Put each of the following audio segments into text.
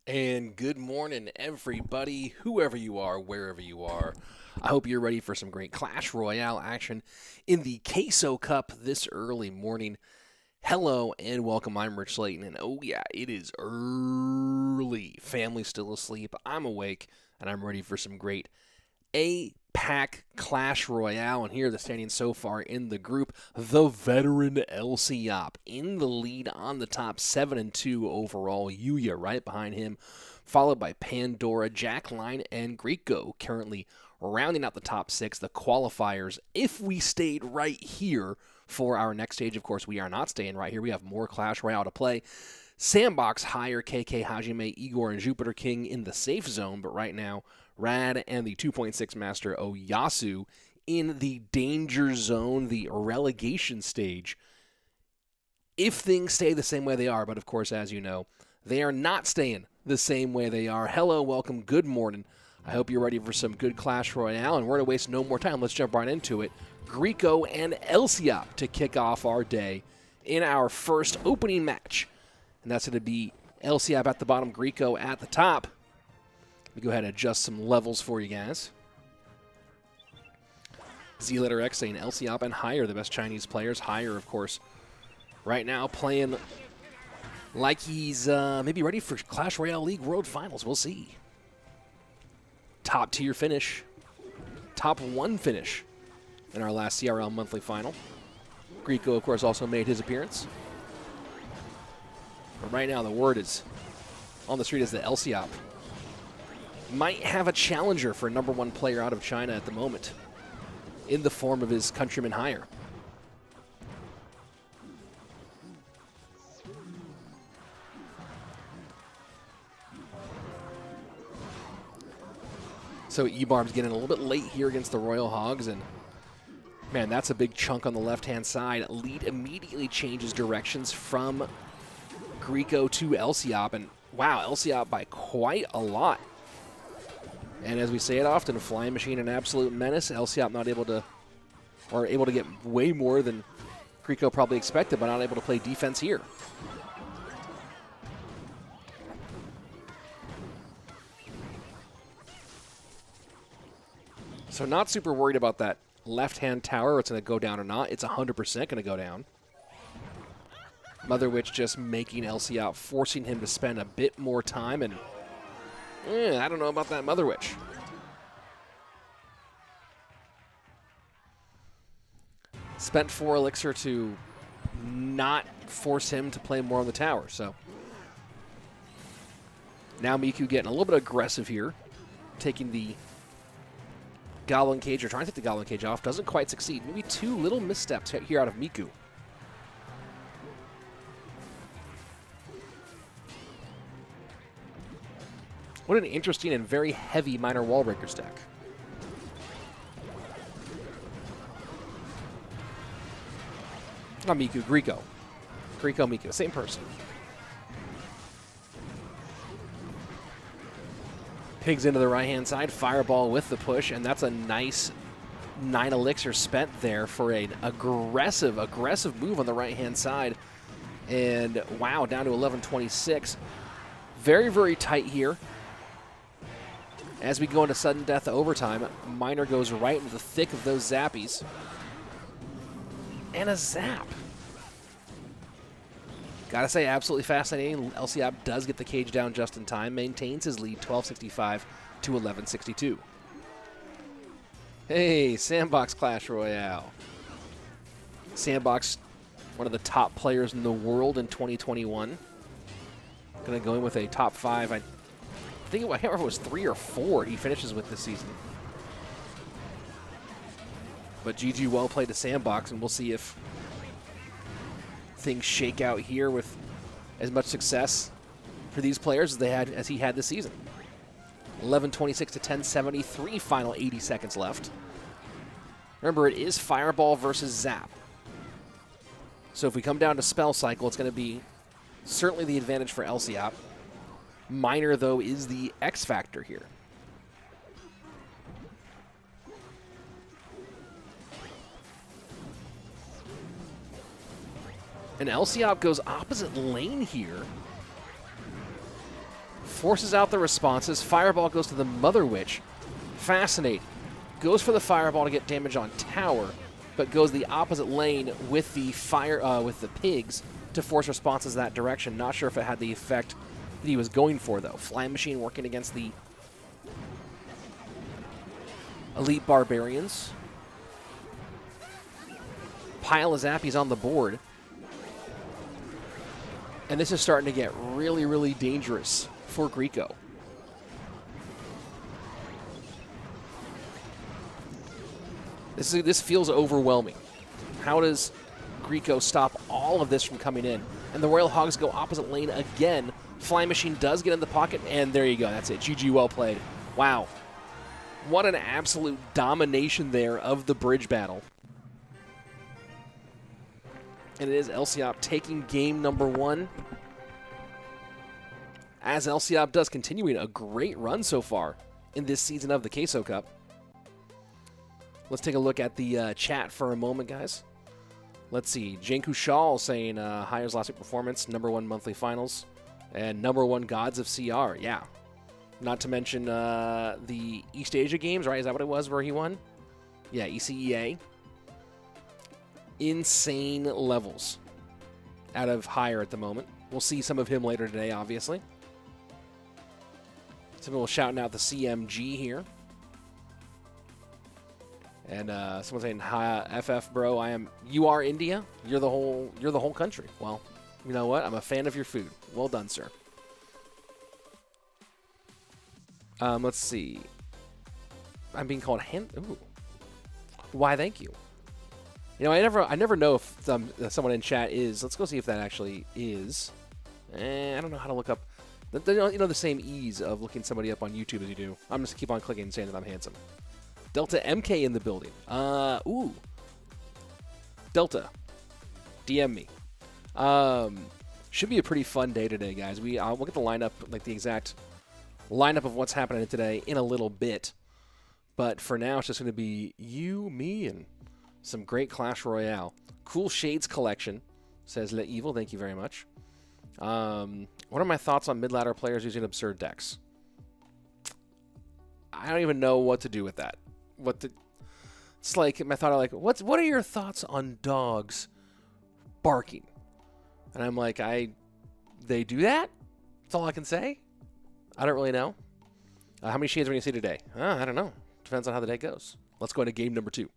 And good morning, everybody, whoever you are, wherever you are. I hope you're ready for some great Clash Royale action in the Queso Cup this early morning. Hello and welcome, I'm Rich Layton, and oh yeah, it is early. Family's still asleep, I'm awake, and I'm ready for some great APAC Clash Royale. And here are the standings so far in the group. The veteran Elsiop in the lead on the top, 7-2 overall. Yuya right behind him, followed by Pandora, Jack, Lyon, and Griko currently rounding out the top 6. The qualifiers, if we stayed right here for our next stage, of course we are not staying right here. We have more Clash Royale to play. Sandbox higher, KK, Hajime, Igor, and JupiterKing in the safe zone, but right now Rad and the 2.6 master Oyassu in the danger zone, the relegation stage. If things stay the same way they are, but of course, as you know, they are not staying the same way they are. Hello, welcome, good morning. I hope you're ready for some good Clash Royale, and we're going to waste no more time. Let's jump right into it. Griko and Elsiop to kick off our day in our first opening match. And that's going to be Elsiop at the bottom, Griko at the top. Let me go ahead and adjust some levels for you guys. Z X saying Elsiop and higher, the best Chinese players. Higher, of course, right now playing like he's maybe ready for Clash Royale League World Finals. We'll see. Top tier finish. Top 1 finish in our last CRL monthly final. Griko, of course, also made his appearance. But right now, the word is on the street is that Elsiop might have a challenger for #1 player out of China at the moment in the form of his countryman higher. So Ebarm's getting a little bit late here against the Royal Hogs, and man, that's a big chunk on the left-hand side. Lead immediately changes directions from Griko to Elsiop, and wow, Elsiop by quite a lot. And as we say it often, Flying Machine an absolute menace. Elsiop not able to, or able to get way more than Griko probably expected, but not able to play defense here. So not super worried about that left-hand tower, it's going to go down or not. It's 100% going to go down. Mother Witch just making Elsiop, forcing him to spend a bit more time, and I don't know about that Mother Witch. Spent 4 elixir to not force him to play more on the tower, so. Now Miku getting a little bit aggressive here, taking the Goblin Cage, or trying to take the Goblin Cage off. Doesn't quite succeed. Maybe 2 little missteps here out of Miku. What an interesting and very heavy minor wall breakers deck. Not Miku, Griko. Griko, Miku, same person. Pigs into the right-hand side, Fireball with the push, and that's a nice 9 elixir spent there for an aggressive move on the right-hand side. And wow, down to 1126. Very, very tight here. As we go into sudden death overtime, Miner goes right into the thick of those zappies. And a zap. Gotta say, absolutely fascinating. Elsiop does get the cage down just in time, maintains his lead 1265 to 1162. Hey, Sandbox Clash Royale. Sandbox, one of the top players in the world in 2021. Gonna go in with a top 5. I can't remember if it was 3 or 4 he finishes with this season. But GG, well played to Sandbox, and we'll see if things shake out here with as much success for these players as he had this season. 1126 to 1073, final 80 seconds left. Remember, it is Fireball versus Zap. So if we come down to spell cycle, it's going to be certainly the advantage for Elsiop. Miner, though, is the X factor here. And Elsiop goes opposite lane here. forces out the responses. Fireball goes to the Mother Witch. Fascinating. Goes for the Fireball to get damage on tower, but goes the opposite lane with the with the pigs to force responses that direction. Not sure if it had the effect that he was going for, though. Flying Machine working against the Elite Barbarians. Pile of Zappies on the board. And this is starting to get really, really dangerous for Grieco. This feels overwhelming. How does Grieco stop all of this from coming in? And the Royal Hogs go opposite lane again. Flying Machine does get in the pocket, and there you go. That's it. GG, well played. Wow. What an absolute domination there of the bridge battle. And it is Elsiop taking game number 1. As Elsiop does, continuing a great run so far in this season of the Queso Cup. Let's take a look at the chat for a moment, guys. Let's see. Janku Shaw saying Hire's last week performance, #1 monthly finals, and #1 gods of CR. Yeah. Not to mention the East Asia games, right? Is that what it was where he won? Yeah, ECEA. Insane levels out of Hire at the moment. We'll see some of him later today, obviously. Some people shouting out the CMG here. And someone saying, "Hi, FF bro, you are India. You're the whole country." Well, you know what? I'm a fan of your food. Well done, sir. Let's see. I'm being called Ooh. Why? Thank you. You know, I never know if someone in chat is. Let's go see if that actually is. I don't know how to look up. They don't, the same ease of looking somebody up on YouTube as you do. I'm just keep on clicking and saying that I'm handsome. Delta MK in the building. Ooh. Delta. DM me. Should be a pretty fun day today, guys. We'll get the lineup, like the exact lineup of what's happening today in a little bit. But for now, it's just going to be you, me, and some great Clash Royale. Cool Shades collection, says Le Evil. Thank you very much. What are my thoughts on mid-ladder players using absurd decks? I don't even know what to do with that. It's like my thought. Like, what are your thoughts on dogs barking? And I'm like, they do that? That's all I can say. I don't really know. How many shades are we going to see today? I don't know. Depends on how the day goes. Let's go into game number 2.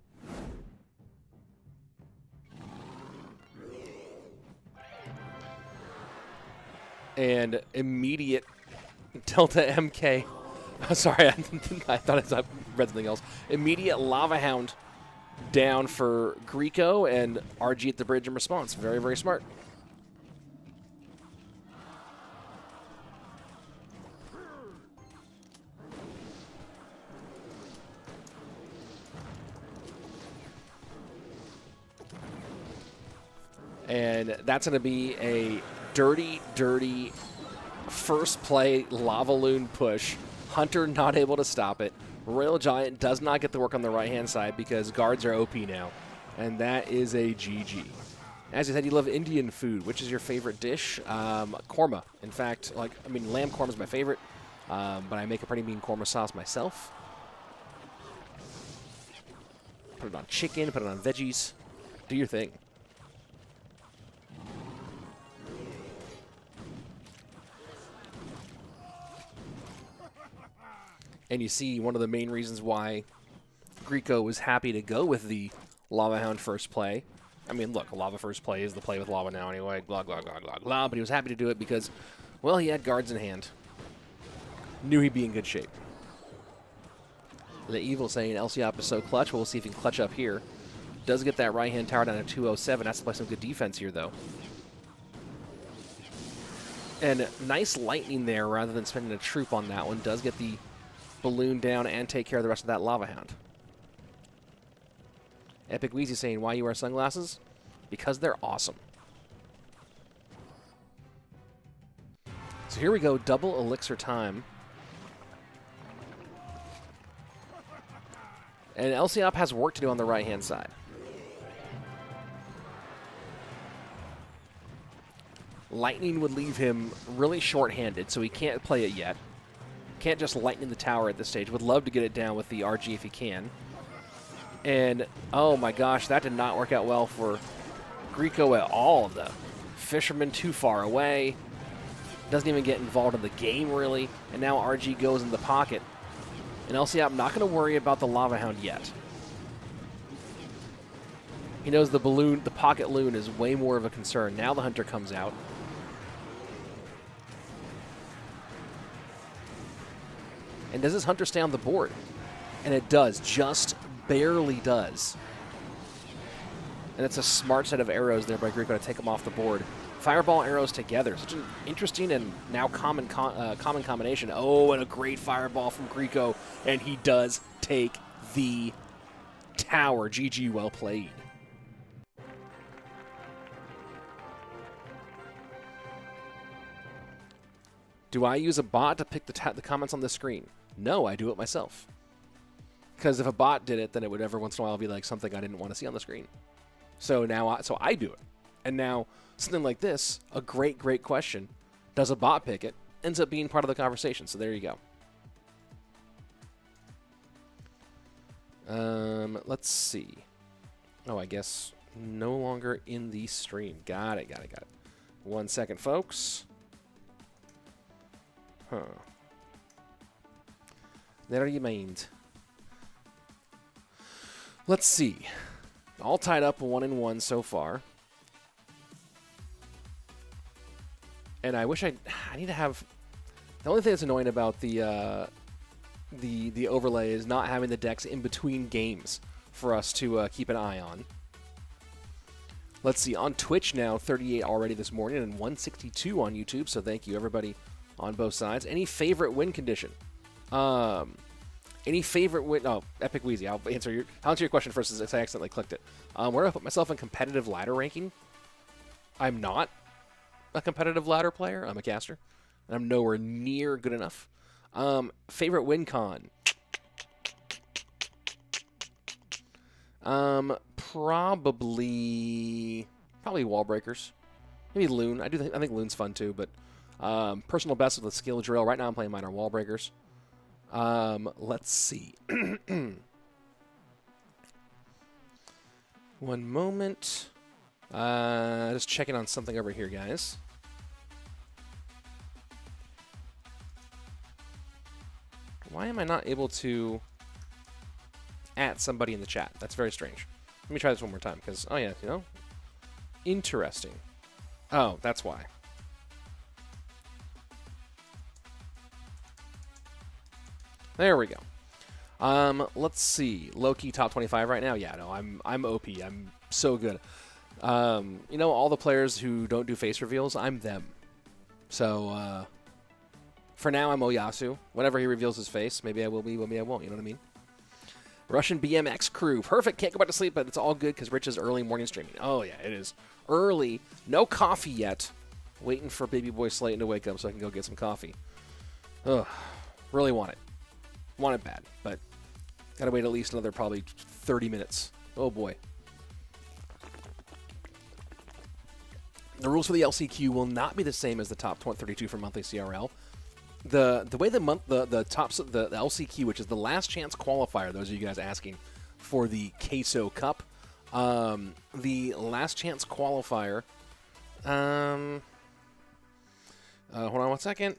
And immediate Delta MK. Sorry, I thought I read something else. Immediate Lava Hound down for Grieco and RG at the bridge in response. Very, very smart. And that's going to be a dirty, dirty first play Lava Loon push. Hunter not able to stop it. Royal Giant does not get the work on the right-hand side because guards are OP now. And that is a GG. As you said, you love Indian food. Which is your favorite dish? Korma. In fact, lamb korma is my favorite. But I make a pretty mean korma sauce myself. Put it on chicken, put it on veggies. Do your thing. And you see one of the main reasons why Grieco was happy to go with the Lava Hound first play. I mean, look, Lava first play is the play with Lava now anyway. Blah, blah, blah, blah, blah. But he was happy to do it because, well, he had guards in hand. Knew he'd be in good shape. The Evil saying Elsiop is so clutch. We'll see if he can clutch up here. Does get that right-hand tower down to 207. Has to play some good defense here, though. And nice lightning there rather than spending a troop on that one. Does get the balloon down and take care of the rest of that Lava Hound. Epic Wheezy saying, why you wear sunglasses? Because they're awesome. So here we go, double elixir time. And Elsiop has work to do on the right-hand side. Lightning would leave him really short-handed, so he can't play it yet. Can't just lightning the tower at this stage. Would love to get it down with the RG if he can. And, oh my gosh, that did not work out well for Griko at all. The Fisherman too far away. Doesn't even get involved in the game, really. And now RG goes in the pocket. And Elsiop not going to worry about the Lava Hound yet. He knows the balloon, the pocket loon is way more of a concern. Now the Hunter comes out. And does this Hunter stay on the board? And it does, just barely does. And it's a smart set of arrows there by Grieco to take him off the board. Fireball arrows together. Such an interesting and now common combination. Oh, and a great fireball from Grieco. And he does take the tower. GG, well played. Do I use a bot to pick the comments on the screen? No, I do it myself. Because if a bot did it, then it would every once in a while be like something I didn't want to see on the screen. So now, I do it. And now, something like this, a great question, does a bot pick it, ends up being part of the conversation. So there you go. Let's see. Oh, I guess no longer in the stream. Got it. 1 second, folks. Huh. Never you mind. Let's see. All tied up 1-1 so far. And I wish I need to have... The only thing that's annoying about the overlay is not having the decks in between games for us to keep an eye on. Let's see. On Twitch now, 38 already this morning and 162 on YouTube. So thank you, everybody on both sides. Any favorite win condition? Any favorite win? Oh, Epic Wheezy. I'll answer your question first as I accidentally clicked it. Where do I put myself in competitive ladder ranking? I'm not a competitive ladder player. I'm a caster. And I'm nowhere near good enough. Favorite win con? Probably wall breakers. Maybe Loon. I think Loon's fun too, but personal best of the skill drill. Right now I'm playing minor wall breakers. Let's see. One moment. Just checking on something over here, guys. Why am I not able to at somebody in the chat? That's very strange. Let me try this one more time, because, oh yeah, interesting. Oh, that's why. There we go. Let's see. Low-key top 25 right now? Yeah, no, I'm OP. I'm so good. All the players who don't do face reveals, I'm them. So, for now, I'm Oyassu. Whenever he reveals his face, maybe I will be, maybe I won't. You know what I mean? Russian BMX crew. Perfect. Can't go back to sleep, but it's all good because Rich is early morning streaming. Oh, yeah, it is. Early. No coffee yet. Waiting for baby boy Slayton to wake up so I can go get some coffee. Ugh. Really want it. Want it bad, but gotta wait at least another probably 30 minutes. Oh, boy. The rules for the LCQ will not be the same as the top 32 for monthly CRL. The way the LCQ, which is the last chance qualifier, those of you guys asking for the Queso Cup, the last chance qualifier. Hold on 1 second.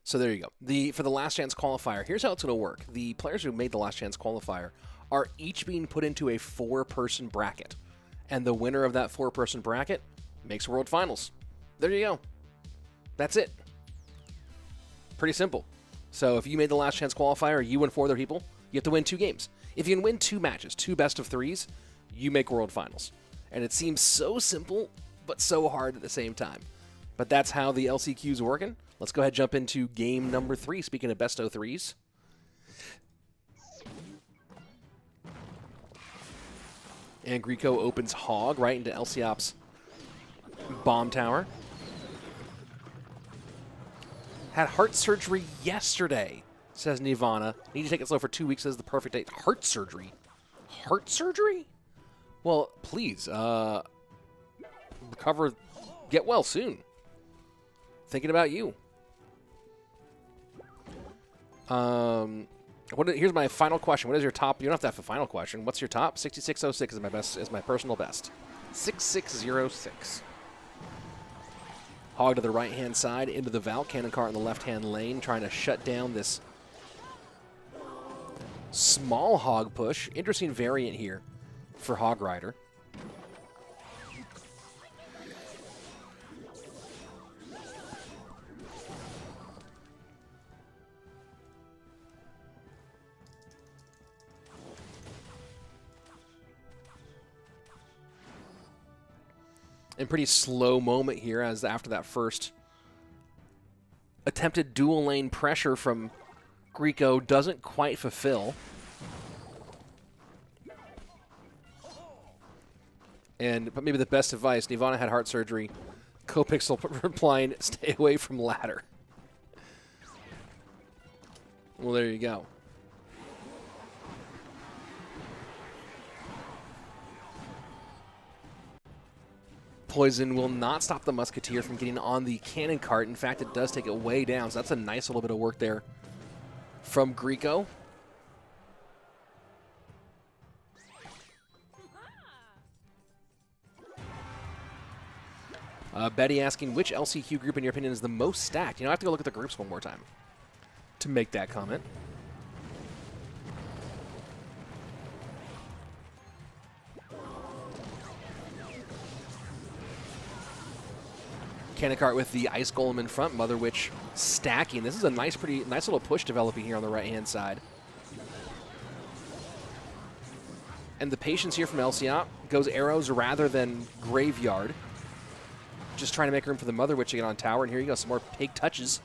So there you go. For the last chance qualifier, here's how it's going to work. The players who made the last chance qualifier are each being put into a 4-person bracket. And the winner of that 4-person bracket makes World Finals. There you go. That's it. Pretty simple. So if you made the last chance qualifier, you and 4 other people, you have to win 2 games. If you can win 2 matches, 2 best of 3s, you make World Finals. And it seems so simple, but so hard at the same time. But that's how the LCQ is working. Let's go ahead and jump into game number 3, speaking of best of 3s. And Griko opens Hog right into Elsiop's bomb tower. Had heart surgery yesterday, says Nirvana. Need to take it slow for 2 weeks, says the perfect date. Heart surgery? Heart surgery? Well, please, recover, get well soon. Thinking about you. Here's my final question. What is your top? You don't have to have a final question. What's your top? 6606 is my best. Is my personal best. 6606. Hog to the right-hand side into the Valk. Cannon cart in the left-hand lane, trying to shut down this small hog push. Interesting variant here for Hog Rider. And pretty slow moment here as after that first attempted dual lane pressure from Grieco doesn't quite fulfill. But maybe the best advice, Nirvana had heart surgery. Copixel replying, stay away from ladder. Well, there you go. Poison will not stop the Musketeer from getting on the cannon cart. In fact, it does take it way down, so that's a nice little bit of work there from Grieco. Betty asking, which LCQ group, in your opinion, is the most stacked? You know, I have to go look at the groups one more time to make that comment. Cannon cart with the Ice Golem in front, Mother Witch stacking. This is a nice little push developing here on the right-hand side. And the patience here from Elsiop goes arrows rather than graveyard. Just trying to make room for the Mother Witch to get on tower. And here you go, some more pig touches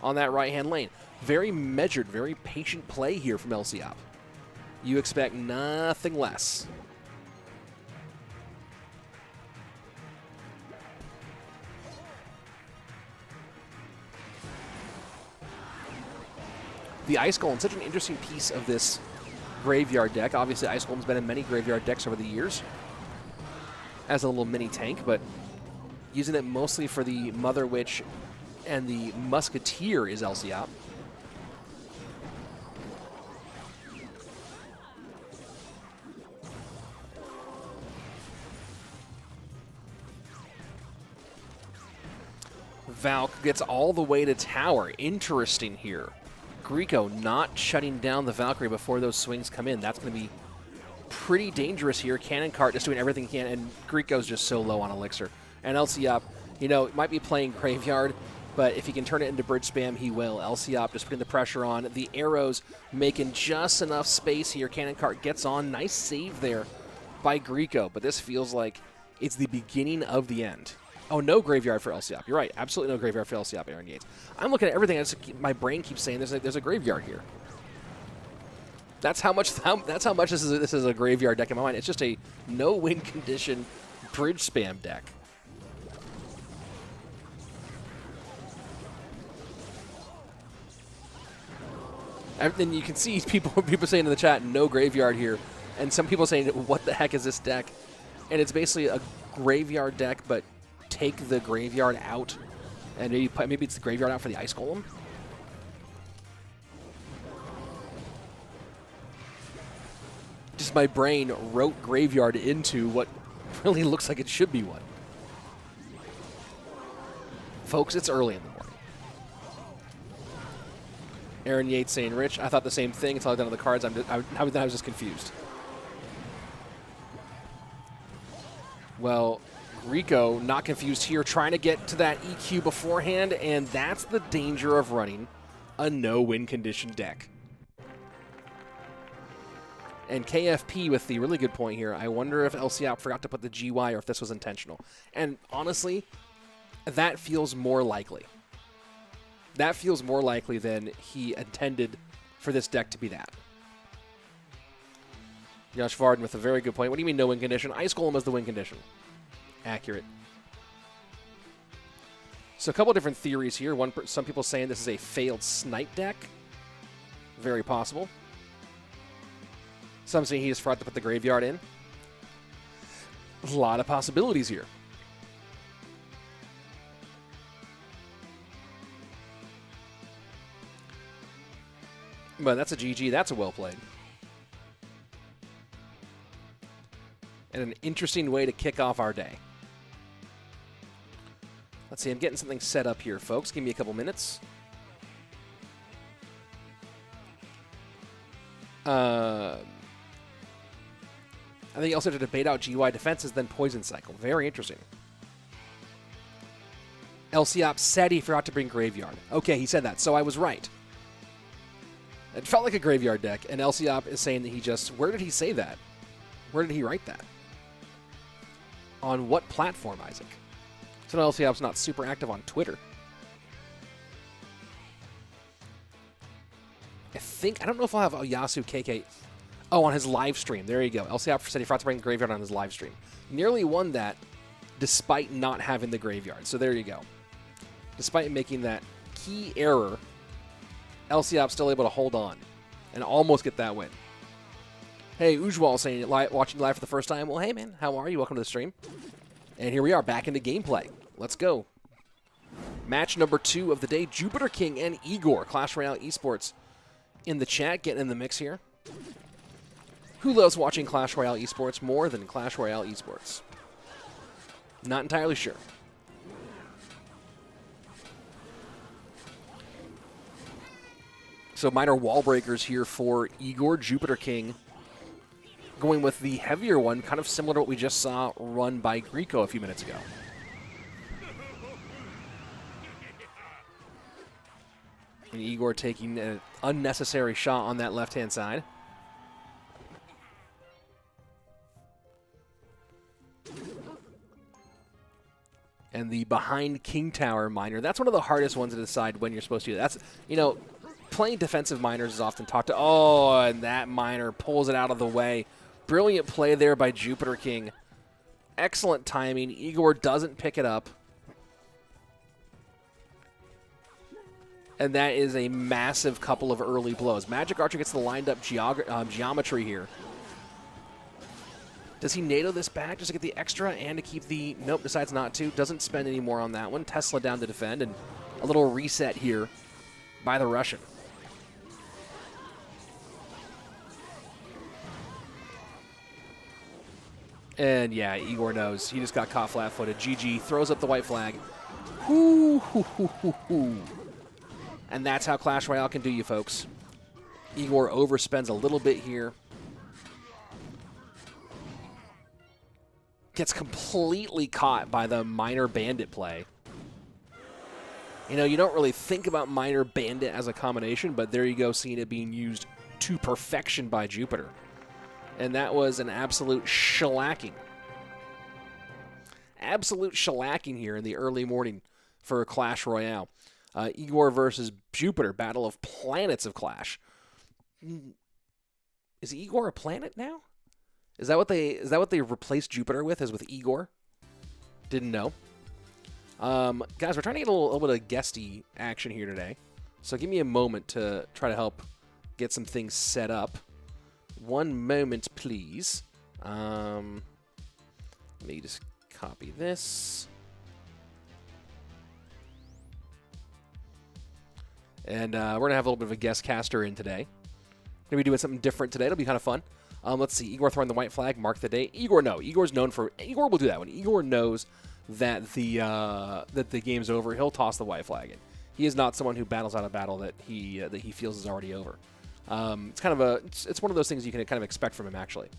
on that right-hand lane. Very measured, very patient play here from Elsiop. You expect nothing less. The Ice Golem, such an interesting piece of this graveyard deck. Obviously, Ice Golem's been in many graveyard decks over the years as a little mini tank, but using it mostly for the Mother Witch and the Musketeer is Elsiop. Valk gets all the way to tower. Interesting here. Grieco not shutting down the Valkyrie before those swings come in. That's going to be pretty dangerous here. Cannon cart just doing everything he can, and Grieco's just so low on Elixir. And Elsiop, you know, might be playing Graveyard, but if he can turn it into bridge spam, he will. Elsiop just putting the pressure on. The arrows making just enough space here. Cannon cart gets on. Nice save there by Grieco, but this feels like it's the beginning of the end. Oh, no graveyard for Elsiop. You're right. Absolutely no graveyard for Elsiop, Aaron Yates. I'm looking at everything. My brain keeps saying there's a graveyard here. That's how much this is a graveyard deck in my mind. It's just a no-win condition bridge spam deck. And then you can see people saying in the chat, no graveyard here. And some people saying, what the heck is this deck? And it's basically a graveyard deck, but take the graveyard out, and maybe it's the graveyard out for the Ice Golem. Just my brain wrote graveyard into what really looks like it should be one. Folks, it's early in the morning. Aaron Yates saying, Rich, I thought the same thing until I looked down at the cards. I was just confused. Well, Grieco, not confused here, trying to get to that EQ beforehand, and that's the danger of running a no-win condition deck. And KFP with the really good point here. I wonder if Elsiop forgot to put the GY or if this was intentional. And honestly, that feels more likely. That feels more likely than he intended for this deck to be that. Josh Varden with a very good point. What do you mean no win condition? Ice Golem is the win condition. Accurate. So a couple different theories here. Some people saying this is a failed snipe deck. Very possible. Some say he just forgot to put the graveyard in. A lot of possibilities here. But that's a GG. That's a well played. And an interesting way to kick off our day. Let's see. I'm getting something set up here, folks. Give me a couple minutes. I think you also have to debate out GY defenses, then poison cycle. Very interesting. Elsiop said he forgot to bring graveyard. Okay, he said that, so I was right. It felt like a graveyard deck, and Elsiop is saying that he just... Where did he say that? Where did he write that? On what platform, Isaac? So Elsiop's not super active on Twitter. I don't know if I'll have Oyassuu KK... Oh, on his live stream. There you go. Elsiop said he forgot to bring the graveyard on his live stream. Nearly won that despite not having the graveyard. So there you go. Despite making that key error, Elsiop's still able to hold on and almost get that win. Hey, Ujwal saying, watching live for the first time. Well, hey, man. How are you? Welcome to the stream. And here we are, back into gameplay. Let's go. Match number 2 of the day. JupiterKing and Igor. Clash Royale Esports in the chat, getting in the mix here. Who loves watching Clash Royale Esports more than Clash Royale Esports? Not entirely sure. So minor wall breakers here for Igor. JupiterKing going with the heavier one, kind of similar to what we just saw run by Griko a few minutes ago. And Igor taking an unnecessary shot on that left-hand side. And the behind King Tower miner, that's one of the hardest ones to decide when you're supposed to do that. That's, you know, playing defensive miners is often talked to. Oh, and that miner pulls it out of the way. Brilliant play there by JupiterKing. Excellent timing. Igor doesn't pick it up. And that is a massive couple of early blows. Magic Archer gets the lined up geometry here. Does he NATO this back just to get the extra and to keep the... Nope, decides not to. Doesn't spend any more on that one. Tesla down to defend, and a little reset here by the Russian. And yeah, Igor knows. He just got caught flat-footed. GG throws up the white flag. Hoo, hoo, hoo, hoo, hoo. And that's how Clash Royale can do you, folks. Igor overspends a little bit here. Gets completely caught by the Minor Bandit play. You know, you don't really think about Minor Bandit as a combination, but there you go, seeing it being used to perfection by Jupiter. And that was an absolute shellacking. Absolute shellacking here in the early morning for Clash Royale. Igor versus Jupiter, Battle of Planets of Clash. Is Igor a planet now? Is that what they replaced Jupiter with? Is with Igor? Didn't know. Guys, we're trying to get a little bit of guesty action here today, so give me a moment to try to help get some things set up. One moment, please. Let me just copy this. And we're going to have a little bit of a guest caster in today. Going to be doing something different today. It'll be kind of fun. Let's see. Igor throwing the white flag. Mark the day. Igor, no. Igor's known for... Igor will do that. When Igor knows that the game's over, he'll toss the white flag in. He is not someone who battles out a battle that he feels is already over. It's kind of it's one of those things you can kind of expect from him, actually.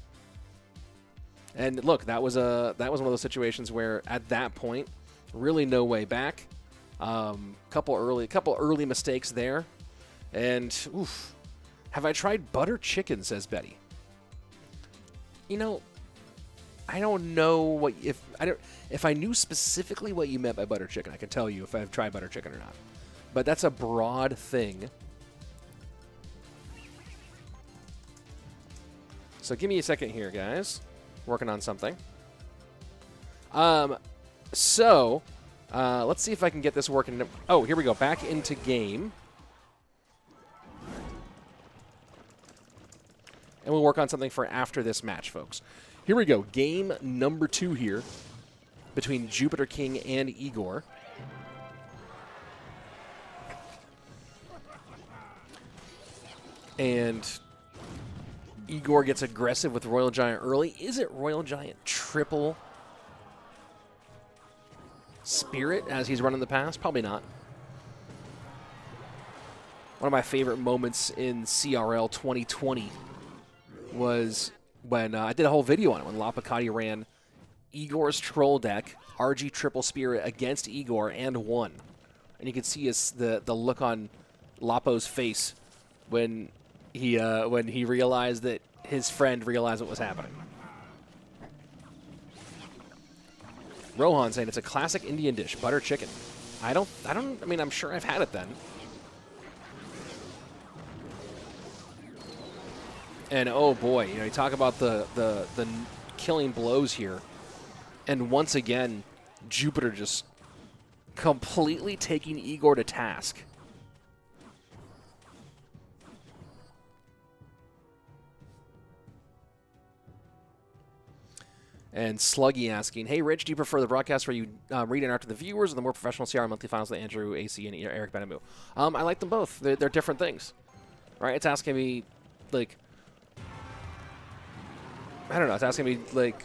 And look, that was one of those situations where at that point, really no way back. Couple early mistakes there, and oof. Have I tried butter chicken? Says Betty. You know, I don't know if I knew specifically what you meant by butter chicken, I could tell you if I've tried butter chicken or not. But that's a broad thing. So give me a second here, guys. Working on something. So let's see if I can get this working. Oh, here we go. Back into game. and we'll work on something for after this match, folks. Here we go. Game number 2 here between JupiterKing and Igor. And Igor gets aggressive with Royal Giant early. Is it Royal Giant triple Spirit as he's running the pass? Probably not. One of my favorite moments in CRL 2020 was when I did a whole video on it, when Lciop ran Igor's Troll deck, RG Triple Spirit against Igor and won. And you can see the look on Lapo's face when he realized that his friend realized what was happening. Rohan saying it's a classic Indian dish, butter chicken. I mean, I'm sure I've had it then. And oh boy, you talk about the killing blows here. And once again, Jupiter just completely taking Igor to task. And Sluggy asking, hey, Rich, do you prefer the broadcast where you read and after the viewers or the more professional CR monthly finals like Andrew, AC, and Eric Benamu? I like them both. They're different things, right? It's asking me, like, I don't know. It's asking me, like,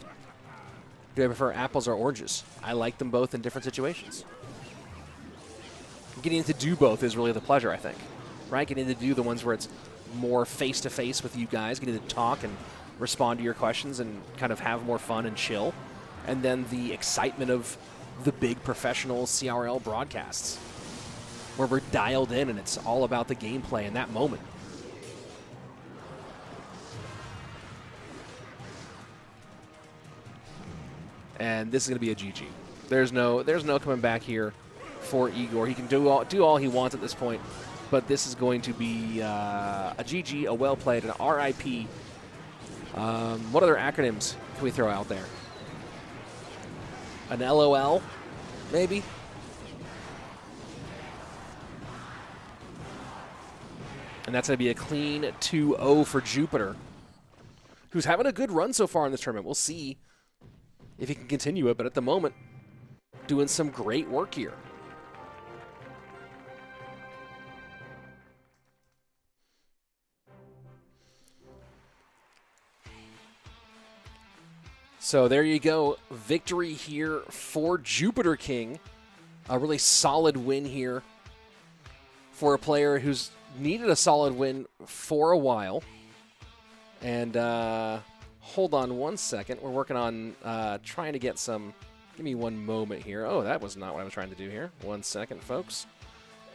do I prefer apples or oranges? I like them both in different situations. Getting to do both is really the pleasure, I think, right? Getting to do the ones where it's more face-to-face with you guys, getting to talk and respond to your questions and kind of have more fun and chill. And then the excitement of the big professional CRL broadcasts where we're dialed in and it's all about the gameplay in that moment. And this is going to be a GG. There's no coming back here for Igor. He can do all he wants at this point, but this is going to be a GG, a well played, an RIP. What other acronyms can we throw out there? An LOL, maybe? And that's going to be a clean 2-0 for Jupiter, who's having a good run so far in this tournament. We'll see if he can continue it, but at the moment, doing some great work here. So there you go. Victory here for JupiterKing. A really solid win here for a player who's needed a solid win for a while. And hold on one second. We're working on trying to get some. Give me one moment here. Oh, that was not what I was trying to do here. 1 second, folks.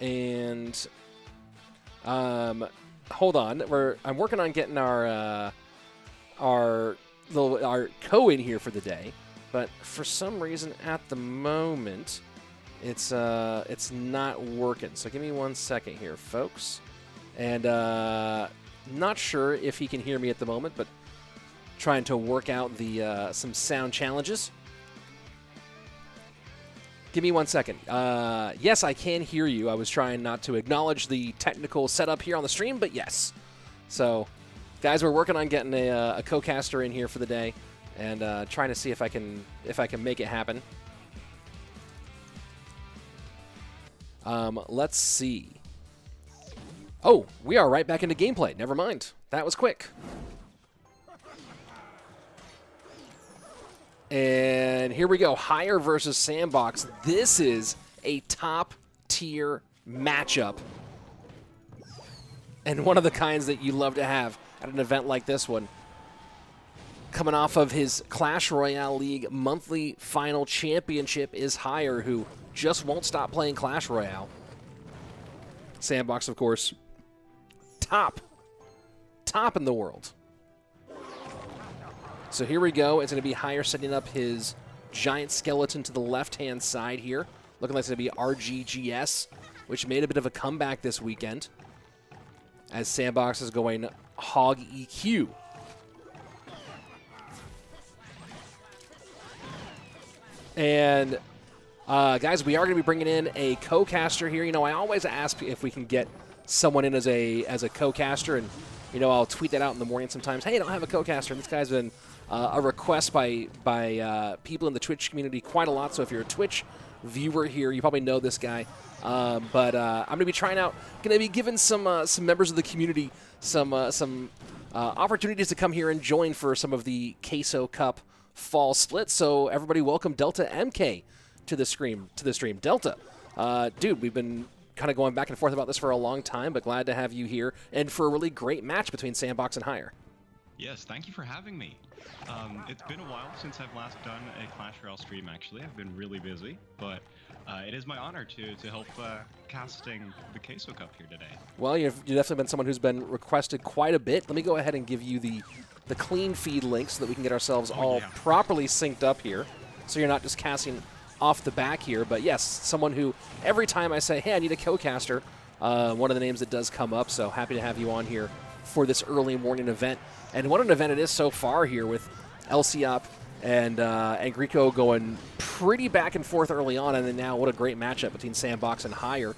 And hold on. I'm working on getting our co in here for the day, but for some reason at the moment it's not working. So give me 1 second here, folks. And not sure if he can hear me at the moment, but trying to work out the some sound challenges. Give me 1 second. Yes, I can hear you. I was trying not to acknowledge the technical setup here on the stream, but yes. So, guys, we're working on getting a co-caster in here for the day, and trying to see if I can make it happen. Let's see. Oh, we are right back into gameplay. Never mind. That was quick. And here we go. Higher versus Sandbox. This is a top-tier matchup. And one of the kinds that you love to have at an event like this one. Coming off of his Clash Royale League monthly final championship is Higher, who just won't stop playing Clash Royale. Sandbox, of course, top in the world. So here we go. It's going to be Higher setting up his giant skeleton to the left-hand side here. Looking like it's going to be RGGS, which made a bit of a comeback this weekend, as Sandbox is going Hog EQ. And, guys, we are going to be bringing in a co-caster here. You know, I always ask if we can get someone in as a co-caster, and You know, I'll tweet that out in the morning sometimes. Hey, I don't have a co-caster. And this guy's been a request by people in the Twitch community quite a lot. So if you're a Twitch viewer here, you probably know this guy. But I'm going to be trying out, going to be giving some members of the community some opportunities to come here and join for some of the Queso Cup fall splits. So everybody, welcome Delta MK to the stream. Delta, dude, we've been kind of going back and forth about this for a long time, but glad to have you here and for a really great match between Sandbox and Hire. Yes, thank you for having me. It's been a while since I've last done a Clash Royale stream, actually. I've been really busy, but it is my honor to help casting the Queso Cup here today. Well, you've definitely been someone who's been requested quite a bit. Let me go ahead and give you the clean feed link so that we can get ourselves properly synced up here, so you're not just casting off the back here. But yes, someone who every time I say, hey, I need a co-caster, one of the names that does come up, so happy to have you on here for this early morning event. And what an event it is so far here with Elsiop and Griko going pretty back and forth early on, and then now what a great matchup between Sandbox and Hire.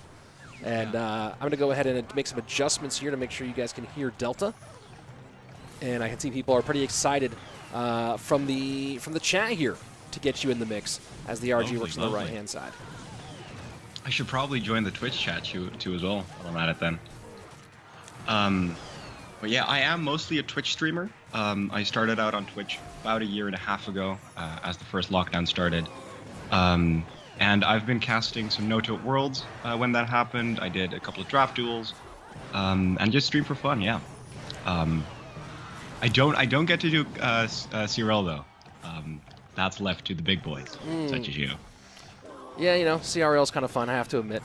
And I'm going to go ahead and make some adjustments here to make sure you guys can hear Delta. And I can see people are pretty excited from the chat here to get you in the mix as the RG works on the right-hand side. I should probably join the Twitch chat too as well while I'm at it then. But yeah, I am mostly a Twitch streamer. I started out on Twitch about a year and a half ago as the first lockdown started. And I've been casting some No-Tote Worlds when that happened. I did a couple of draft duels and just stream for fun, yeah. I don't get to do CRL though. That's left to the big boys, such as you. Yeah, you know, CRL is kind of fun, I have to admit.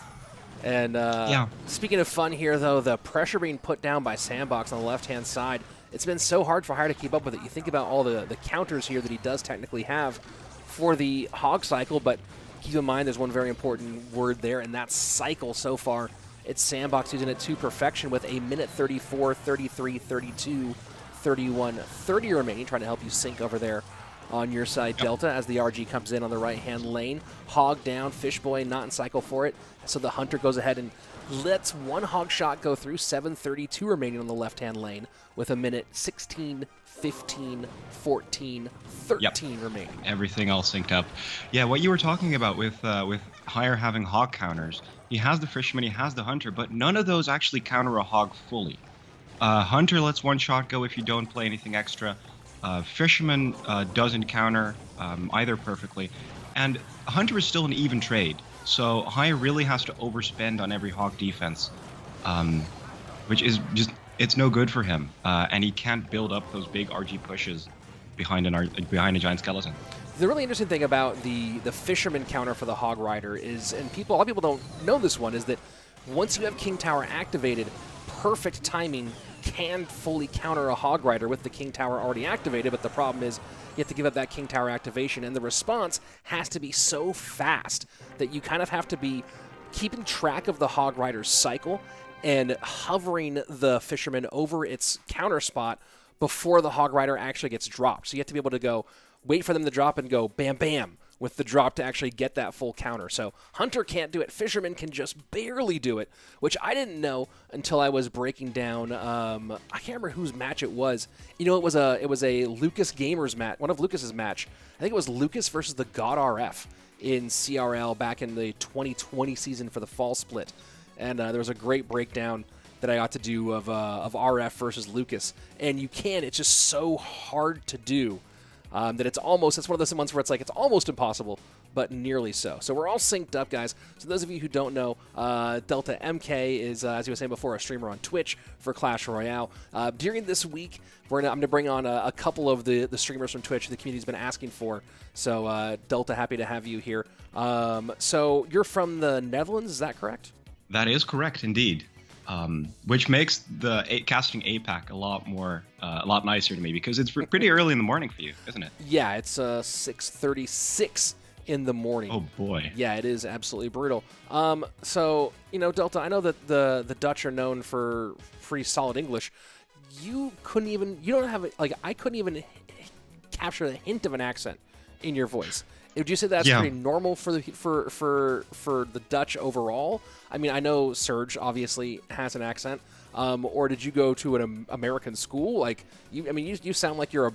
And speaking of fun here, though, the pressure being put down by Sandbox on the left-hand side, it's been so hard for Hire to keep up with it. You think about all the counters here that he does technically have for the hog cycle, but keep in mind there's one very important word there, and that's cycle so far. It's Sandbox using it to perfection with a minute 34, 33, 32, 31, 30 remaining, trying to help you sync over there on your side, Delta, as the RG comes in on the right-hand lane. Hog down, Fishboy not in cycle for it, so the Hunter goes ahead and lets one hog shot go through, 7:32 remaining on the left-hand lane, with a minute 16, 15, 14, 13 remaining. Everything all synced up. Yeah, what you were talking about with Hire having hog counters, he has the Fisherman, he has the Hunter, but none of those actually counter a hog fully. Hunter lets one shot go if you don't play anything extra. Fisherman doesn't counter either perfectly, and Hunter is still an even trade, so Hire really has to overspend on every hog defense, which is just, it's no good for him, and he can't build up those big RG pushes behind a giant skeleton. The really interesting thing about the Fisherman counter for the Hog Rider is, and a lot of people don't know this one, is that once you have King Tower activated, perfect timing can fully counter a Hog Rider with the King Tower already activated, but the problem is you have to give up that King Tower activation, and the response has to be so fast that you kind of have to be keeping track of the Hog Rider's cycle and hovering the Fisherman over its counter spot before the Hog Rider actually gets dropped. So you have to be able to go, wait for them to drop and go bam, bam, with the drop to actually get that full counter. So Hunter can't do it. Fisherman can just barely do it, which I didn't know until I was breaking down. I can't remember whose match it was. You know, it was a Lucas Gamers match, one of Lucas's match. I think it was Lucas versus the God RF in CRL back in the 2020 season for the fall split. And there was a great breakdown that I got to do of RF versus Lucas. And it's just so hard to do. That it's one of those ones where it's like it's almost impossible, but nearly so. So we're all synced up, guys. So those of you who don't know, Delta MK is, as you were saying before, a streamer on Twitch for Clash Royale. During this week, I'm going to bring on a couple of the streamers from Twitch the community's been asking for. So Delta, happy to have you here. So you're from the Netherlands, is that correct? That is correct, indeed. Which makes the casting APAC a lot nicer to me, because it's pretty early in the morning for you, isn't it? Yeah, it's 6:36 in the morning. Oh boy. Yeah, it is absolutely brutal. So, you know, Delta, I know that the Dutch are known for pretty solid English. I couldn't even capture the hint of an accent in your voice. Would you say that's Yeah. pretty normal for the Dutch overall? I mean, I know Serge obviously has an accent. Or did you go to an American school? Like, you sound like you're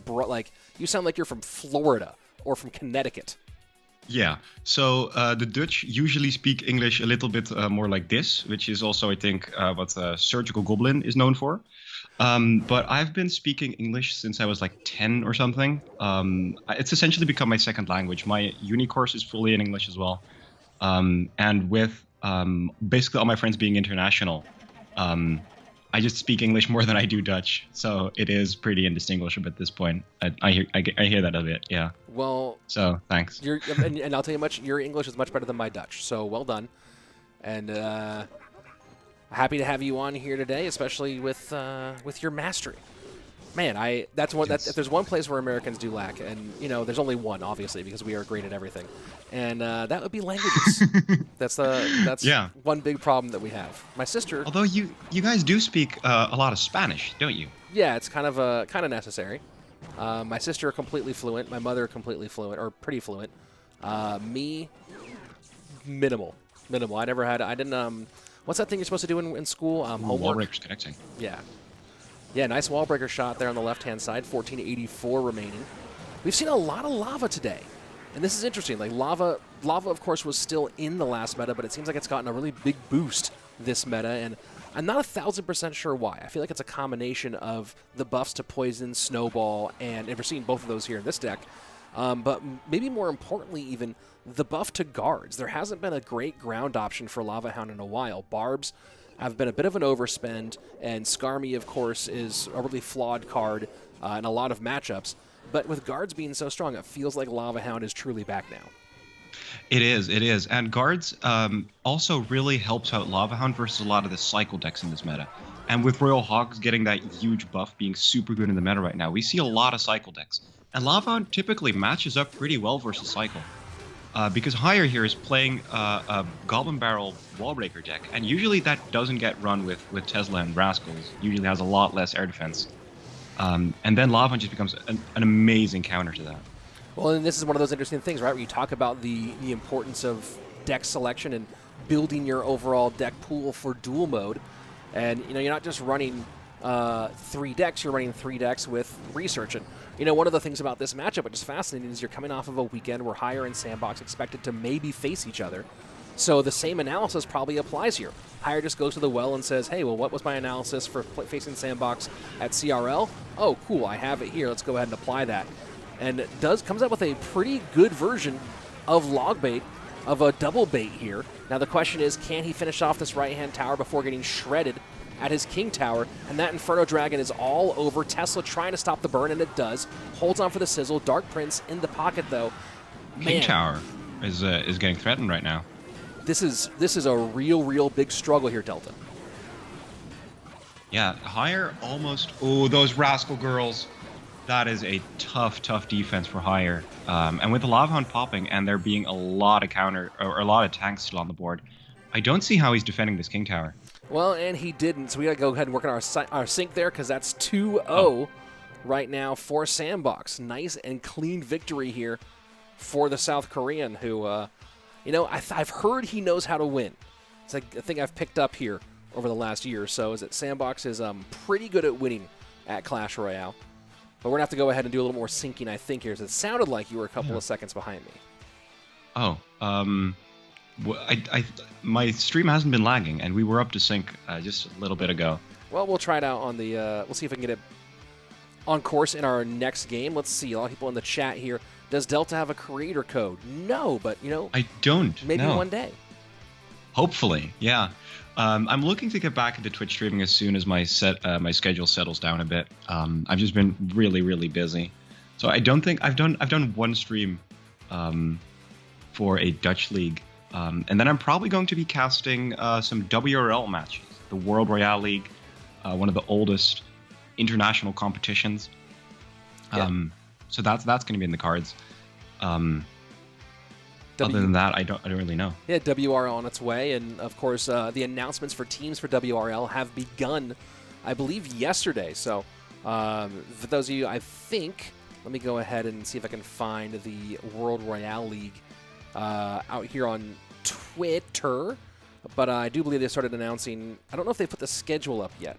you sound like you're from Florida or from Connecticut. Yeah, so the Dutch usually speak English a little bit more like this, which is also, I think, what Surgical Goblin is known for. But I've been speaking English since I was like 10 or something. It's essentially become my second language. My uni course is fully in English as well. And with basically all my friends being international, I just speak English more than I do Dutch, so it is pretty indistinguishable at this point. I hear that a bit, yeah. Well, so thanks. And I'll tell you much. Your English is much better than my Dutch, so well done. And happy to have you on here today, especially with your mastery. Man, if there's one place where Americans do lack, and there's only one, obviously, because we are great at everything, and that would be languages. that's one big problem that we have. My sister, although you guys do speak a lot of Spanish, don't you? Yeah, it's kind of necessary. My sister completely fluent, my mother completely fluent or pretty fluent. Me, minimal. I didn't. What's that thing you're supposed to do in school? Homework. Wall breakers connecting. Yeah, nice wall breaker shot there on the left-hand side, 1484 remaining. We've seen a lot of lava today, and this is interesting. Like lava, of course, was still in the last meta, but it seems like it's gotten a really big boost this meta, and I'm not 1,000% sure why. I feel like it's a combination of the buffs to poison, snowball, and we're seeing both of those here in this deck, but maybe more importantly even, the buff to guards. There hasn't been a great ground option for Lava Hound in a while. Barbs have been a bit of an overspend, and Skarmy, of course, is a really flawed card in a lot of matchups. But with guards being so strong, it feels like Lava Hound is truly back now. It is. And guards also really helps out Lava Hound versus a lot of the cycle decks in this meta. And with Royal Hogs getting that huge buff, being super good in the meta right now, we see a lot of cycle decks. And Lava Hound typically matches up pretty well versus cycle. Because Hire here is playing a Goblin Barrel Wallbreaker deck, and usually that doesn't get run with Tesla and Rascals. Usually has a lot less air defense. And then Lava just becomes an amazing counter to that. Well, and this is one of those interesting things, right, where you talk about the importance of deck selection and building your overall deck pool for dual mode. And, you're not just running 3 decks, you're running 3 decks with research. And, one of the things about this matchup, which is fascinating, is you're coming off of a weekend where Hire and Sandbox expected to maybe face each other. So the same analysis probably applies here. Hire just goes to the well and says, hey, well, what was my analysis for facing Sandbox at CRL? Oh, cool, I have it here. Let's go ahead and apply that. And comes up with a pretty good version of log bait, of a double bait here. Now the question is, can he finish off this right-hand tower before getting shredded at his King Tower? And that Inferno Dragon is all over. Tesla trying to stop the burn, and it does. Holds on for the sizzle. Dark Prince in the pocket, though. King Tower is getting threatened right now. This is a real big struggle here, Delta. Yeah, Hire almost... Oh, those Rascal Girls. That is a tough defense for Hire. And with the Lava Hound popping and there being a lot of a lot of tanks still on the board, I don't see how he's defending this King Tower. Well, and he didn't, so we got to go ahead and work on our sync there, because that's 2-0 right now for Sandbox. Nice and clean victory here for the South Korean, who, I've heard he knows how to win. It's like a thing I've picked up here over the last year or so, is that Sandbox is pretty good at winning at Clash Royale. But we're going to have to go ahead and do a little more syncing, I think, here. It sounded like you were a couple of seconds behind me. Oh, my stream hasn't been lagging, and we were up to sync just a little bit ago. Well, we'll try it out on the... we'll see if we can get it on course in our next game. Let's see. A lot of people in the chat here. Does Delta have a creator code? No, but, I don't. Maybe one day. Hopefully, yeah. I'm looking to get back into Twitch streaming as soon as my schedule settles down a bit. I've just been really busy, so I don't think I've done one stream for a Dutch league, and then I'm probably going to be casting some WRL matches, the World Royale League, one of the oldest international competitions. So that's going to be in the cards. Other than that, I don't really know. Yeah, WRL on its way, and of course, the announcements for teams for WRL have begun, I believe, yesterday. So, for those of you, I think Let me go ahead and see if I can find the World Royale League out here on Twitter. But I do believe they started announcing, I don't know if they put the schedule up yet,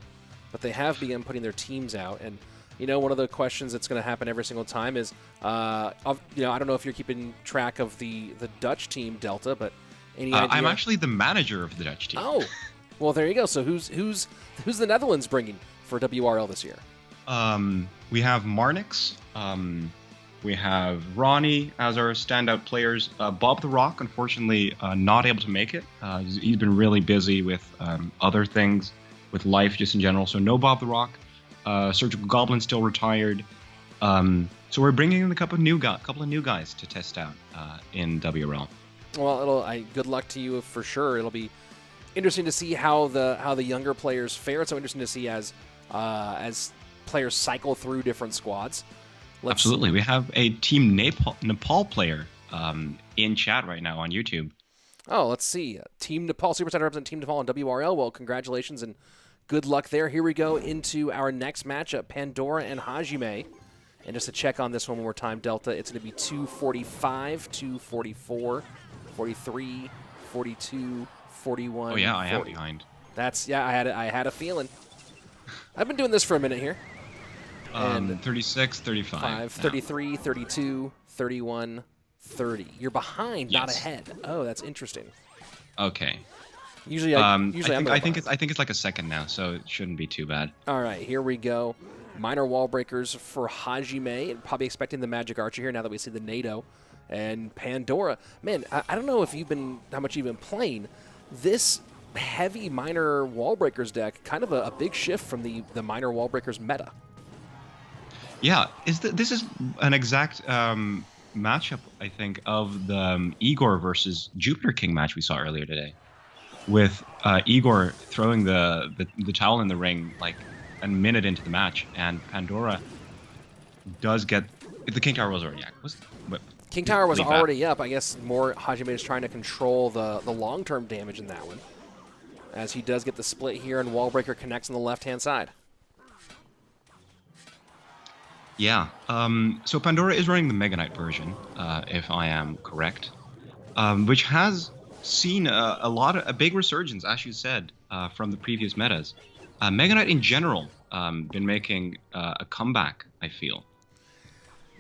but they have begun putting their teams out. And, you know, one of the questions that's going to happen every single time is, I don't know if you're keeping track of the Dutch team, Delta, but any idea? I'm actually the manager of the Dutch team. Oh, well, there you go. So who's the Netherlands bringing for WRL this year? We have Marnix. We have Ronnie as our standout players. Bob the Rock, unfortunately, not able to make it. He's been really busy with other things, with life just in general. So no Bob the Rock. Surgical Goblin still retired. So we're bringing in a couple of new guys to test out in WRL. Well, good luck to you for sure. It'll be interesting to see how the younger players fare. It's so interesting to see as players cycle through different squads. Absolutely. We have a Team Nepal player in chat right now on YouTube. Oh, let's see. Team Nepal, Superstar represent Team Nepal on WRL. Well, congratulations and good luck there. Here we go into our next matchup, Pandora and Hajime. And just to check on this one more time, Delta, it's going to be 245, 244, 43, 42, 41. Oh, yeah, I 40. am behind. I had a feeling. I've been doing this for a minute here. 36, 35. 33, 32, 31, 30. You're behind, not Yes. ahead. Oh, that's interesting. Okay. Usually, I think it's like a second now, so it shouldn't be too bad. All right, here we go. Minor wall breakers for Hajime, and probably expecting the Magic Archer here now that we see the NATO and Pandora. Man, I don't know if how much you've been playing. This heavy minor wall breakers deck, kind of a big shift from the minor wall breakers meta. Yeah, this is an exact matchup, I think, of the Igor versus JupiterKing match we saw earlier today, with Igor throwing the towel in the ring like a minute into the match, and Pandora does get the King Tower was already King Tower was already up. I guess more Hajime is trying to control the long-term damage in that one, as he does get the split here, and Wallbreaker connects on the left-hand side. Yeah. So Pandora is running the Mega Knight version, if I am correct, which has seen a big resurgence, as you said, from the previous metas. Mega Knight in general been making a comeback, I feel.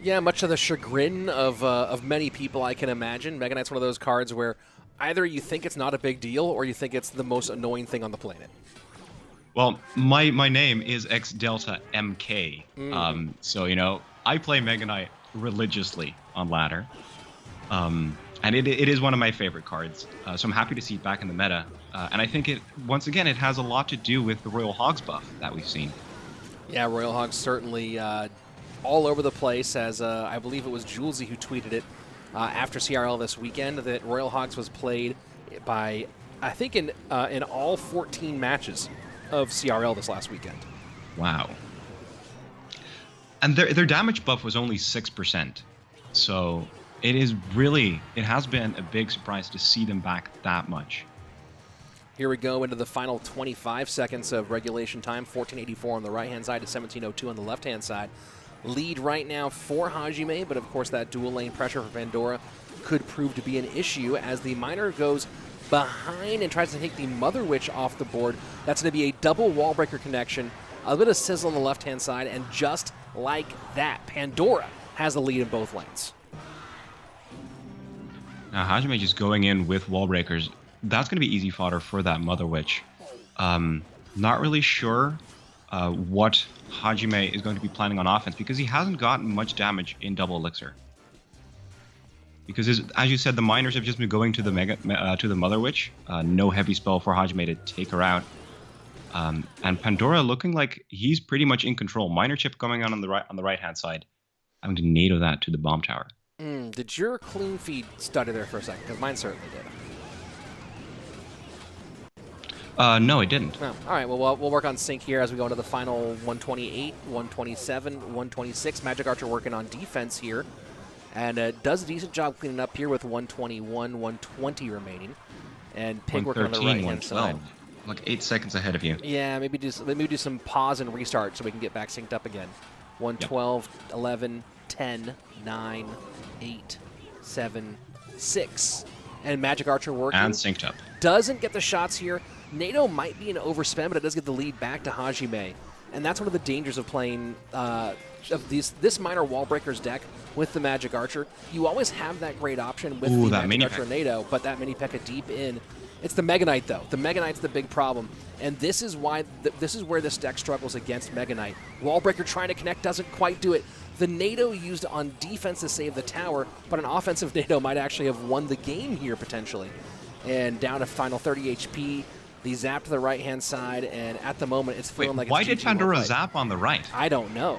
Yeah, much to the chagrin of many people, I can imagine. Mega Knight's one of those cards where either you think it's not a big deal or you think it's the most annoying thing on the planet. Well, my name is X Delta MK, so I play Mega Knight religiously on ladder, and it is one of my favorite cards. So I'm happy to see it back in the meta, and I think it has a lot to do with the Royal Hogs buff that we've seen. Yeah, Royal Hogs certainly all over the place, as I believe it was Julesy who tweeted it after CRL this weekend, that Royal Hogs was played by, I think, in all 14 matches of CRL this last weekend. Wow. And their damage buff was only 6%. So it has been a big surprise to see them back that much. Here we go into the final 25 seconds of regulation time. 1484 on the right-hand side to 1702 on the left-hand side. Lead right now for Hajime, but of course that dual lane pressure for Pandora could prove to be an issue as the miner goes behind and tries to take the Mother Witch off the board. That's going to be a double wall breaker connection, a bit of sizzle on the left-hand side, and just like that, Pandora has the lead in both lanes. Now Hajime just going in with wall breakers. That's going to be easy fodder for that Mother Witch. Not really sure what Hajime is going to be planning on offense, because he hasn't gotten much damage in double elixir. Because as you said, the miners have just been going to the Mother Witch. No heavy spell for Hajime to take her out. And Pandora looking like he's pretty much in control. Miner chip going on the right hand side. I'm going to NATO that to the bomb tower. Did your clean feed stutter there for a second? Because mine certainly did. No, it didn't. Oh, all right, well, we'll work on sync here as we go into the final 128, 127, 126. Magic Archer working on defense here, and does a decent job cleaning up here with 121, 120 remaining. And Pig working on the right-hand side. Like 8 seconds ahead of you. Yeah, maybe do some pause and restart so we can get back synced up again. 112, 11, 10, 9, 8, 7, 6. And Magic Archer working. And synced up. Doesn't get the shots here. NATO might be an overspend, but it does get the lead back to Hajime. And that's one of the dangers of playing this Minor Wall Breakers deck with the Magic Archer. You always have that great option with the Magic Archer and NATO, but that mini P.E.K.K.A deep in. It's the Mega Knight, though. The Mega Knight's the big problem. And this is why this is where this deck struggles against Mega Knight. Wall Breaker trying to connect doesn't quite do it. The NATO used on defense to save the tower, but an offensive NATO might actually have won the game here, potentially. And down to final 30 HP. The zap to the right-hand side, and at the moment, it's feeling like it's why did Pandora zap on the right? I don't know.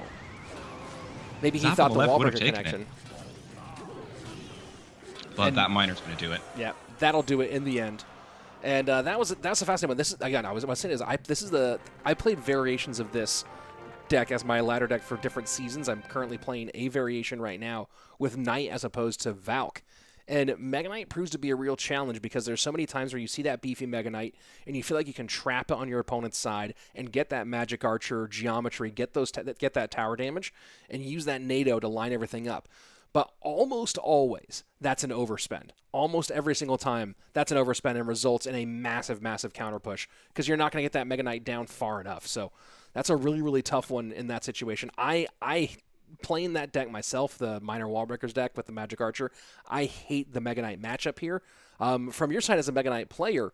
Maybe he thought the wall breaker connection. But that miner's going to do it. Yeah, that'll do it in the end. And that's a fascinating one. This is again, I was saying is I played variations of this deck as my ladder deck for different seasons. I'm currently playing a variation right now with Knight as opposed to Valk. And Mega Knight proves to be a real challenge because there's so many times where you see that beefy Mega Knight and you feel like you can trap it on your opponent's side and get that Magic Archer geometry, get that tower damage, and use that NATO to line everything up. But almost always, that's an overspend. Almost every single time, that's an overspend and results in a massive, massive counter push because you're not going to get that Mega Knight down far enough. So that's a really, really tough one in that situation. I playing that deck myself, the Minor Wall Breakers deck with the Magic Archer, I hate the Mega Knight matchup here. From your side as a Mega Knight player,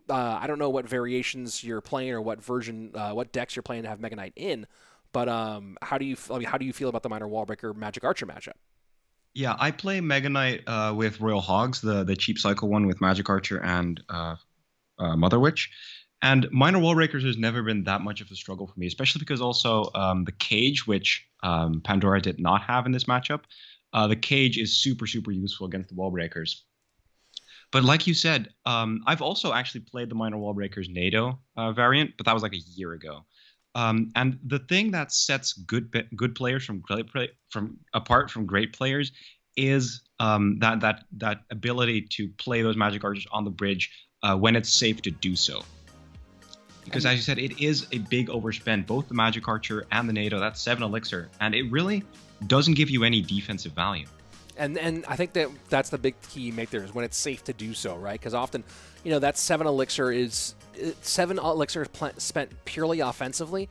I don't know what variations you're playing or what version, what decks you're playing to have Mega Knight in, but how do you feel about the Minor Wall Breaker Magic Archer matchup? Yeah, I play Mega Knight with Royal Hogs, the cheap cycle one with Magic Archer and Mother Witch. And Minor Wall Breakers has never been that much of a struggle for me, especially because also the Cage, which Pandora did not have in this matchup, the Cage is super, super useful against the Wall Breakers. But like you said, I've also actually played the Minor Wall Breakers NATO variant, but that was like a year ago. And the thing that sets good players apart from great players is that ability to play those Magic Archers on the bridge when it's safe to do so. Because as you said, it is a big overspend, both the Magic Archer and the NATO. That's 7 elixir, and it really doesn't give you any defensive value. And I think that's the big key you make there is when it's safe to do so, right? Because often, that 7 elixir is spent purely offensively,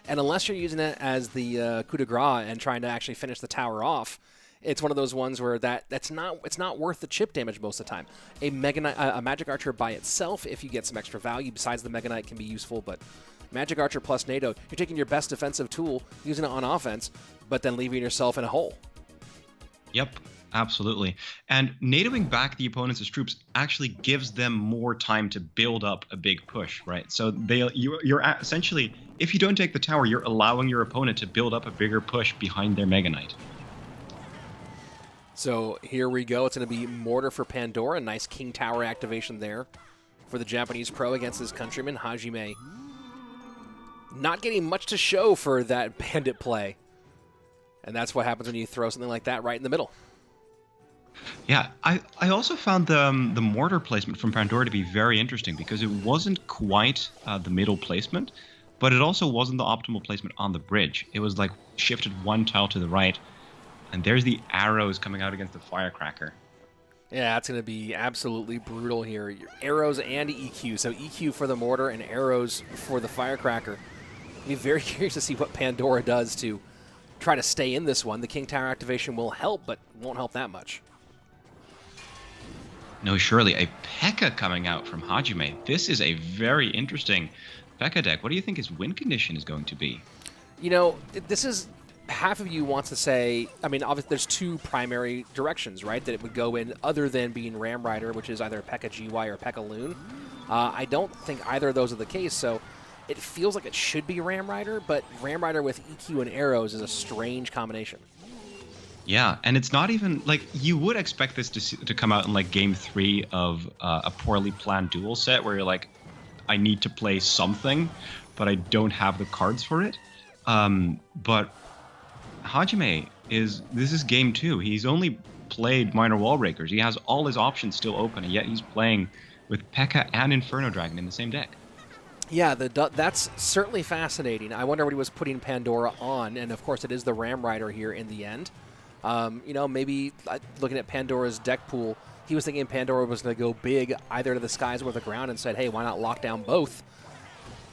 and unless you're using it as the coup de grace and trying to actually finish the tower off, it's one of those ones where it's not worth the chip damage most of the time. A Magic Archer by itself, if you get some extra value besides the Mega Knight, can be useful, but Magic Archer plus NATO, you're taking your best defensive tool, using it on offense, but then leaving yourself in a hole. Yep, absolutely. And NATOing back the opponent's troops actually gives them more time to build up a big push, right? So you're essentially, if you don't take the tower, you're allowing your opponent to build up a bigger push behind their Mega Knight. So here we go. It's going to be Mortar for Pandora. Nice King Tower activation there for the Japanese pro against his countryman, Hajime. Not getting much to show for that bandit play. And that's what happens when you throw something like that right in the middle. Yeah, I also found the Mortar placement from Pandora to be very interesting because it wasn't quite the middle placement, but it also wasn't the optimal placement on the bridge. It was like shifted one tile to the right. And there's the arrows coming out against the Firecracker. Yeah, it's going to be absolutely brutal here. Your arrows and EQ. So EQ for the Mortar and arrows for the Firecracker. I'll be very curious to see what Pandora does to try to stay in this one. The King Tower activation will help, but won't help that much. No, surely. A P.E.K.K.A coming out from Hajime. This is a very interesting P.E.K.K.A deck. What do you think his win condition is going to be? This is... Half of you wants to say, I mean, obviously there's two primary directions, right, that it would go in other than being Ram Rider, which is either P.E.K.K.A GY or P.E.K.K.A Loon. I don't think either of those are the case, so it feels like it should be Ram Rider, but Ram Rider with EQ and arrows is a strange combination. Yeah, and it's not even, like, you would expect this to come out in, like, Game 3 of a poorly planned duel set where you're like, I need to play something, but I don't have the cards for it. But Hajime this is game 2. He's only played Minor Wall Breakers. He has all his options still open, and yet he's playing with P.E.K.K.A and Inferno Dragon in the same deck. Yeah, that's certainly fascinating. I wonder what he was putting Pandora on, and of course it is the Ram Rider here in the end. You know, maybe looking at Pandora's deck pool, he was thinking Pandora was going to go big either to the skies or the ground and said, hey, why not lock down both?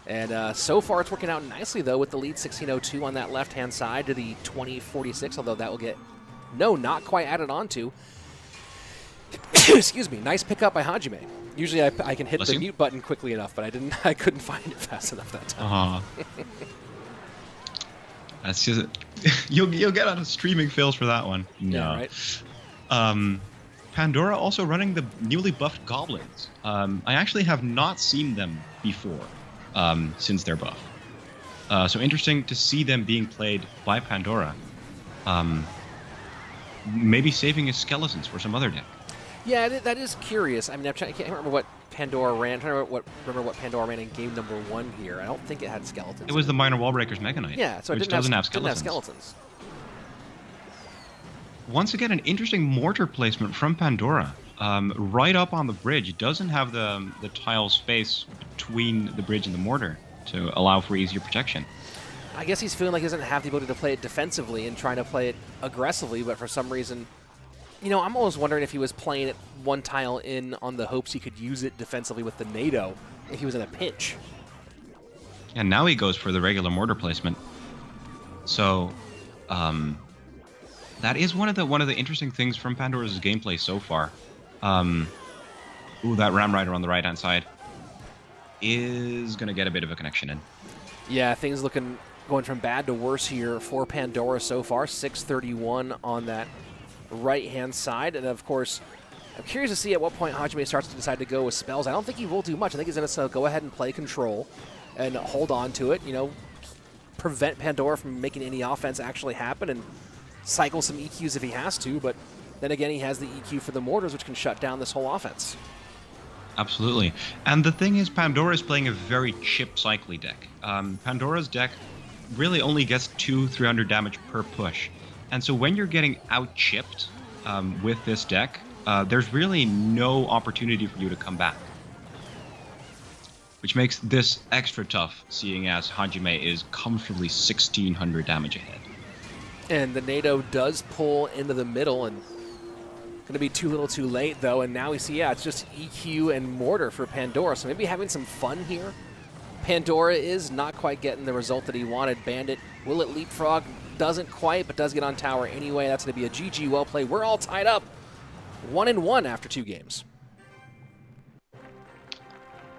And so far it's working out nicely, though, with the lead 1602 on that left-hand side to the 2046, although that will get, no, not quite added on to. Excuse me. Nice pickup by Hajime. Usually I can hit the mute button quickly enough, but I couldn't find it fast enough that time. That's just you'll get out of streaming fails for that one. No. Yeah, right. Pandora also running the newly buffed goblins. I actually have not seen them before since their buff. So interesting to see them being played by Pandora. Maybe saving his skeletons for some other deck. Yeah, that is curious. I mean, I can't remember what Pandora ran. I'm trying to remember what Pandora ran in game number 1 here. I don't think it had skeletons. It was the Minor Wallbreakers Mega Knight. Yeah, so it doesn't have skeletons. Once again, an interesting mortar placement from Pandora. Right up on the bridge. It doesn't have the tile space between the bridge and the mortar to allow for easier protection. I guess he's feeling like he doesn't have the ability to play it defensively and trying to play it aggressively, but for some reason, you know, I'm always wondering if he was playing it one tile in on the hopes he could use it defensively with the NATO if he was in a pinch. And now he goes for the regular mortar placement. So, that is one of the interesting things from Pandora's gameplay so far. Ooh, that Ram Rider on the right-hand side is going to get a bit of a connection in. Yeah, things going from bad to worse here for Pandora so far. 631 on that right-hand side. And, of course, I'm curious to see at what point Hajime starts to decide to go with spells. I don't think he will do much. I think he's going to go ahead and play control and hold on to it, you know, prevent Pandora from making any offense actually happen and cycle some EQs if he has to. But then again, he has the EQ for the mortars, which can shut down this whole offense. Absolutely. And the thing is, Pandora is playing a very chip cycly deck. Pandora's deck really only gets 200-300 damage per push. And so when you're getting out-chipped with this deck, there's really no opportunity for you to come back. Which makes this extra tough, seeing as Hajime is comfortably 1,600 damage ahead. And the NATO does pull into the middle, and going to be too little too late, though. And now we see, yeah, it's just EQ and mortar for Pandora. So maybe having some fun here. Pandora is not quite getting the result that he wanted. Bandit, will it leapfrog? Doesn't quite, but does get on tower anyway. That's going to be a GG. Well played. We're all tied up. 1-1 after 2 games.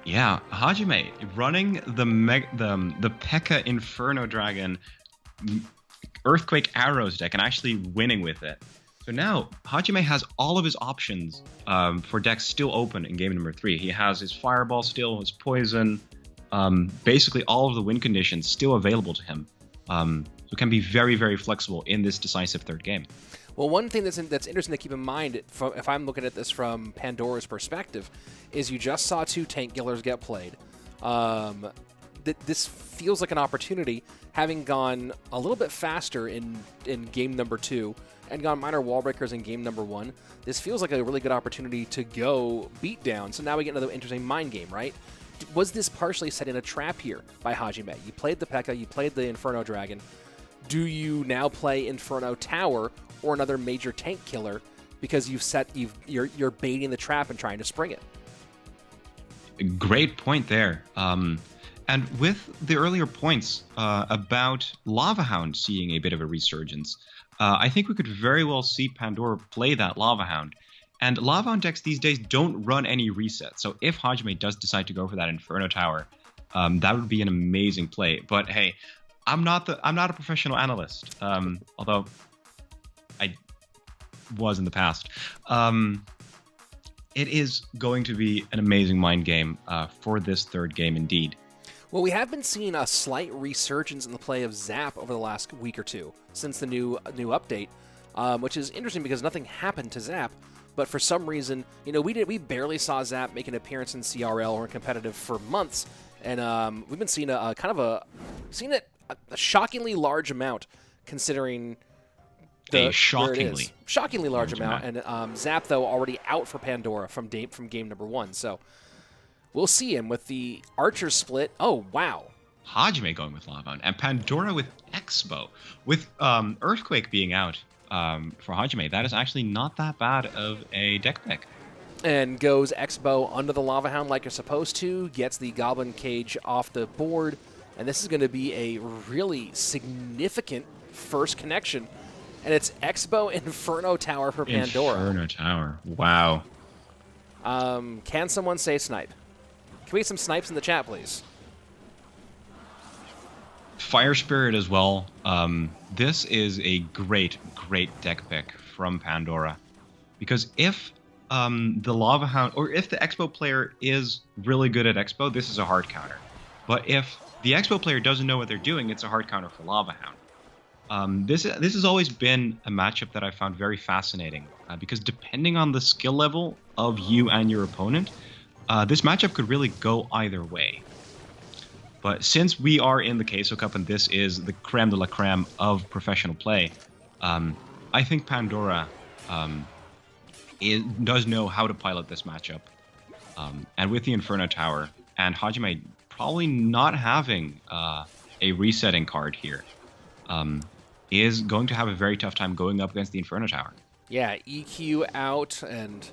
Yeah, Hajime running the P.E.K.K.A. Inferno Dragon Earthquake Arrows deck and actually winning with it. So now Hajime has all of his options for decks still open in game number 3. He has his Fireball still, his Poison, basically all of the win conditions still available to him. So can be very, very flexible in this decisive third game. Well, one thing that's interesting to keep in mind, if I'm looking at this from Pandora's perspective, is you just saw 2 tank killers get played. This feels like an opportunity, having gone a little bit faster in game number 2 and gone minor wall breakers in game number 1. This feels like a really good opportunity to go beat down. So now we get another interesting mind game, right? Was this partially setting a trap here by Hajime? You played the P.E.K.K.A., you played the Inferno Dragon. Do you now play Inferno Tower or another major tank killer because you're baiting the trap and trying to spring it? Great point there. And with the earlier points about Lava Hound seeing a bit of a resurgence, I think we could very well see Pandora play that Lava Hound. And Lava Hound decks these days don't run any resets. So if Hajime does decide to go for that Inferno Tower, that would be an amazing play. But hey, I'm not a professional analyst, although I was in the past. It is going to be an amazing mind game for this third game indeed. Well, we have been seeing a slight resurgence in the play of Zap over the last week or two since the new update, which is interesting because nothing happened to Zap. But for some reason, you know, we barely saw Zap make an appearance in CRL or in competitive for months, and we've been seeing a shockingly large amount considering a shockingly large amount. And Zap, though, already out for Pandora from game number 1. So we'll see him with the Archer split. Oh, wow. Hajime going with Lava and Pandora with Expo. With Earthquake being out, for Hajime. That is actually not that bad of a deck pick. And goes X-Bow under the Lava Hound like you're supposed to, gets the Goblin Cage off the board, and this is going to be a really significant first connection. And it's X-Bow Inferno Tower for Pandora. Inferno Tower, wow. Can someone say snipe? Can we get some snipes in the chat, please? Fire Spirit as well. This is a great deck pick from Pandora. Because if the Lava Hound, or if the Expo player is really good at Expo, this is a hard counter. But if the Expo player doesn't know what they're doing, it's a hard counter for Lava Hound. This has always been a matchup that I found very fascinating, because depending on the skill level of you and your opponent, this matchup could really go either way. But since we are in the Queso Cup and this is the creme de la creme of professional play, I think Pandora does know how to pilot this matchup. And with the Inferno Tower, and Hajime probably not having a resetting card here, is going to have a very tough time going up against the Inferno Tower. Yeah, EQ out, and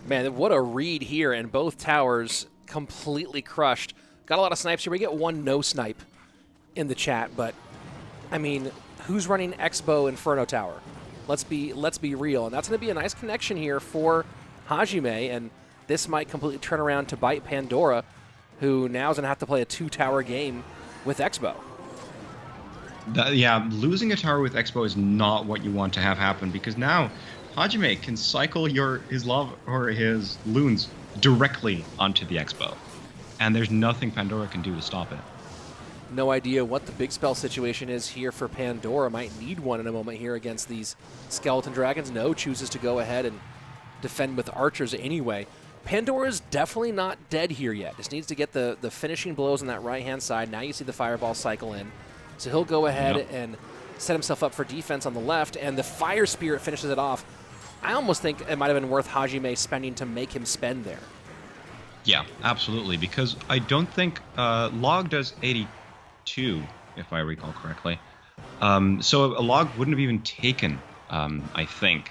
man, what a read here, and both towers completely crushed. Got a lot of snipes here. We get one no snipe in the chat, but I mean, who's running X-Bow Inferno Tower? Let's be real, and that's going to be a nice connection here for Hajime, and this might completely turn around to bite Pandora, who now is going to have to play a 2-tower game with X-Bow. Yeah, losing a tower with Expo is not what you want to have happen, because now Hajime can cycle his loons directly onto the Expo, and there's nothing Pandora can do to stop it. No idea what the big spell situation is here for Pandora. Might need one in a moment here against these Skeleton Dragons. No, chooses to go ahead and defend with archers anyway. Pandora's definitely not dead here yet. Just needs to get the finishing blows on that right-hand side. Now you see the Fireball cycle in. So he'll go ahead and set himself up for defense on the left, and the Fire Spirit finishes it off. I almost think it might have been worth Hajime spending to make him spend there. Yeah, absolutely, because I don't think Log does 82, if I recall correctly. So a Log wouldn't have even taken, I think.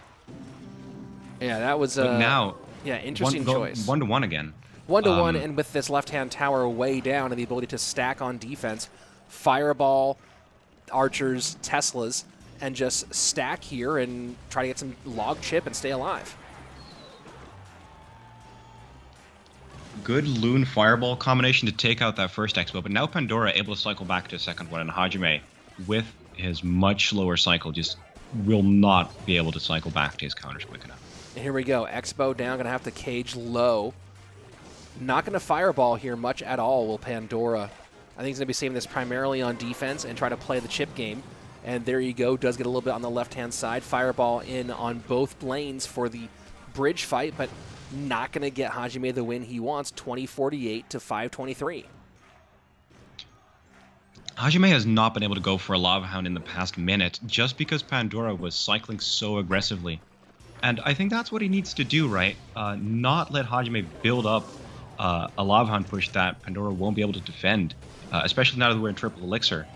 Yeah, that was now, interesting choice. 1-1 again. 1-1, and with this left-hand tower way down and the ability to stack on defense, Fireball, Archers, Teslas, and just stack here and try to get some log chip and stay alive. Good Loon Fireball combination to take out that first Expo, but now Pandora able to cycle back to a second one, and Hajime, with his much slower cycle, just will not be able to cycle back to his counters quick enough. And here we go. Expo down, going to have to cage low. Not going to Fireball here much at all, will Pandora. I think he's going to be saving this primarily on defense and try to play the chip game. And there you go. Does get a little bit on the left-hand side. Fireball in on both lanes for the bridge fight, but not going to get Hajime the win he wants, 20-48 to 5-23. Hajime has not been able to go for a Lava Hound in the past minute just because Pandora was cycling so aggressively. And I think that's what he needs to do, right? Not let Hajime build up a Lava Hound push that Pandora won't be able to defend, especially now that we're in triple elixir.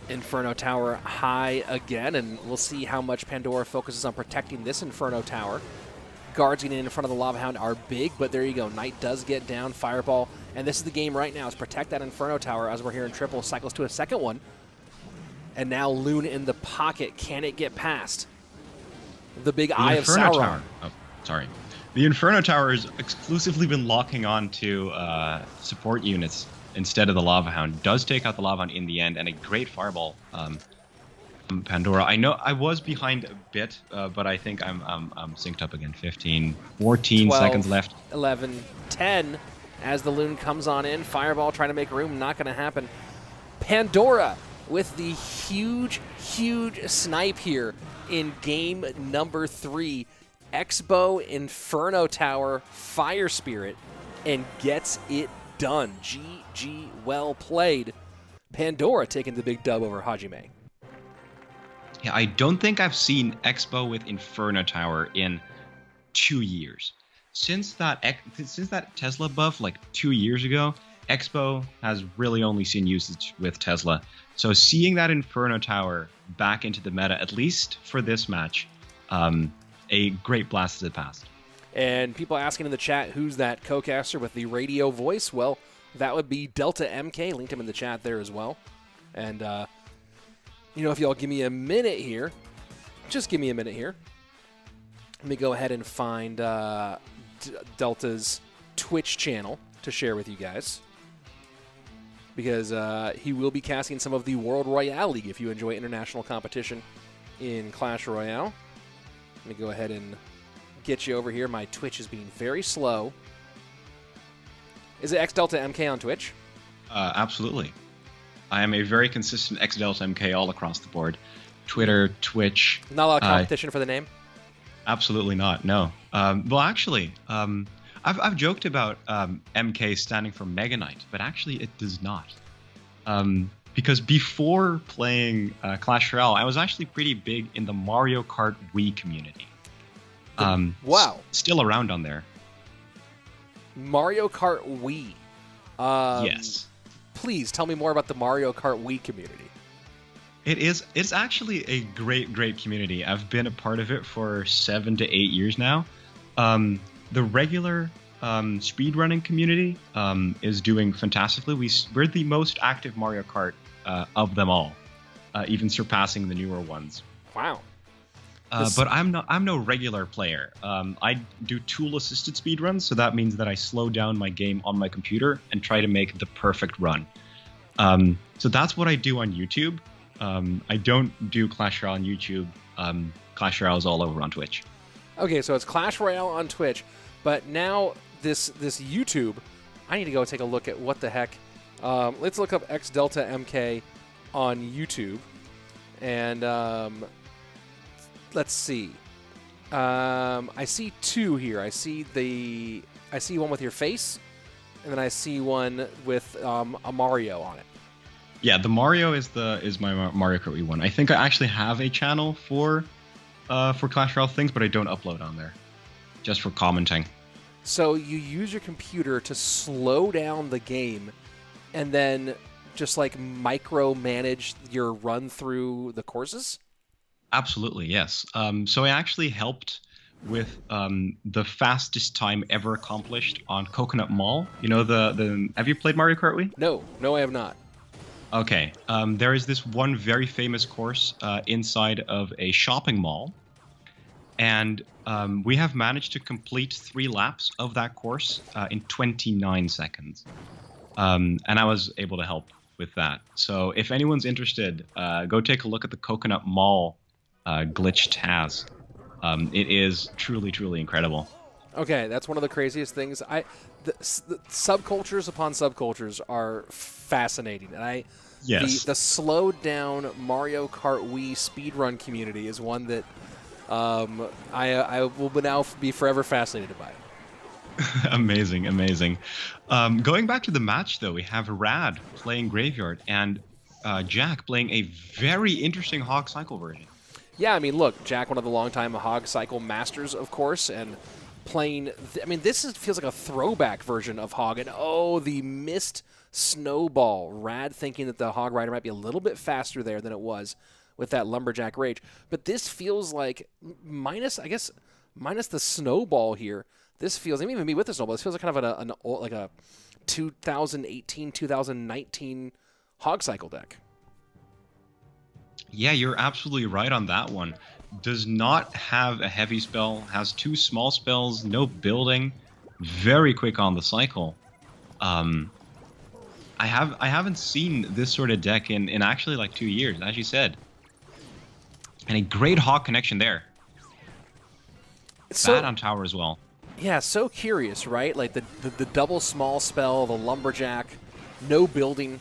Inferno Tower high again, and we'll see how much Pandora focuses on protecting this Inferno Tower. Guards getting in front of the Lava Hound are big, but there you go. Knight does get down, Fireball, and this is the game right now, is protect that Inferno Tower as we're here in triple. Cycles to a second one, and now Loon in the pocket. Can it get past the big Eye of Sauron? Tower. Oh, sorry. The Inferno Tower has exclusively been locking on to support units instead of the Lava Hound. Does take out the Lava Hound in the end, and a great Fireball from Pandora. I know I was behind a bit, but I think I'm synced up again. 15, 14 12, seconds left. 11, 10 as the Loon comes on in. Fireball trying to make room, not going to happen. Pandora with the huge snipe here in game number 3. Expo Inferno Tower Fire Spirit, and gets it done. GG, well played. Pandora taking the big dub over Hajime. Yeah, I don't think I've seen Expo with Inferno Tower in 2 years. Since that Tesla buff like 2 years ago, Expo has really only seen usage with Tesla. So seeing that Inferno Tower back into the meta, at least for this match. A great blast to the past. And people asking in the chat, who's that co-caster with the radio voice? Well, that would be Delta MK. Linked him in the chat there as well. And, if y'all give me a minute here, just give me a minute here. Let me go ahead and find Delta's Twitch channel to share with you guys. Because he will be casting some of the World Royale League if you enjoy international competition in Clash Royale. Let me go ahead and get you over here. My Twitch is being very slow. Is it X Delta MK on Twitch? Absolutely. I am a very consistent X Delta MK all across the board. Twitter, Twitch. Not a lot of competition for the name? Absolutely not, no. Well, actually, I've joked about MK standing for Mega Knight, but actually it does not. Because before playing Clash Royale, I was actually pretty big in the Mario Kart Wii community. Wow. Still around on there. Mario Kart Wii. Yes. Please tell me more about the Mario Kart Wii community. It's actually a great community. I've been a part of it for 7 to 8 years now. The regular speedrunning community is doing fantastically. We're the most active Mario Kart of them all, even surpassing the newer ones. Wow. But I'm no regular player. I do tool-assisted speedruns, so that means that I slow down my game on my computer and try to make the perfect run. So that's what I do on YouTube. I don't do Clash Royale on YouTube. Clash Royale is all over on Twitch. Okay, so it's Clash Royale on Twitch, but now this YouTube, I need to go take a look at what the heck. Let's look up X Delta MK on YouTube, and let's see. I see two here. I see one with your face, and then I see one with a Mario on it. Yeah, the Mario is my Mario Kart Wii one. I think I actually have a channel for Clash Royale things, but I don't upload on there, just for commenting. So you use your computer to slow down the game, and then just like micromanage your run through the courses? Absolutely, yes. So I actually helped with the fastest time ever accomplished on Coconut Mall. You know have you played Mario Kart Wii? No, I have not. Okay, there is this one very famous course inside of a shopping mall, and we have managed to complete 3 laps of that course in 29 seconds. And I was able to help with that. So if anyone's interested, go take a look at the Coconut Mall glitch Taz. It is truly incredible. Okay, that's one of the craziest things. The subcultures upon subcultures are fascinating, and yes. the slowed down Mario Kart Wii speedrun community is one that I will now be forever fascinated by. Amazing. Going back to the match, though, we have Rad playing Graveyard and Jack playing a very interesting Hog Cycle version. Yeah, I mean, look, Jack, one of the longtime Hog Cycle masters, of course, and playing. This feels like a throwback version of Hog, and the missed snowball. Rad thinking that the Hog Rider might be a little bit faster there than it was with that Lumberjack Rage, but this feels like minus the snowball here. This feels, even me with the snowball, this feels like kind of like a 2018, 2019 Hog Cycle deck. Yeah, you're absolutely right on that one. Does not have a heavy spell, has 2 small spells, no building, very quick on the cycle. I haven't seen this sort of deck in actually like 2 years, as you said. And a great Hog connection there. Bad on tower as well. Yeah, so curious, right? Like the double small spell, the Lumberjack, no building.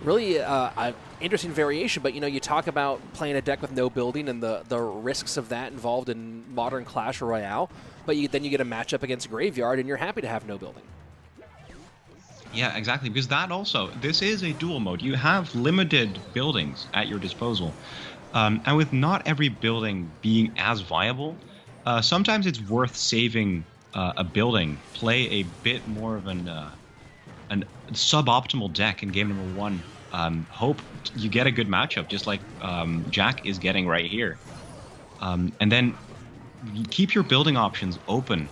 Really an interesting variation, but you talk about playing a deck with no building and the risks of that involved in modern Clash Royale, but then you get a matchup against Graveyard and you're happy to have no building. Yeah, exactly, because this is a dual mode. You have limited buildings at your disposal, and with not every building being as viable, sometimes it's worth saving a building, play a bit more of an suboptimal deck in game number 1, Hope you get a good matchup, just like Jack is getting right here. And then you keep your building options open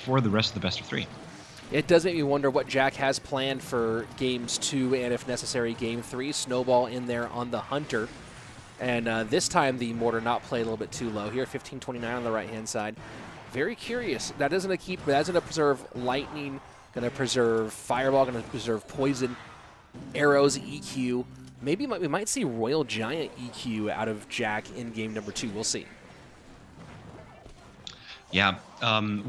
for the rest of the best of 3. It does make me wonder what Jack has planned for games 2 and, if necessary, game 3. Snowball in there on the Hunter. And this time the Mortar not played a little bit too low here, 1529 on the right-hand side. Very curious. That is going to preserve Lightning, going to preserve Fireball, going to preserve Poison, Arrows, EQ. Maybe we might see Royal Giant EQ out of Jack in game number 2. We'll see. Yeah,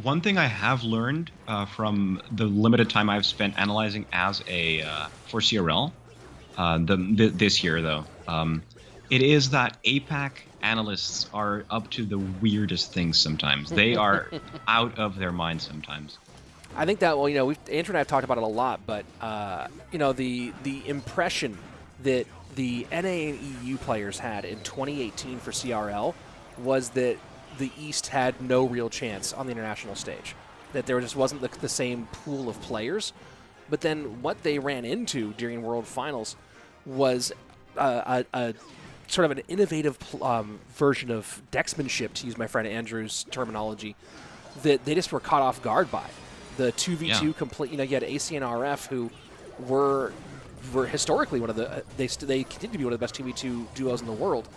one thing I have learned from the limited time I've spent analyzing as a for CRL this year, though, it is that APAC analysts are up to the weirdest things sometimes. They are out of their minds sometimes. I think that, well, Andrew and I have talked about it a lot, but the impression that the NA and EU players had in 2018 for CRL was that the East had no real chance on the international stage, that there just wasn't the same pool of players. But then what they ran into during World Finals was a sort of an innovative version of decksmanship, to use my friend Andrew's terminology, that they just were caught off guard by. The 2v2 complete, you had AC and RF, who were historically one of the, they continue to be one of the best 2v2 duos in the world.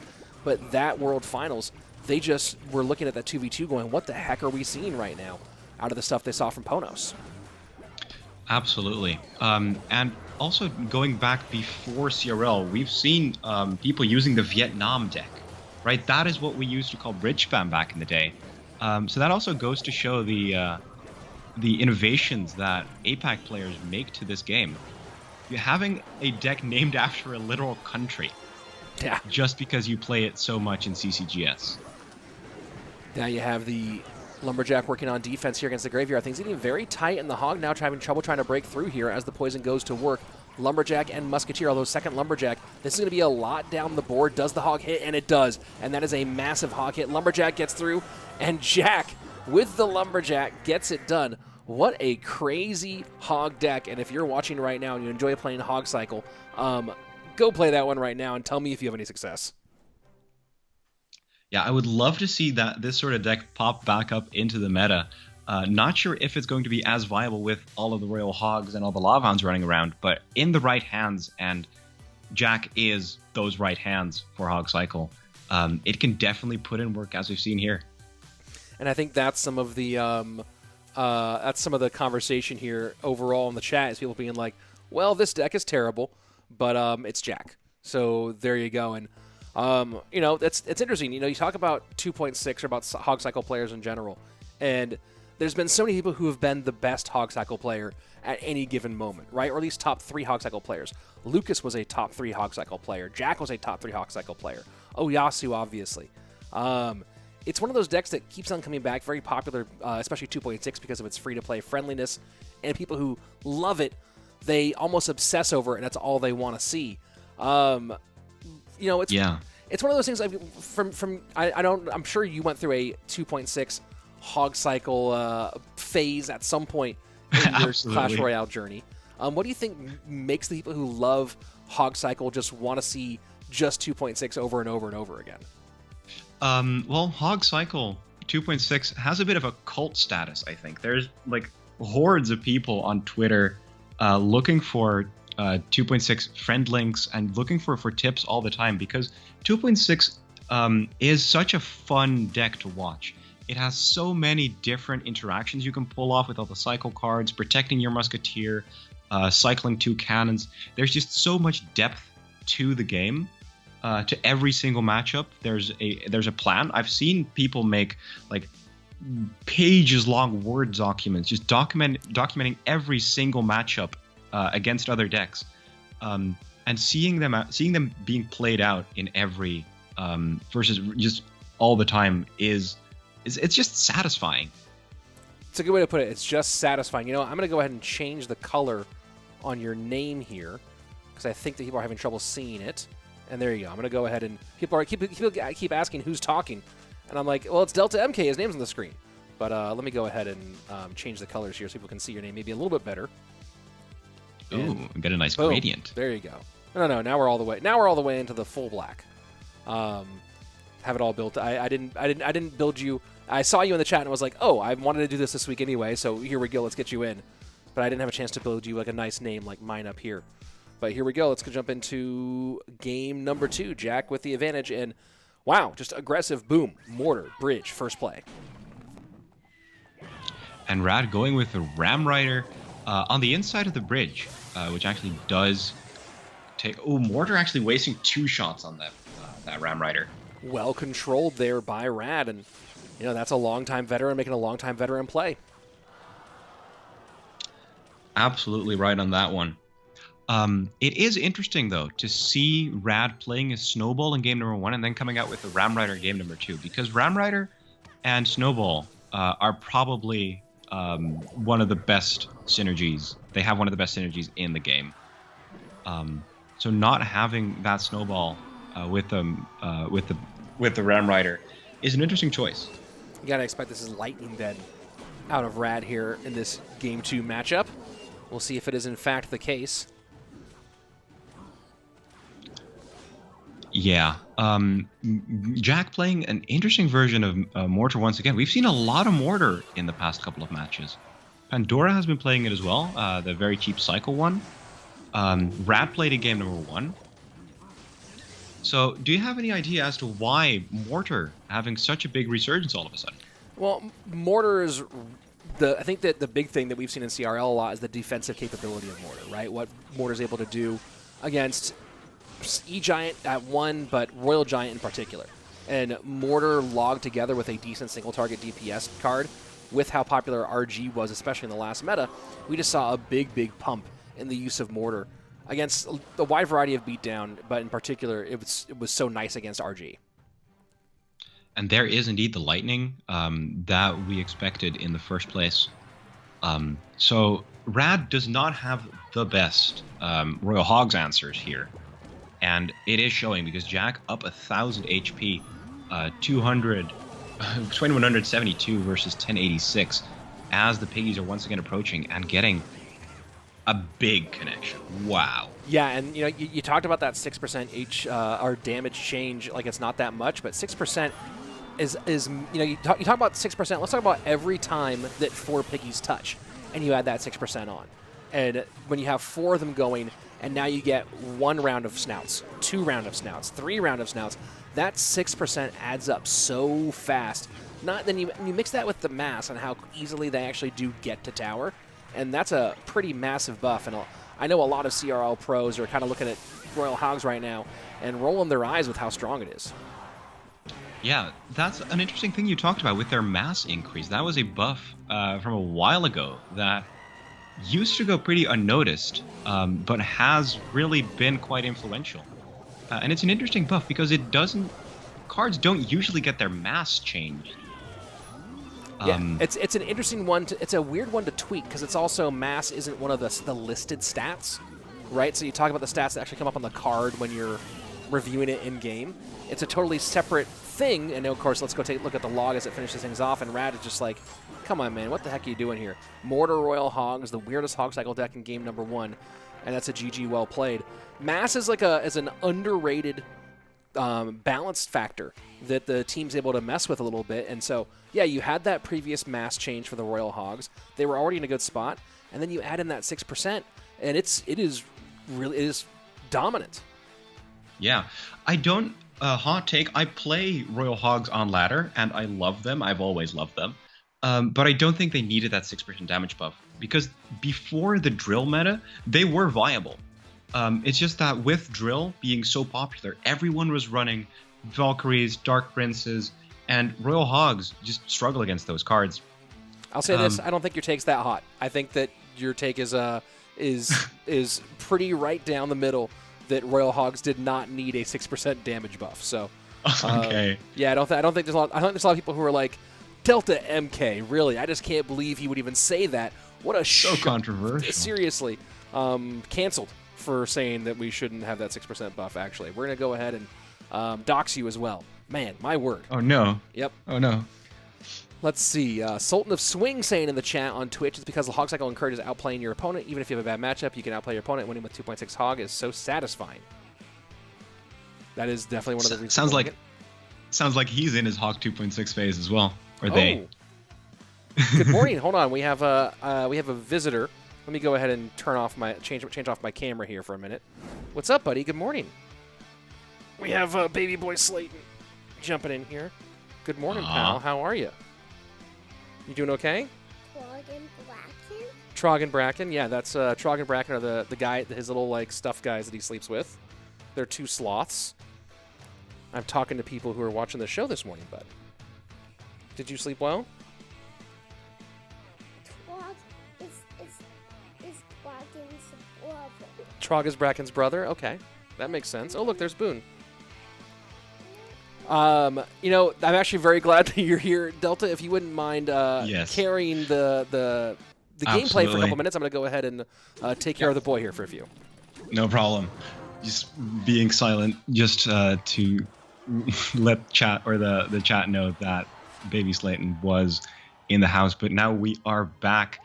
But that World Finals, they just were looking at that 2v2 going, what the heck are we seeing right now out of the stuff they saw from Ponos? Absolutely. And also going back before CRL, we've seen people using the Vietnam deck, right? That is what we used to call bridge spam back in the day. So that also goes to show the innovations that APAC players make to this game. You're having a deck named after a literal country. Yeah. Just because you play it so much in CCGS. Now you have the Lumberjack working on defense here against the Graveyard. Things getting very tight, and the Hog now having trouble trying to break through here as the Poison goes to work. Lumberjack and Musketeer, although second Lumberjack, this is going to be a lot down the board. Does the Hog hit? And it does. And that is a massive Hog hit. Lumberjack gets through, and Jack, with the Lumberjack, gets it done. What a crazy Hog deck. And if you're watching right now and you enjoy playing Hog Cycle, go play that one right now and tell me if you have any success. Yeah, I would love to see this sort of deck pop back up into the meta. Not sure if it's going to be as viable with all of the Royal Hogs and all the Lavahounds running around, but in the right hands, and Jack is those right hands for Hog Cycle, it can definitely put in work, as we've seen here. And I think that's some of the conversation here overall in the chat, is people being like, well, this deck is terrible, but it's Jack. So there you go. And it's interesting. You talk about 2.6 or about Hog Cycle players in general, and there's been so many people who have been the best Hog Cycle player at any given moment, right? Or at least top 3 Hog Cycle players. Lucas was a top 3 Hog Cycle player. Jack was a top 3 Hog Cycle player. Oyassuu, obviously. It's one of those decks that keeps on coming back, very popular, especially 2.6, because of its free-to-play friendliness, and people who love it, they almost obsess over it, and that's all they want to see. It's one of those things. I'm sure you went through a 2.6 Hog Cycle phase at some point in your Clash Royale journey. What do you think makes the people who love Hog Cycle just want to see just 2.6 over and over and over again? Well, Hog Cycle 2.6 has a bit of a cult status, I think. There's like hordes of people on Twitter looking for 2.6 friend links and looking for tips all the time, because 2.6 is such a fun deck to watch. It has so many different interactions you can pull off with all the cycle cards, protecting your Musketeer, cycling 2 cannons. There's just so much depth to the game. To every single matchup, there's a plan. I've seen people make like pages-long Word documents, just documenting every single matchup against other decks, and seeing them being played out in every versus just all the time it's just satisfying. It's a good way to put it. It's just satisfying. I'm going to go ahead and change the color on your name here, because I think that people are having trouble seeing it. And there you go. I'm going to go ahead and people keep asking who's talking, and I'm like, well, it's Delta MK. His name's on the screen. But let me go ahead and change the colors here so people can see your name maybe a little bit better. Ooh, got a nice gradient. There you go. No. Now we're all the way. Now we're all the way into the full black. Have it all built. I didn't build you. I saw you in the chat and was like, oh, I wanted to do this week anyway, so here we go. Let's get you in. But I didn't have a chance to build you like a nice name like mine up here. But here we go. Let's go jump into game number 2. Jack with the advantage. And, wow, just aggressive. Boom. Mortar. Bridge. First play. And Rad going with the Ram Rider on the inside of the bridge, which actually does take... Oh, Mortar actually wasting 2 shots on that Ram Rider. Well controlled there by Rad. And, you know, that's a longtime veteran making a longtime veteran play. Absolutely right on that one. It is interesting, though, to see Rad playing a Snowball in game number 1 and then coming out with the Ram Rider in game number 2. Because Ram Rider and Snowball are probably one of the best synergies. They have one of the best synergies in the game. So not having that Snowball with the Ram Rider is an interesting choice. You gotta expect this is lightning then out of Rad here in this game 2 matchup. We'll see if it is in fact the case. Yeah. Jack playing an interesting version of Mortar once again. We've seen a lot of Mortar in the past couple of matches. Pandora has been playing it as well, the very cheap Cycle one. Rad played in game number 1. So do you have any idea as to why Mortar having such a big resurgence all of a sudden? Well, Mortar is... I think that the big thing that we've seen in CRL a lot is the defensive capability of Mortar, right? What Mortar's able to do against E-Giant at 1, but Royal Giant in particular. And Mortar logged together with a decent single-target DPS card with how popular RG was, especially in the last meta. We just saw a big pump in the use of Mortar against a wide variety of beatdown, but in particular, it was so nice against RG. And there is indeed the lightning that we expected in the first place. So Rad does not have the best Royal Hogs answers here. And it is showing because Jack up 1,000 HP, 2172 versus 1086 as the Piggies are once again approaching and getting a big connection. Wow. Yeah, and you know you talked about that 6% our damage change, like it's not that much, but 6% is you know you talk about 6%. Let's talk about every time that 4 Piggies touch, and you add that 6% on, and when you have 4 of them going, and now you get 1 round of snouts, 2 round of snouts, 3 round of snouts. That 6% adds up so fast. Then you mix that with the mass and how easily they actually do get to tower, and that's a pretty massive buff. And I know a lot of CRL pros are kind of looking at Royal Hogs right now and rolling their eyes with how strong it is. Yeah, that's an interesting thing you talked about with their mass increase. That was a buff from a while ago that used to go pretty unnoticed, but has really been quite influential. And it's an interesting buff because cards don't usually get their mass changed. Yeah, it's an interesting one. It's a weird one to tweak because it's also mass isn't one of the listed stats, right? So you talk about the stats that actually come up on the card when you're reviewing it in game. It's a totally separate thing, and of course, let's go take a look at the log as it finishes things off. And Rad is just like, "Come on, man, what the heck are you doing here?" Mortar Royal Hogs, the weirdest Hog Cycle deck in game number 1, and that's a GG well played. Mass is like an underrated balanced factor that the team's able to mess with a little bit, and so yeah, you had that previous mass change for the Royal Hogs. They were already in a good spot, and then you add in that 6%, and it is dominant. Yeah, I don't hot take. I play Royal Hogs on ladder, and I love them. I've always loved them, but I don't think they needed that 6% damage buff because before the drill meta, they were viable. It's just that with drill being so popular, everyone was running Valkyries, Dark Princes, and Royal Hogs just struggle against those cards. I'll say this: I don't think your take's that hot. I think that your take is pretty right down the middle. That Royal Hogs did not need a 6% damage buff. So, okay. Yeah, I don't think there's a lot. I think there's a lot of people who are like, Delta MK, really? I just can't believe he would even say that. What a so controversial. Seriously, canceled for saying that we shouldn't have that 6% buff. Actually, we're gonna go ahead and dox you as well. Man, my word. Oh no. Yep. Oh no. Let's see. Sultan of Swing saying in the chat on Twitch, it's because the Hog Cycle encourages outplaying your opponent. Even if you have a bad matchup, you can outplay your opponent. Winning with 2.6 Hog is so satisfying. That is definitely one of the reasons. Sounds like he's in his Hog 2.6 phase as well. Or they. Good morning. Hold on. We have a visitor. Let me go ahead and change off my camera here for a minute. What's up, buddy? Good morning. We have baby boy Slayton jumping in here. Good morning, pal. How are you? You doing okay? Trog and Bracken? Trog and Bracken, yeah, that's Trog and Bracken are the guy, his little like stuffed guys that he sleeps with. They're 2 sloths. I'm talking to people who are watching the show this morning, bud. Did you sleep well? Trog is Bracken's brother. Trog is Bracken's brother? Okay, that makes sense. Oh, look, there's Boone. You know, I'm actually very glad that you're here, Delta. If you wouldn't mind carrying the gameplay for a couple minutes, I'm going to go ahead and take care of the boy here for a few. No problem. Just being silent, just to let chat or the chat know that baby Slayton was in the house. But now we are back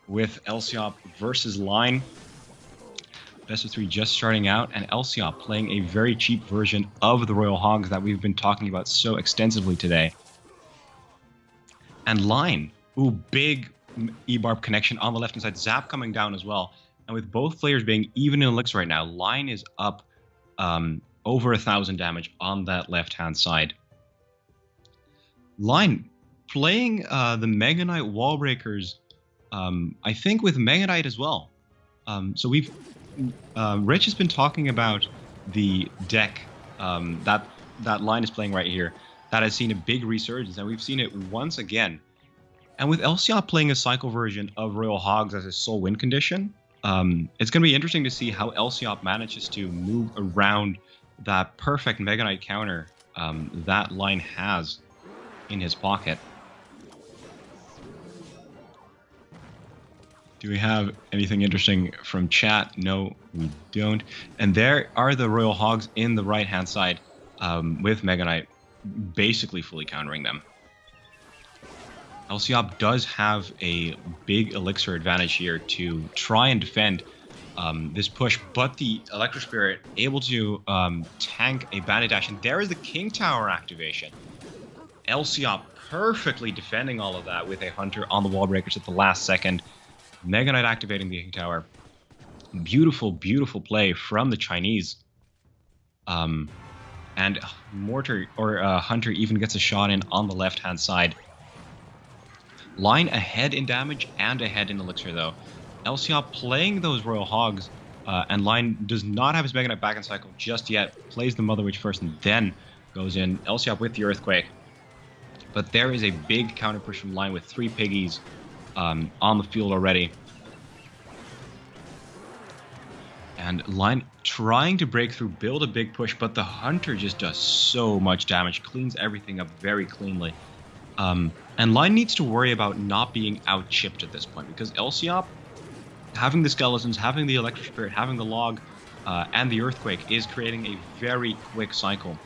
with Elsiop versus Lyon. Best of 3 just starting out, and Elsiop playing a very cheap version of the Royal Hogs that we've been talking about so extensively today. And Lyon, big E-Barb connection on the left-hand side, Zap coming down as well. And with both players being even in elixir right now, Lyon is up over 1,000 damage on that left-hand side. Lyon playing the Mega Knight Wall Breakers, I think with Mega Knight as well. So we've Rich has been talking about the deck that Lyon is playing right here that has seen a big resurgence, and we've seen it once again. And with Elsiop playing a cycle version of Royal Hogs as his sole win condition, it's going to be interesting to see how Elsiop manages to move around that perfect Mega Knight counter that Lyon has in his pocket. Do we have anything interesting from chat? No, we don't. And there are the Royal Hogs in the right-hand side with Mega Knight basically fully countering them. Elsiop does have a big elixir advantage here to try and defend this push, but the Electro Spirit able to tank a Bandit Dash, and there is the King Tower activation. Elsiop perfectly defending all of that with a Hunter on the Wall Breakers at the last second. Mega Knight activating the King Tower. Beautiful, beautiful play from the Chinese. And Mortar or Hunter even gets a shot in on the left-hand side. Lyon ahead in damage and ahead in elixir though. Elsiop playing those Royal Hogs, and Lyon does not have his Mega Knight back in cycle just yet. Plays the Mother Witch first and then goes in. Elsiop with the Earthquake. But there is a big counter push from Lyon with 3 piggies on the field already. And Lyon trying to break through, build a big push, but the Hunter just does so much damage, cleans everything up very cleanly. And Lyon needs to worry about not being out-chipped at this point, because Elsiop, having the Skeletons, having the Electric Spirit, having the Log, and the Earthquake is creating a very quick cycle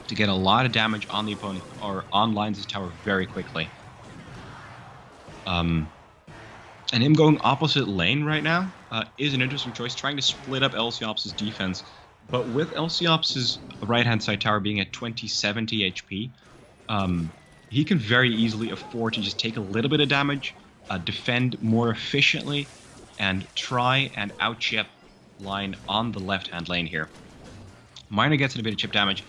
to get a lot of damage on the opponent, or on Lyon's tower very quickly. And him going opposite lane right now is an interesting choice, trying to split up Elsiop's defense. But with Elsiop's right-hand side tower being at 2070 HP, he can very easily afford to just take a little bit of damage, defend more efficiently, and try and out-chip Lyon on the left-hand lane here. Miner gets in a bit of chip damage,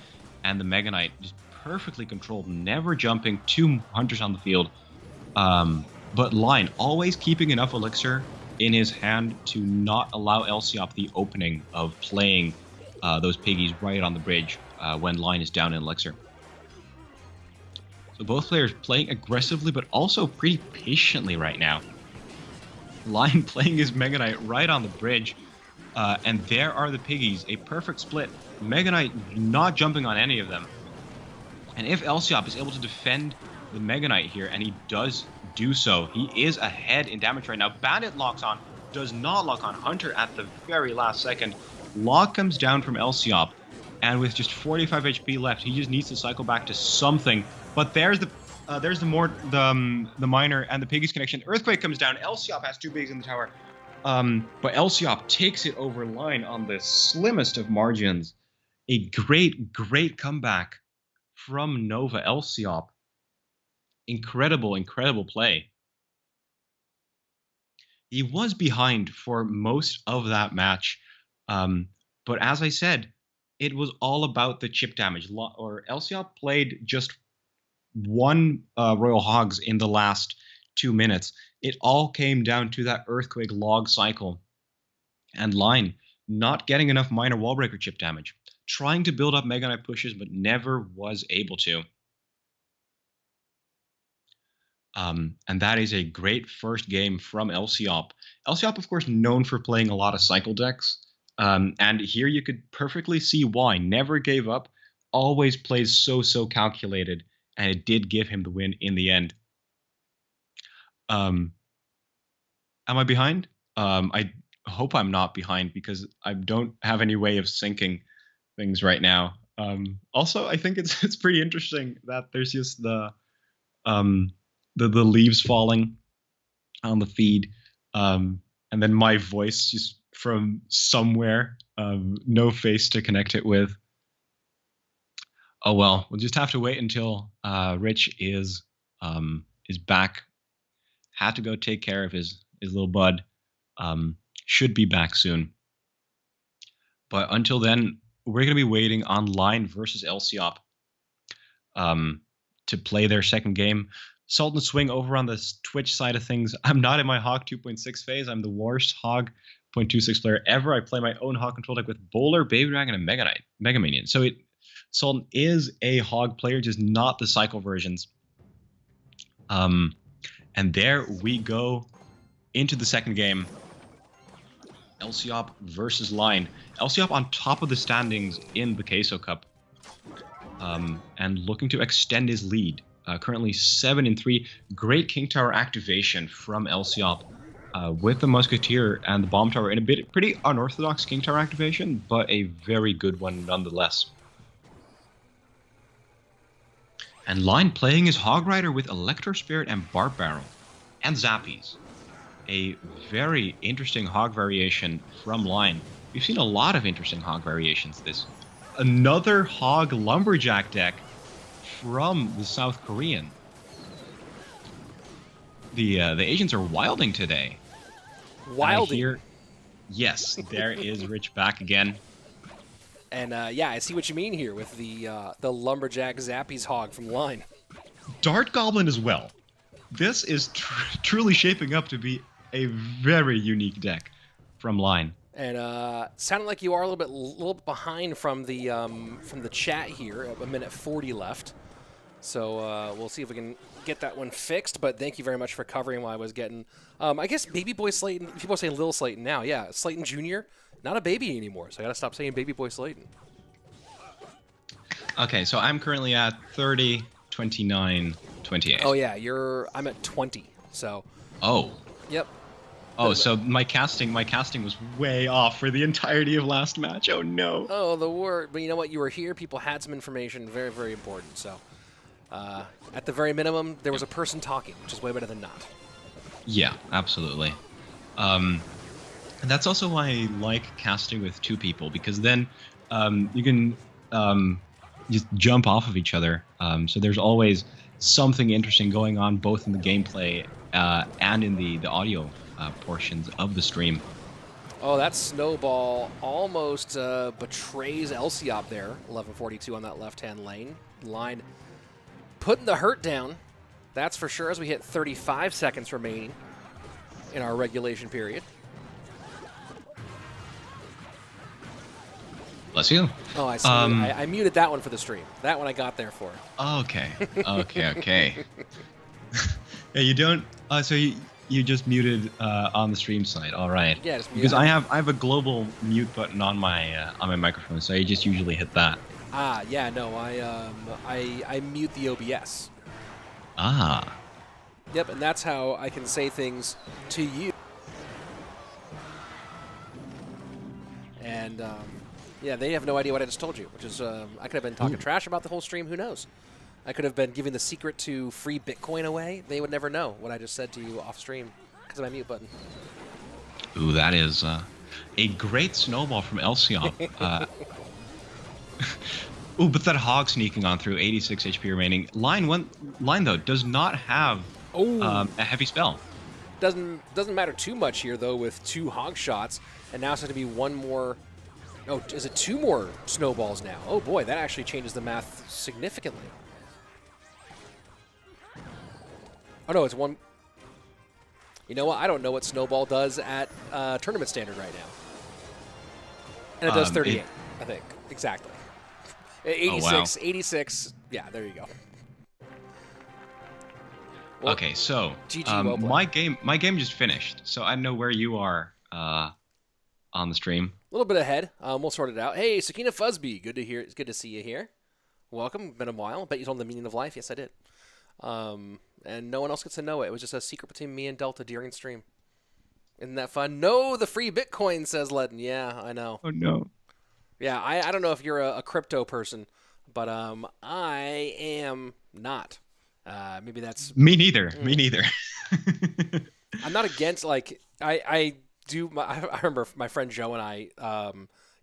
and the Mega Knight just perfectly controlled, never jumping, 2 Hunters on the field. But Lyon always keeping enough elixir in his hand to not allow Elsiop the opening of playing those piggies right on the bridge when Lyon is down in elixir. So both players playing aggressively, but also pretty patiently right now. Lyon playing his Mega Knight right on the bridge, and there are the piggies, a perfect split. Mega Knight not jumping on any of them. And if Elsiop is able to defend the Mega Knight here, and he does do so, he is ahead in damage right now. Bandit locks on, does not lock on. Hunter at the very last second. Lock comes down from Elsiop, and with just 45 HP left, he just needs to cycle back to something. But there's the There's the miner and the piggies connection. Earthquake comes down. Elsiop has 2 bigs in the tower. But Elsiop takes it over Line on the slimmest of margins. A great comeback from Nova Elsiop. Incredible play. He was behind for most of that match. But as I said, it was all about the chip damage. Elsiop played just 1 Royal Hogs in the last 2 minutes. It all came down to that Earthquake log cycle. And Line not getting enough minor wallbreaker chip damage. Trying to build up Mega Knight pushes, but never was able to. And that is a great first game from Elsiop. Elsiop, of course, known for playing a lot of cycle decks. And here you could perfectly see why. Never gave up. Always plays so calculated. And it did give him the win in the end. Am I behind? I hope I'm not behind because I don't have any way of syncing things right now. Also, I think it's pretty interesting that there's just the leaves falling on the feed, and then my voice just from somewhere, no face to connect it with. Oh well, we'll just have to wait until Rich is back. Had to go take care of his little bud. Should be back soon. But until then, we're going to be waiting on Line versus Elsiop to play their second game. Sultan Swing over on the Twitch side of things. I'm not in my Hog 2.6 phase. I'm the worst Hog 0.26 player ever. I play my own Hog control deck with Bowler, Baby Dragon, and Mega Knight, Mega Minion. So Sultan is a Hog player, just not the cycle versions. And there we go into the second game. Elsiop versus Line. Elsiop on top of the standings in the Queso Cup. And looking to extend his lead. Currently 7-3. Great King Tower activation from Elsiop with the Musketeer and the Bomb Tower in a pretty unorthodox King Tower activation, but a very good one nonetheless. And Line playing his Hog Rider with Electro Spirit and Barb Barrel and Zappies. A very interesting Hog variation from Line. We've seen a lot of interesting Hog variations this. Another Hog Lumberjack deck from the South Korean. The Asians are wilding today. Wilding? Yes, there is Rich back again. And yeah, I see what you mean here with the Lumberjack Zappies Hog from Line. Dart Goblin as well. This is truly shaping up to be a very unique deck from Line. And sounded like you are a little bit behind from the chat here. A minute 40 left. So we'll see if we can get that one fixed. But thank you very much for covering while I was getting. I guess Baby Boy Slayton. People say Lil Slayton now. Yeah, Slayton Jr. Not a baby anymore. So I gotta stop saying Baby Boy Slayton. Okay, so I'm currently at 30, 29, 28. Oh yeah, I'm at 20. So. Oh. Yep. Oh, so my casting was way off for the entirety of last match. Oh no. Oh, the word. But you know what? You were here. People had some information. Very, very important. So, at the very minimum, there was a person talking, which is way better than not. Yeah, absolutely. And that's also why I like casting with 2 people, because then you can just jump off of each other. So there's always something interesting going on, both in the gameplay and in the audio portions of the stream. Oh, that snowball almost betrays Elsiop there. 11:42 on that left-hand line. Putting the hurt down, that's for sure, as we hit 35 seconds remaining in our regulation period. Bless you. Oh, I see. I muted that one for the stream. That one I got there for. Okay. Okay. Yeah, you don't. So you just muted on the stream side. All right. Yeah, just because I have a global mute button on my microphone, so I just usually hit that. Ah, yeah, no, I mute the OBS. Ah. Yep, and that's how I can say things to you. And yeah, they have no idea what I just told you, which is I could have been talking trash about the whole stream. Who knows? I could have been giving the secret to free Bitcoin away. They would never know what I just said to you off stream because of my mute button. Ooh, that is a great snowball from Elsiop. Ooh, but that hog sneaking on through, 86 HP remaining. Line though does not have a heavy spell. Doesn't matter too much here though with 2 hog shots, and now it's going to be 1 more. Oh, is it 2 more snowballs now? Oh boy, that actually changes the math significantly. Oh no, it's 1. You know what? I don't know what snowball does at tournament standard right now. And it does 38, I think. Exactly. 86, wow. 86. Yeah, there you go. Well, Okay, so GG, well played. my game just finished, so I don't know where you are on the stream. A little bit ahead. We'll sort it out. Hey, Sakina Fuzby, good to hear. It's good to see you here. Welcome. Been a while. Bet you told them the meaning of life. Yes, I did. And no one else gets to know it. It was just a secret between me and Delta during stream. Isn't that fun? No, the free Bitcoin, says Ledden. Yeah, I know. Oh no. Yeah, I don't know if you're a crypto person, but I am not. Maybe that's... Me neither. Me neither. I'm not against, like, I remember my friend Joe and I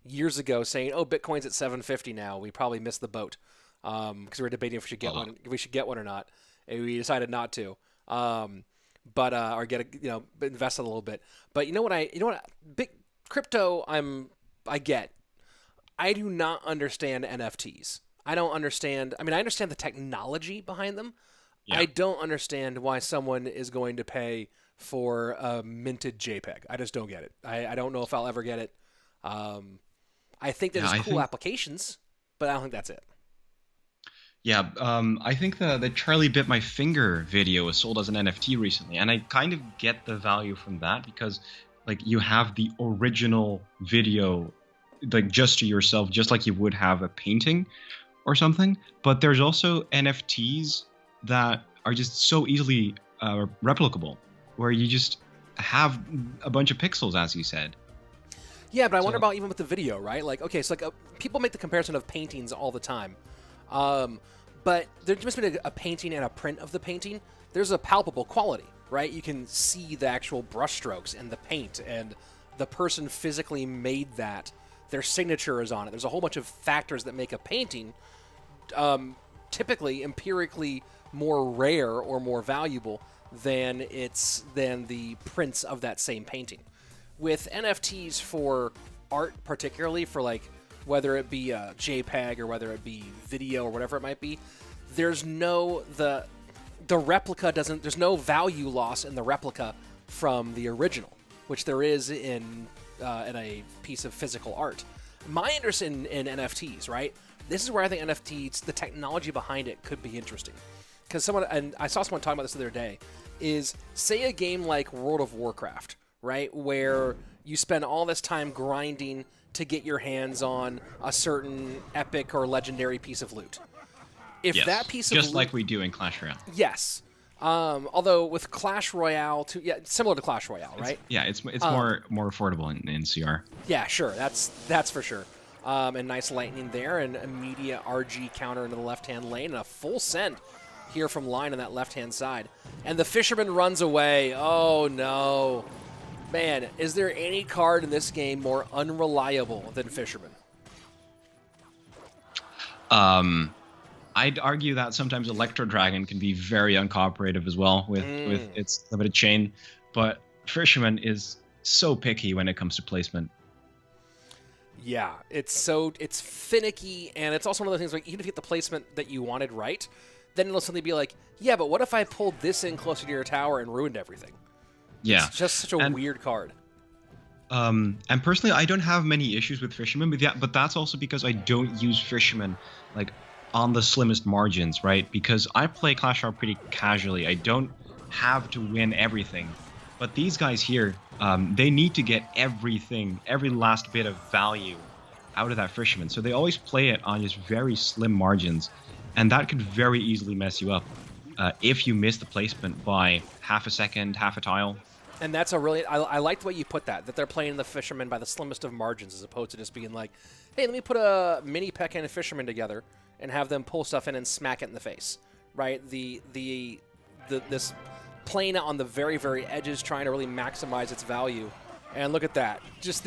years ago saying, "Oh, Bitcoin's at 750 now. We probably missed the boat," because we were debating if we should get one or not, and we decided not to. Or invest a little bit. But you know what? Big crypto, I get. I do not understand NFTs. I don't understand. I mean, I understand the technology behind them. Yeah. I don't understand why someone is going to pay for a minted JPEG. I just don't get it. I don't know if I'll ever get it. I think there's cool applications, but I don't think that's it. Yeah, I think the Charlie Bit My Finger video was sold as an NFT recently, and I kind of get the value from that because, like, you have the original video, like, just to yourself, just like you would have a painting or something. But there's also NFTs that are just so easily replicable, where you just have a bunch of pixels, as you said. Yeah, but I wonder about even with the video, right? Like, okay, so like people make the comparison of paintings all the time. But there's just been a painting and a print of the painting. There's a palpable quality, right? You can see the actual brushstrokes and the paint, and the person physically made that. Their signature is on it. There's a whole bunch of factors that make a painting typically empirically more rare or more valuable than the prints of that same painting. With NFTs for art, particularly for like whether it be a JPEG or whether it be video or whatever it might be, there's no the replica doesn't. There's no value loss in the replica from the original, which there is in a piece of physical art. My interest in NFTs, right? This is where I think NFTs, the technology behind it, could be interesting. Because I saw someone talking about this the other day, is say a game like World of Warcraft, right, where you spend all this time grinding to get your hands on a certain epic or legendary piece of loot. If that piece of just loot, like we do in Clash Royale. Yes. Although with Clash Royale, similar to Clash Royale, right? It's more affordable in CR. Yeah, sure. That's for sure. And nice lightning there, and immediate RG counter into the left-hand lane, and a full send here from Lyon on that left-hand side. And the Fisherman runs away. Oh, no. Man, is there any card in this game more unreliable than Fisherman? I'd argue that sometimes Electro Dragon can be very uncooperative as well with its limited chain, but Fisherman is so picky when it comes to placement. Yeah, it's finicky, and it's also one of those things where even if you get the placement that you wanted right, then it'll suddenly be like, yeah, but what if I pulled this in closer to your tower and ruined everything? Yeah. It's just such a weird card. And personally, I don't have many issues with Fisherman, but that's also because I don't use Fisherman like on the slimmest margins, right? Because I play Clash Royale pretty casually. I don't have to win everything. But these guys here, they need to get everything, every last bit of value out of that Fisherman. So they always play it on just very slim margins. And that could very easily mess you up if you miss the placement by half a second, half a tile. And that's I like the way you put that they're playing the Fisherman by the slimmest of margins as opposed to just being like, hey, let me put a mini P.E.K.K.A and a Fisherman together and have them pull stuff in and smack it in the face, right? This playing it on the very, very edges, trying to really maximize its value. And look at that. Just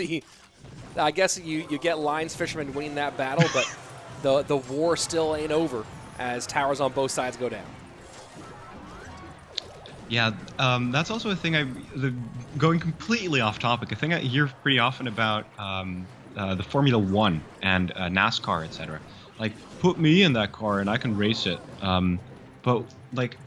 I guess you get Lion's Fisherman winning that battle, but the war still ain't over as towers on both sides go down. Yeah, that's also a thing going completely off topic, a thing I hear pretty often about the Formula One and NASCAR, etc. Like, put me in that car and I can race it. But like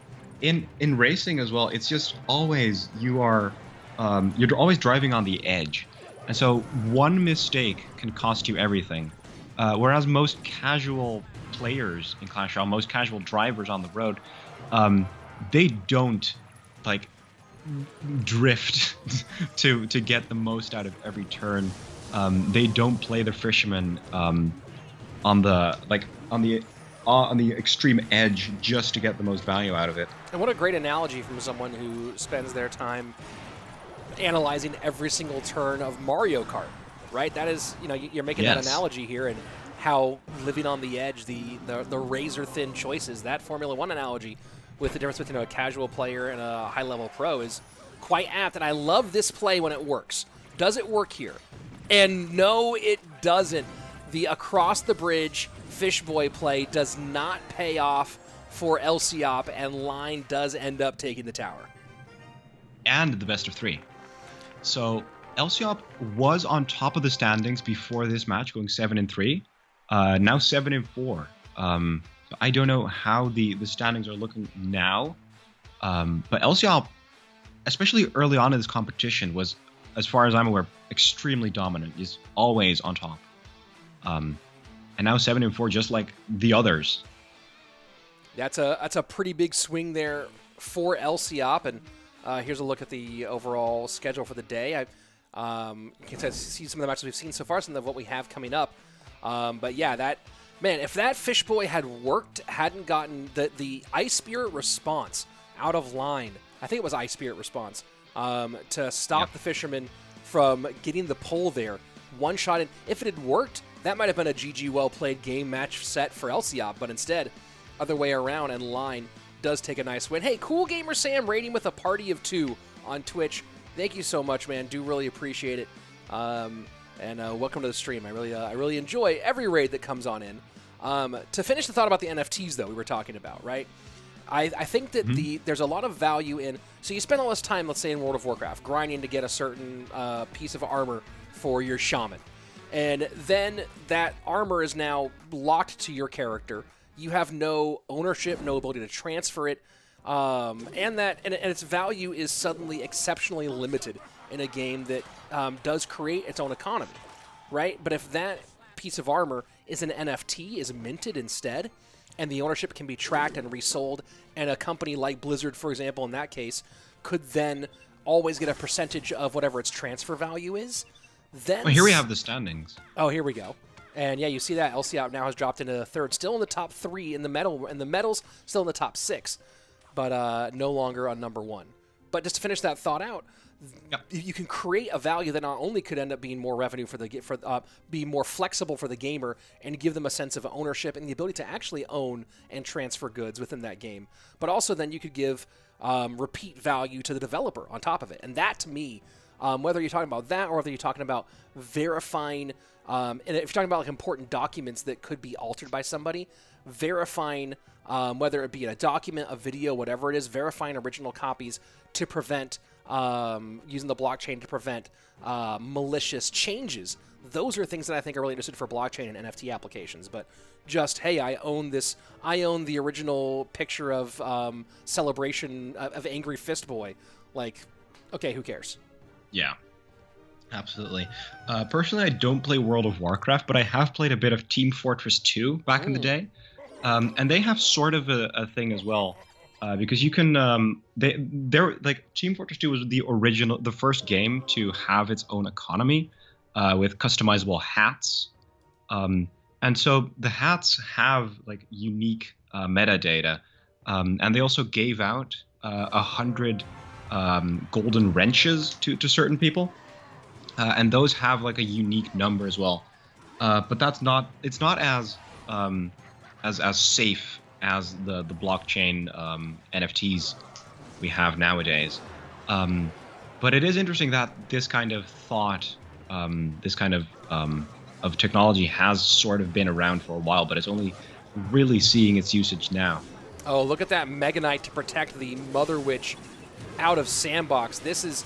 in racing as well, it's just always you're always driving on the edge, and so one mistake can cost you everything. Whereas most casual players in Clash Royale, most casual drivers on the road, they don't like drift to get the most out of every turn. They don't play the fisherman on the extreme edge just to get the most value out of it. And what a great analogy from someone who spends their time analyzing every single turn of Mario Kart, right? That is, you're making that analogy here, and how living on the edge, the razor-thin choices, that Formula One analogy with the difference between a casual player and a high-level pro is quite apt, and I love this play when it works. Does it work here? And no, it doesn't. The across-the-bridge Fishboy play does not pay off for Elsiop, and Lyon does end up taking the tower. And the best of 3. So Elsiop was on top of the standings before this match, going 7-3. Now 7-4. I don't know how the standings are looking now, but Elsiop, especially early on in this competition, was, as far as I'm aware, extremely dominant. He's always on top. And now 7-4, just like the others. That's a pretty big swing there for Elsiop, and here's a look at the overall schedule for the day. You can see some of the matches we've seen so far, some of what we have coming up. But yeah, if that Fishboy had worked, hadn't gotten the Ice Spirit response out of line, I think it was Ice Spirit response, to stop the Fisherman from getting the pull there, one shot in. If it had worked, that might have been a GG well-played game match set for Elsiop, but instead, other way around, and Lyon does take a nice win. Hey, Cool Gamer Sam rating with a party of 2 on Twitch. Thank you so much, man. Do really appreciate it. And welcome to the stream. I really enjoy every raid that comes on in. To finish the thought about the NFTs, though, we were talking about, right? I think that there's a lot of value in... So you spend all this time, let's say in World of Warcraft, grinding to get a certain piece of armor for your shaman. And then that armor is now locked to your character. You have no ownership, no ability to transfer it. And its value is suddenly exceptionally limited in a game that does create its own economy, right? But if that piece of armor is an NFT, is minted instead, and the ownership can be tracked and resold, and a company like Blizzard, for example, in that case, could then always get a percentage of whatever its transfer value is, then... Well, here we have the standings. Oh, here we go. And yeah, you see that Lciop now has dropped into the third, still in the top 3 in the medals, still in the top 6, but no longer on number 1. But just to finish that thought out, you can create a value that not only could end up being more revenue be more flexible for the gamer and give them a sense of ownership and the ability to actually own and transfer goods within that game, but also then you could give repeat value to the developer on top of it. And that, to me, whether you're talking about that or whether you're talking about verifying, and if you're talking about like important documents that could be altered by somebody, verifying whether it be in a document, a video, whatever it is, verifying original copies to prevent using the blockchain to prevent malicious changes. Those are things that I think are really interested for blockchain and NFT applications. But just, hey, I own the original picture of Celebration of Angry Fist Boy. Like, okay, who cares? Yeah, absolutely. Personally, I don't play World of Warcraft, but I have played a bit of Team Fortress 2 back in the day. And they have sort of a thing as well. Because you can, they're like Team Fortress 2 was the first game to have its own economy with customizable hats. And so the hats have like unique metadata. And they also gave out 100 golden wrenches to certain people. And those have like a unique number as well. But it's not as as safe as the blockchain NFTs we have nowadays. But it is interesting that this kind of thought, this kind of technology has sort of been around for a while, but it's only really seeing its usage now. Oh, look at that Mega Knight to protect the Mother Witch out of Sandbox. This is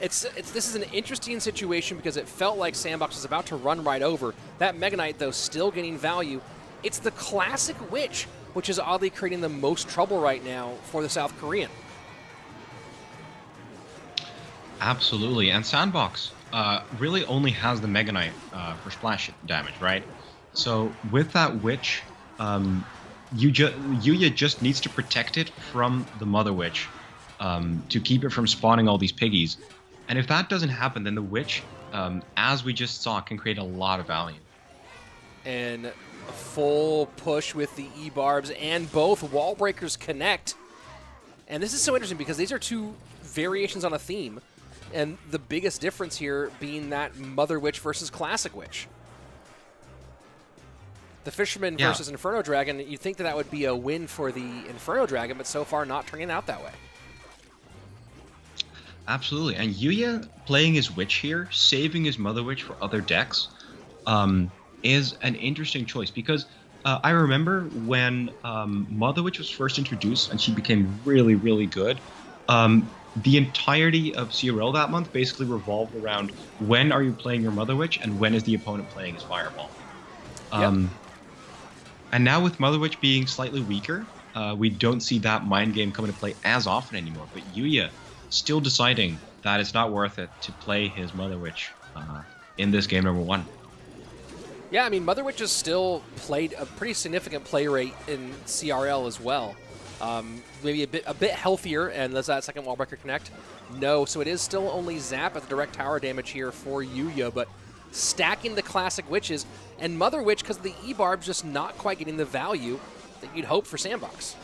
an interesting situation because it felt like Sandbox was about to run right over. That Mega Knight, though, still gaining value. It's the classic Witch, which is oddly creating the most trouble right now for the South Korean. Absolutely, and Sandbox really only has the Mega Knight for splash damage, right? So with that Witch, Yuya just needs to protect it from the Mother Witch to keep it from spawning all these piggies. And if that doesn't happen, then the Witch, as we just saw, can create a lot of value. And a full push with the E-Barbs, and both wall breakers connect. And this is so interesting because these are two variations on a theme. And the biggest difference here being that Mother Witch versus Classic Witch. The Fisherman versus Inferno Dragon, you'd think that that would be a win for the Inferno Dragon, but so far not turning out that way. Absolutely, and Yuya playing his Witch here, saving his Mother Witch for other decks, is an interesting choice because I remember when Mother Witch was first introduced and she became really, really good, the entirety of CRL that month basically revolved around when are you playing your Mother Witch and when is the opponent playing his Fireball. And now with Mother Witch being slightly weaker, we don't see that mind game come into play as often anymore. But Yuya still deciding that it's not worth it to play his Mother Witch in this game number 1. Yeah, I mean, Mother Witch has still played a pretty significant play rate in CRL as well. Maybe a bit healthier, and does that second wall breaker connect? No, so it is still only zap at the direct tower damage here for Yuya, but stacking the classic Witches, and Mother Witch, because of the E-Barb, just not quite getting the value that you'd hope for Sandbox.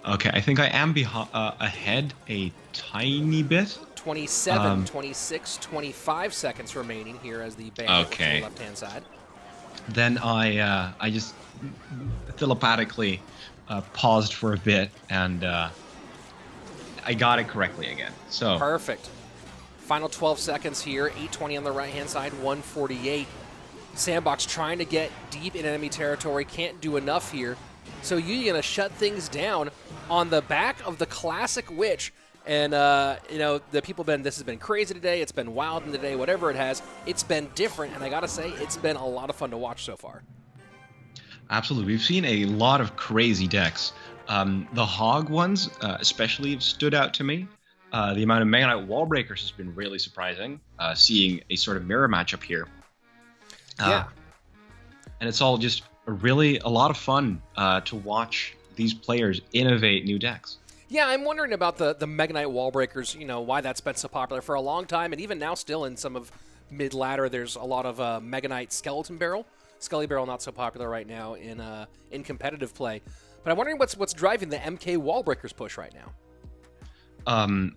Okay, I think I am ahead a tiny bit. 27, 26, 25 seconds remaining here as the band on the left-hand side. Then I just telepathically paused for a bit, and I got it correctly again. So perfect. Final 12 seconds here. 8:20 on the right-hand side, 1:48. Sandbox trying to get deep in enemy territory. Can't do enough here. So you're going to shut things down on the back of the classic Witch. And, you know, the people this has been crazy today. It's been wild today, whatever it has. It's been different. And I got to say, it's been a lot of fun to watch so far. Absolutely. We've seen a lot of crazy decks. The Hog ones especially have stood out to me. The amount of Mega Knight Wall Breakers has been really surprising, seeing a sort of mirror matchup here. Yeah. And it's all just really a lot of fun to watch these players innovate new decks. Yeah, I'm wondering about the Mega Knight Wall Breakers, you know, why that's been so popular for a long time, and even now still in some of mid-ladder, there's a lot of Mega Knight Skeleton Barrel. Skelly Barrel not so popular right now in competitive play. But I'm wondering what's driving the MK Wall Breakers push right now.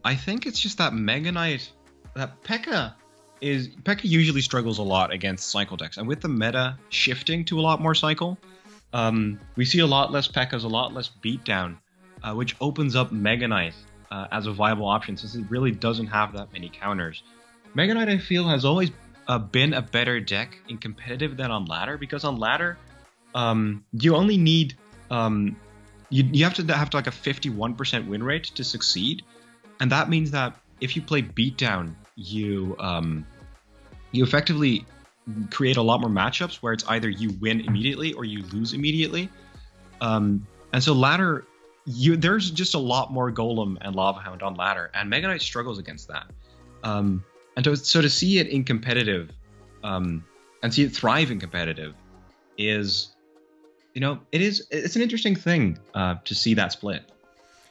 I think it's just that Mega Knight, that P.E.K.K.A. usually struggles a lot against cycle decks, and with the meta shifting to a lot more cycle, we see a lot less P.E.K.K.A.s, a lot less beatdown, which opens up Mega Knight as a viable option since it really doesn't have that many counters. Mega Knight, I feel, has always been a better deck in competitive than on ladder, because on ladder, you only need you have to like a 51% win rate to succeed, and that means that if you play beatdown, you effectively create a lot more matchups where it's either you win immediately or you lose immediately. And so ladder, there's just a lot more Golem and Lava Hound on ladder, and Mega Knight struggles against that. And so to see it in competitive, and see it thrive in competitive, is, you know, it's an interesting thing to see that split.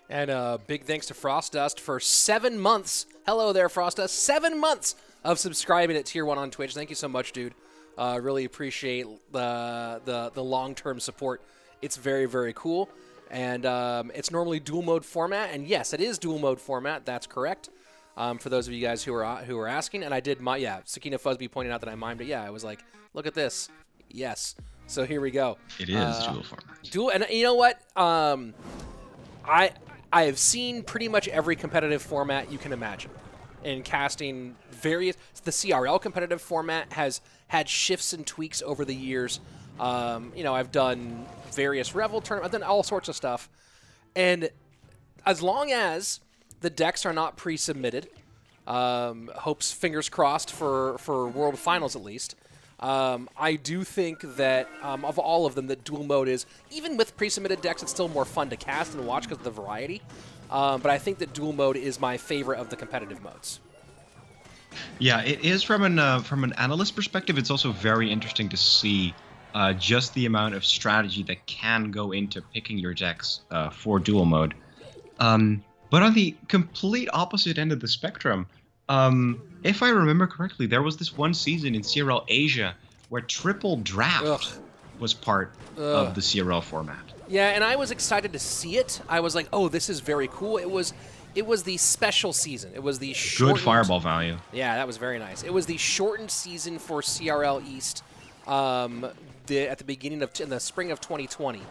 And big thanks to Frostdust for 7 months. Hello there, Frostdust. 7 months of subscribing at Tier 1 on Twitch. Thank you so much, dude. Really appreciate the long-term support. It's very, very cool. And it's normally dual mode format. And yes, it is dual mode format. That's correct. For those of you guys who are asking. And I did Sakina Fuzzby pointed out that I mimed it. Yeah, I was like, look at this. Yes. So here we go. It is dual format. Dual, and you know what? I have seen pretty much every competitive format you can imagine. In casting various, the CRL competitive format has had shifts and tweaks over the years. I've done various Revel tournaments, I've done all sorts of stuff. And as long as the decks are not pre-submitted, hopes, fingers crossed for World Finals at least, I do think that of all of them, that dual mode is, even with pre-submitted decks, it's still more fun to cast and watch because of the variety. But I think that dual mode is my favorite of the competitive modes. Yeah, it is from an analyst perspective. It's also very interesting to see just the amount of strategy that can go into picking your decks for dual mode. But on the complete opposite end of the spectrum, if I remember correctly, there was this one season in CRL Asia where triple draft was part of the CRL format. Yeah, and I was excited to see it. I was like, "Oh, this is very cool." It was the special season. It was the shortened... Good fireball value. Yeah, that was very nice. It was the shortened season for CRL East at the beginning in the spring of 2020,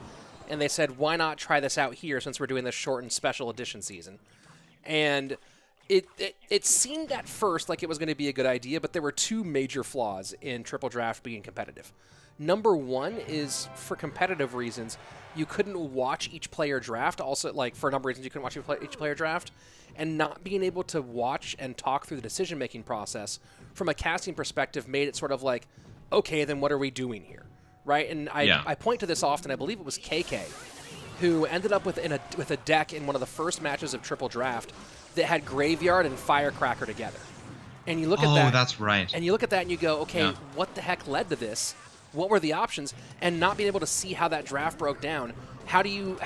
and they said, "Why not try this out here since we're doing this shortened special edition season?" And it seemed at first like it was going to be a good idea, but there were two major flaws in triple draft being competitive. Number one is, for competitive reasons, you couldn't watch each player draft. Also, like, for a number of reasons, you couldn't watch each player draft. And not being able to watch and talk through the decision-making process from a casting perspective made it sort of like, okay, then what are we doing here? Right? And I point to this often. I believe it was KK who ended up with a deck in one of the first matches of triple draft that had Graveyard and Firecracker together. And you look at that. Oh, that's right. And you look at that and you go, okay, what the heck led to this? What were the options? And not being able to see how that draft broke down. How do you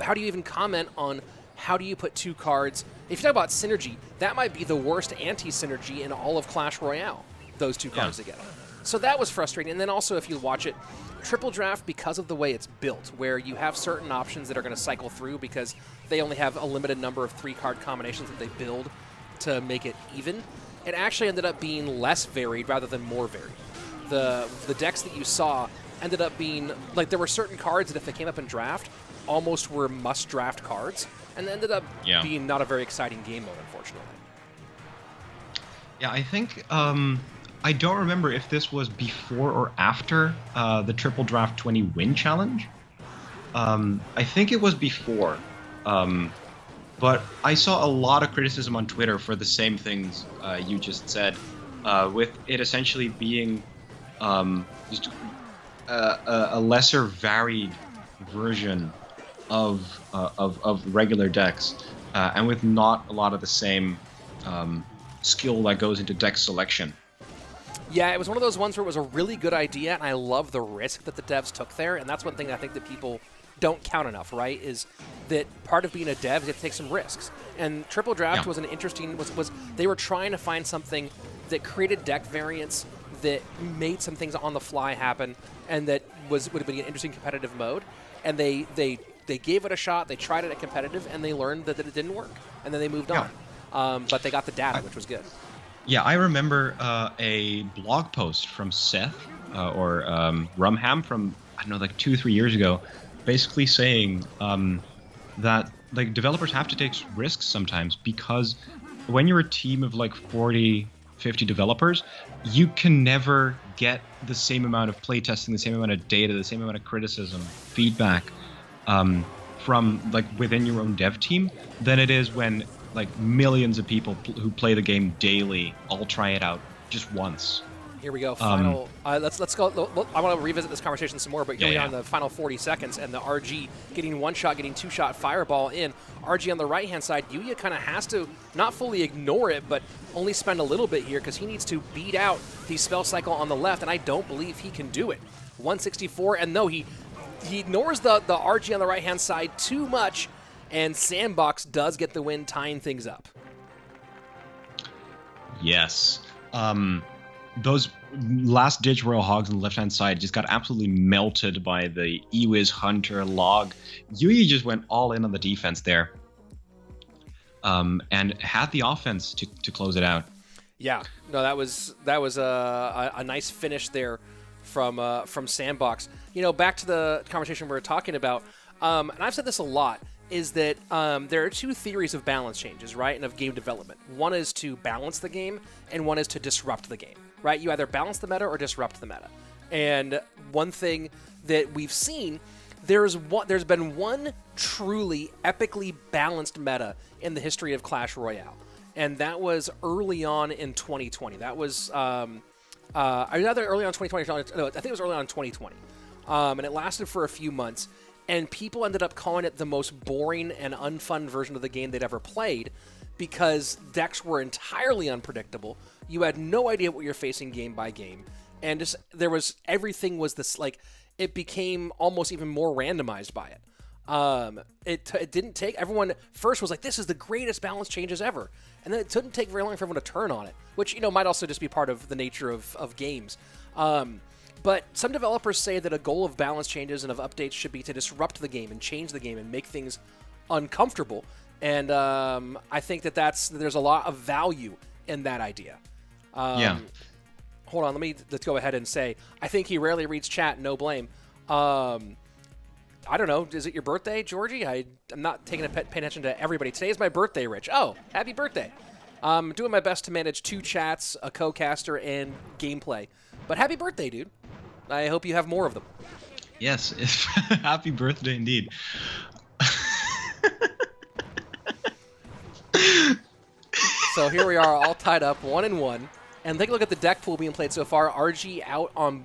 even comment on how do you put two cards? If you talk about synergy, that might be the worst anti-synergy in all of Clash Royale, those two cards together. So that was frustrating. And then also, if you watch it, triple draft, because of the way it's built, where you have certain options that are going to cycle through because they only have a limited number of 3-card combinations that they build to make it even, it actually ended up being less varied rather than more varied. The decks that you saw ended up being, like, there were certain cards that if they came up in draft, almost were must-draft cards, and ended up being not a very exciting game mode, unfortunately. Yeah, I think, I don't remember if this was before or after the Triple Draft 20 win challenge. I think it was before. But I saw a lot of criticism on Twitter for the same things you just said, with it essentially being just a lesser varied version of regular decks, and with not a lot of the same skill that goes into deck selection. Yeah, it was one of those ones where it was a really good idea, and I love the risk that the devs took there, and that's one thing I think that people don't count enough, right, is that part of being a dev is you have to take some risks. And Triple Draft was an interesting, they were trying to find something that created deck variants that made some things on the fly happen, and that would have been an interesting competitive mode. And they gave it a shot, they tried it at competitive, and they learned that it didn't work, and then they moved on. But they got the data, which was good. Yeah, I remember a blog post from Seth or Rumham from, I don't know, like 2-3 years ago, basically saying that, like, developers have to take risks sometimes, because when you're a team of like 40, 50 developers, you can never get the same amount of playtesting, the same amount of data, the same amount of criticism, feedback from, like, within your own dev team than it is when, like, millions of people who play the game daily all try it out just once. Here we go. Final. Let's go. I want to revisit this conversation some more, but here we are in the final 40 seconds, and the RG getting one shot, getting two-shot fireball in. RG on the right-hand side. Yuya kind of has to not fully ignore it, but only spend a little bit here because he needs to beat out the spell cycle on the left, and I don't believe he can do it. 164, and no, he ignores the RG on the right-hand side too much, and Sandbox does get the win, tying things up. Yes. Those last-ditch Royal Hogs on the left-hand side just got absolutely melted by the Ewiz Hunter log. Yuya just went all in on the defense there, and had the offense to close it out. Yeah, no, that was a nice finish there from Sandbox. Back to the conversation we were talking about, and I've said this a lot, is that there are two theories of balance changes, right, and of game development. One is to balance the game, and one is to disrupt the game, right? You either balance the meta or disrupt the meta. And one thing that we've seen, there's been one truly epically balanced meta in the history of Clash Royale, and that was early on in 2020. That was either early on 2020. No, I think it was early on in 2020, and it lasted for a few months. And people ended up calling it the most boring and unfun version of the game they'd ever played because decks were entirely unpredictable. You had no idea what you're facing game by game, and just everything was this it became almost even more randomized by it. It didn't take, everyone first was like, this is the greatest balance changes ever, and then it didn't take very long for everyone to turn on it, which might also just be part of the nature of games. But some developers say that a goal of balance changes and of updates should be to disrupt the game and change the game and make things uncomfortable. And I think there's a lot of value in that idea. Yeah. Hold on, let's go ahead and say, I think he rarely reads chat, no blame. I don't know, is it your birthday, Georgie? I'm not paying attention to everybody. Today is my birthday, Rich. Oh, happy birthday. I'm doing my best to manage 2 chats, a co-caster, and gameplay. But happy birthday, dude. I hope you have more of them. Yes, happy birthday indeed. So here we are, all tied up, 1-1. And take a look at the deck pool being played so far. RG out on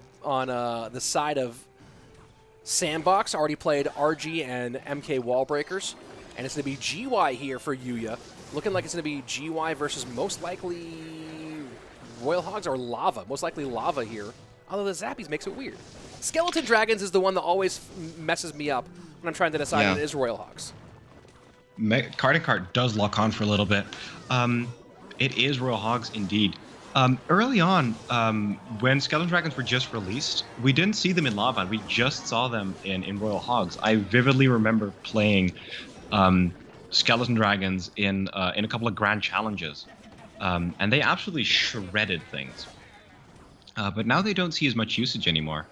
the side of Sandbox. Already played RG and MK Wallbreakers. And it's going to be GY here for Yuya. Looking like it's going to be GY versus most likely Royal Hogs or Lava. Most likely Lava here. Although the Zappies makes it weird. Skeleton Dragons is the one that always messes me up when I'm trying to decide if it is Royal Hogs. Card does lock on for a little bit. It is Royal Hogs indeed. Early on, when Skeleton Dragons were just released, we didn't see them in Lava. We just saw them in Royal Hogs. I vividly remember playing Skeleton Dragons in a couple of grand challenges, and they absolutely shredded things. But now they don't see as much usage anymore.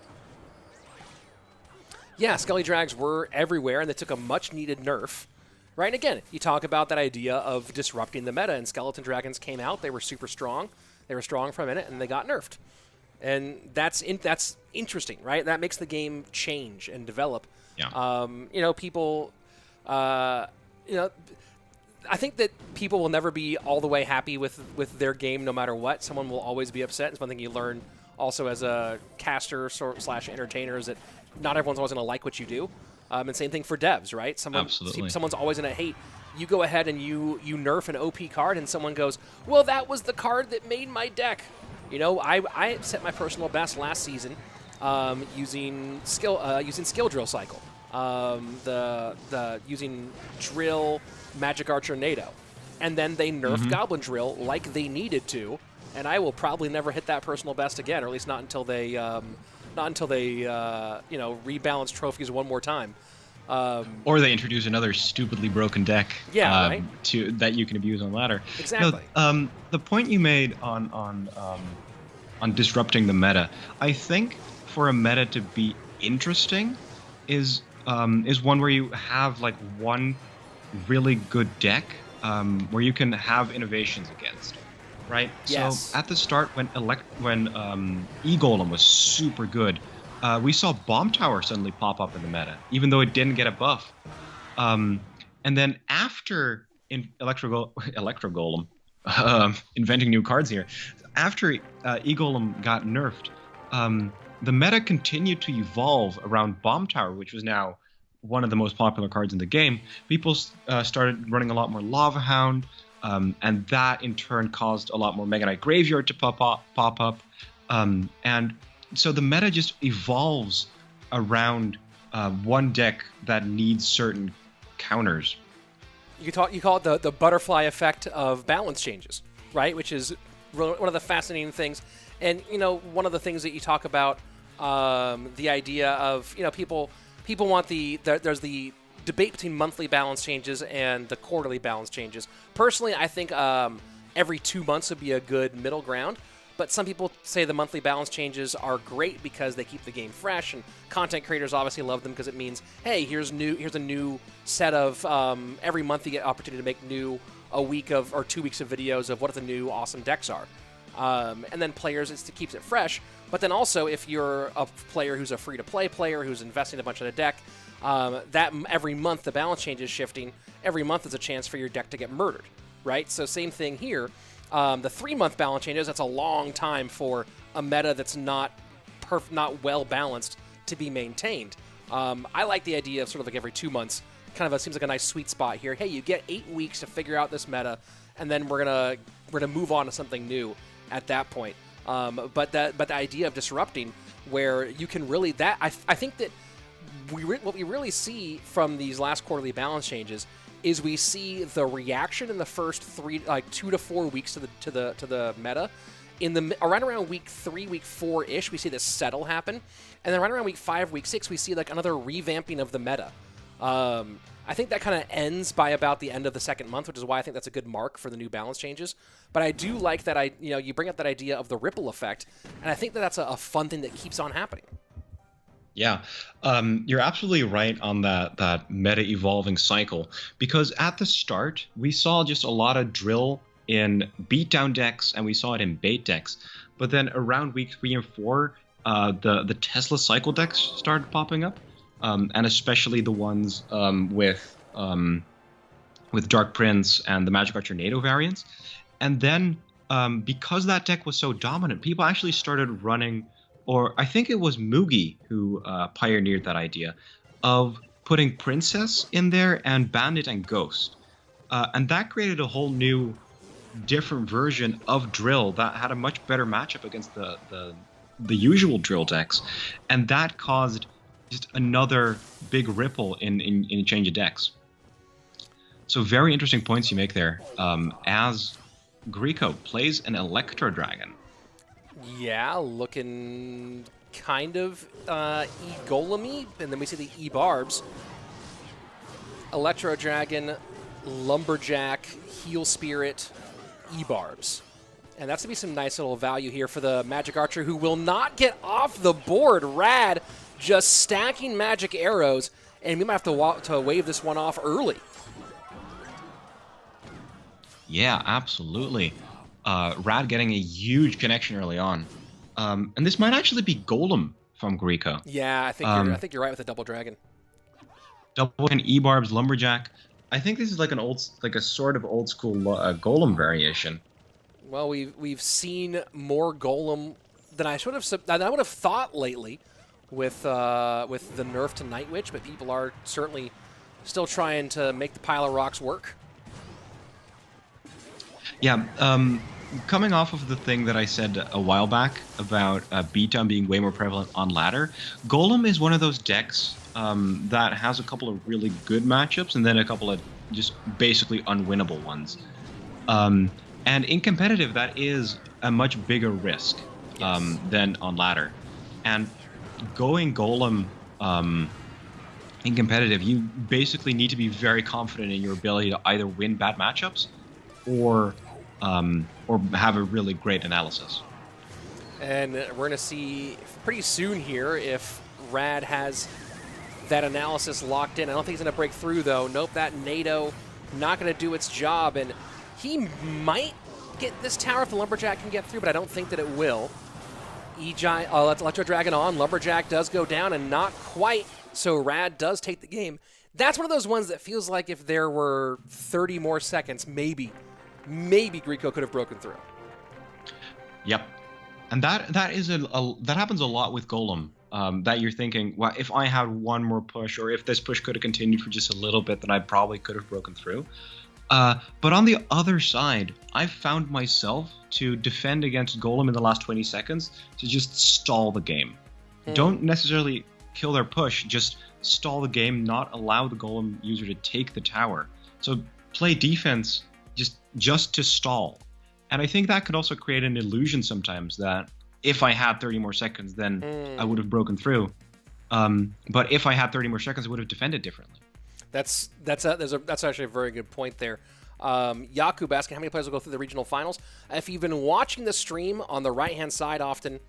Yeah, Skelly Drags were everywhere, and they took a much-needed nerf. Right, and again, you talk about that idea of disrupting the meta, and Skeleton Dragons came out. They were super strong. They were strong for a minute, and they got nerfed. And that's interesting, right? That makes the game change and develop. Yeah. People, I think that people will never be all the way happy with their game no matter what. Someone will always be upset. It's one thing you learn also as a caster / entertainer is that not everyone's always going to like what you do. And same thing for devs, right? Someone's always going to hate. You go ahead and you nerf an OP card, and someone goes, well, that was the card that made my deck. I set my personal best last season using skill drill cycle. Using drill, Magic Archer, NATO. And then they nerfed Goblin Drill like they needed to, and I will probably never hit that personal best again, or at least not until they rebalance trophies one more time. Or they introduce another stupidly broken deck right? that you can abuse on ladder. Exactly. No, the point you made on disrupting the meta, I think for a meta to be interesting is one where you have like one really good deck where you can have innovations against, right? Yes. So at the start when E-Golem was super good, we saw Bomb Tower suddenly pop up in the meta, even though it didn't get a buff. And then after Electro Golem, inventing new cards here, after E-Golem got nerfed, the meta continued to evolve around Bomb Tower, which was now one of the most popular cards in the game. People started running a lot more Lava Hound, and that in turn caused a lot more Mega Knight Graveyard to pop up. And so the meta just evolves around one deck that needs certain counters. You call it the butterfly effect of balance changes, right? Which is one of the fascinating things. And, one of the things that you talk about, the idea of, people want there's the debate between monthly balance changes and the quarterly balance changes. Personally, I think every 2 months would be a good middle ground. But some people say the monthly balance changes are great because they keep the game fresh, and content creators obviously love them because it means, hey, here's a new set of every month you get opportunity to make a week of or 2 weeks of videos of what the new awesome decks are. And then players, it keeps it fresh. But then also, if you're a player who's a free-to-play player who's investing a bunch in a deck, that every month the balance change is shifting. Every month is a chance for your deck to get murdered, right? So same thing here. The 3-month balance changes, that's a long time for a meta that's not well balanced to be maintained. I like the idea of sort of like every 2 months. Seems like a nice sweet spot here. Hey, you get 8 weeks to figure out this meta, and then we're gonna move on to something new at that point. But the idea of disrupting, where you can really I think that what we really see from these last quarterly balance changes is we see the reaction in the first 2 to 4 weeks to the meta. Around week 3, week 4-ish, we see this settle happen, and then right around week 5, week 6, we see like another revamping of the meta. I think that kind of ends by about the end of the second month, which is why I think that's a good mark for the new balance changes. But I do like that you bring up that idea of the ripple effect, and I think that that's a fun thing that keeps on happening. Yeah, you're absolutely right on that meta evolving cycle, because at the start we saw just a lot of drill in beatdown decks and we saw it in bait decks, but then around week 3 and 4, the Tesla cycle decks started popping up, and especially the ones with Dark Prince and the Magic Archer NATO variants, and then because that deck was so dominant, people actually started running. Or I think it was Mugi who pioneered that idea of putting Princess in there and Bandit and Ghost. And that created a whole new, different version of Drill that had a much better matchup against the usual Drill decks. And that caused just another big ripple in change of decks. So very interesting points you make there. As Griko plays an Electro Dragon. Yeah, looking kind of E-Golem-y, and then we see the E-Barbs. Electro Dragon, Lumberjack, Heal Spirit, E-Barbs. And that's going to be some nice little value here for the Magic Archer, who will not get off the board. Rad just stacking magic arrows, and we might have to wave this one off early. Yeah, absolutely. Rad getting a huge connection early on. And this might actually be Golem from Griko. Yeah, I think you're right with the Double Dragon. Double and E-Barbs, Lumberjack. I think this is like a sort of old school Golem variation. Well, we've seen more Golem than I would have thought lately with the nerf to Night Witch, but people are certainly still trying to make the pile of rocks work. Yeah, coming off of the thing that I said a while back about beatdown being way more prevalent on ladder, Golem is one of those decks that has a couple of really good matchups and then a couple of just basically unwinnable ones. And in competitive, that is a much bigger risk than on ladder. And going Golem in competitive, you basically need to be very confident in your ability to either win bad matchups or have a really great analysis. And we're going to see pretty soon here if Rad has that analysis locked in. I don't think he's going to break through, though. Nope, that NATO not going to do its job. And he might get this tower if the Lumberjack can get through, but I don't think that it will. Let's Electro Dragon on. Lumberjack does go down, and not quite. So Rad does take the game. That's one of those ones that feels like if there were 30 more seconds, maybe Griko could have broken through. Yep, and that happens a lot with Golem. That you're thinking, well, if I had one more push, or if this push could have continued for just a little bit, then I probably could have broken through. But on the other side, I've found myself to defend against Golem in the last 20 seconds to just stall the game. Don't necessarily kill their push, just stall the game, not allow the Golem user to take the tower. So play defense just to stall. And I think that could also create an illusion sometimes that if I had 30 more seconds, then I would have broken through. But if I had 30 more seconds, I would have defended differently. That's actually a very good point there. Yakub asking how many players will go through the regional finals. If you've been watching the stream on the right-hand side often,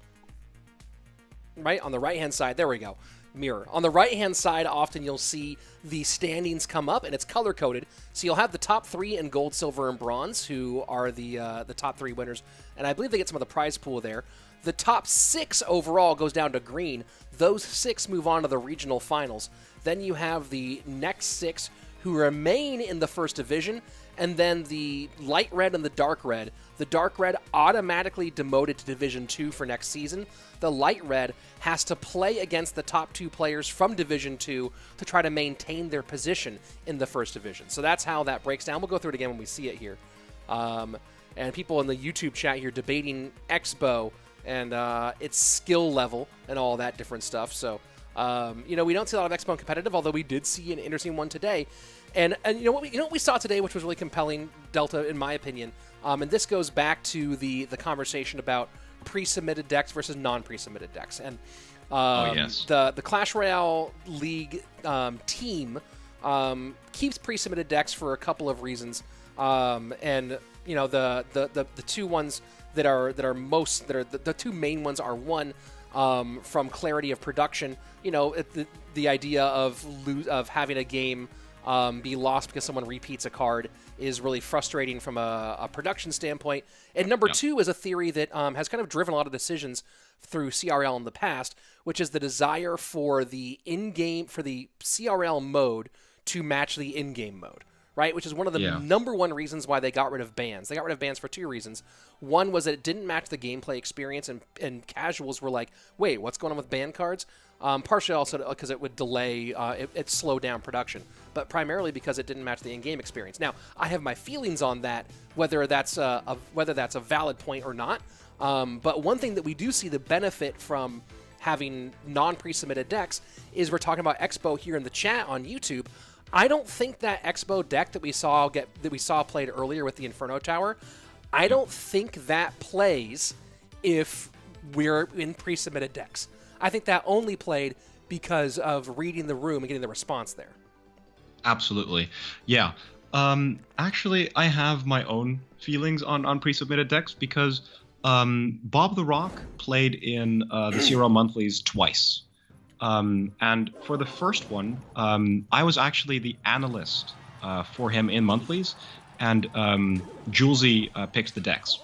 right on the right-hand side, there we go, mirror. On the right-hand side, often you'll see the standings come up, and it's color-coded. So you'll have the top 3 in gold, silver, and bronze, who are the top 3 winners, and I believe they get some of the prize pool there. The top 6 overall goes down to green. Those 6 move on to the regional finals. Then you have the next 6 who remain in the first division, and then the light red and the dark red. The dark red automatically demoted to Division 2 for next season. The light red has to play against the top 2 players from Division 2 to try to maintain their position in the first division. So that's how that breaks down. We'll go through it again when we see it here. And people in the YouTube chat here debating Expo and its skill level and all that different stuff. So, we don't see a lot of Expo in competitive, although we did see an interesting one today. And you know what we saw today, which was really compelling, Delta, in my opinion. And this goes back to the conversation about pre-submitted decks versus non-pre-submitted decks. And the Clash Royale League team keeps pre-submitted decks for a couple of reasons. And the two ones that are most the two main ones are one. From clarity of production, the idea of having a game be lost because someone repeats a card is really frustrating from a production standpoint. And number 2 is a theory that has kind of driven a lot of decisions through CRL in the past, which is the desire for the CRL mode to match the in-game mode. Right, which is one of the number one reasons why they got rid of bans. They got rid of bans for 2 reasons. One was that it didn't match the gameplay experience, and casuals were like, wait, what's going on with ban cards? Partially also because it would delay, it slowed down production, but primarily because it didn't match the in-game experience. Now, I have my feelings on that, whether that's a valid point or not. But one thing that we do see the benefit from having non-pre-submitted decks is we're talking about Expo here in the chat on YouTube. I don't think that Expo deck that we saw played earlier with the Inferno Tower, I don't think that plays if we're in pre-submitted decks. I think that only played because of reading the room and getting the response there. Absolutely. Yeah. Actually, I have my own feelings on pre-submitted decks because Bob the Rock played in the CRL Monthlies twice. And for the first one, I was actually the analyst for him in monthlies, and Julesy picks the decks.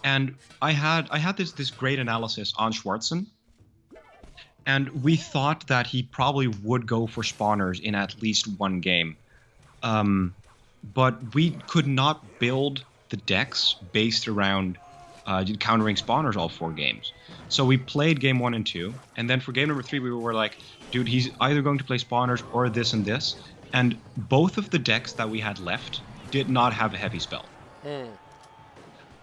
And I had this great analysis on Schwartzen, and we thought that he probably would go for spawners in at least one game. But we could not build the decks based around countering spawners all 4 games. So we played game 1 and 2, and then for game number 3 we were like, dude, he's either going to play spawners or this and this, and both of the decks that we had left did not have a heavy spell.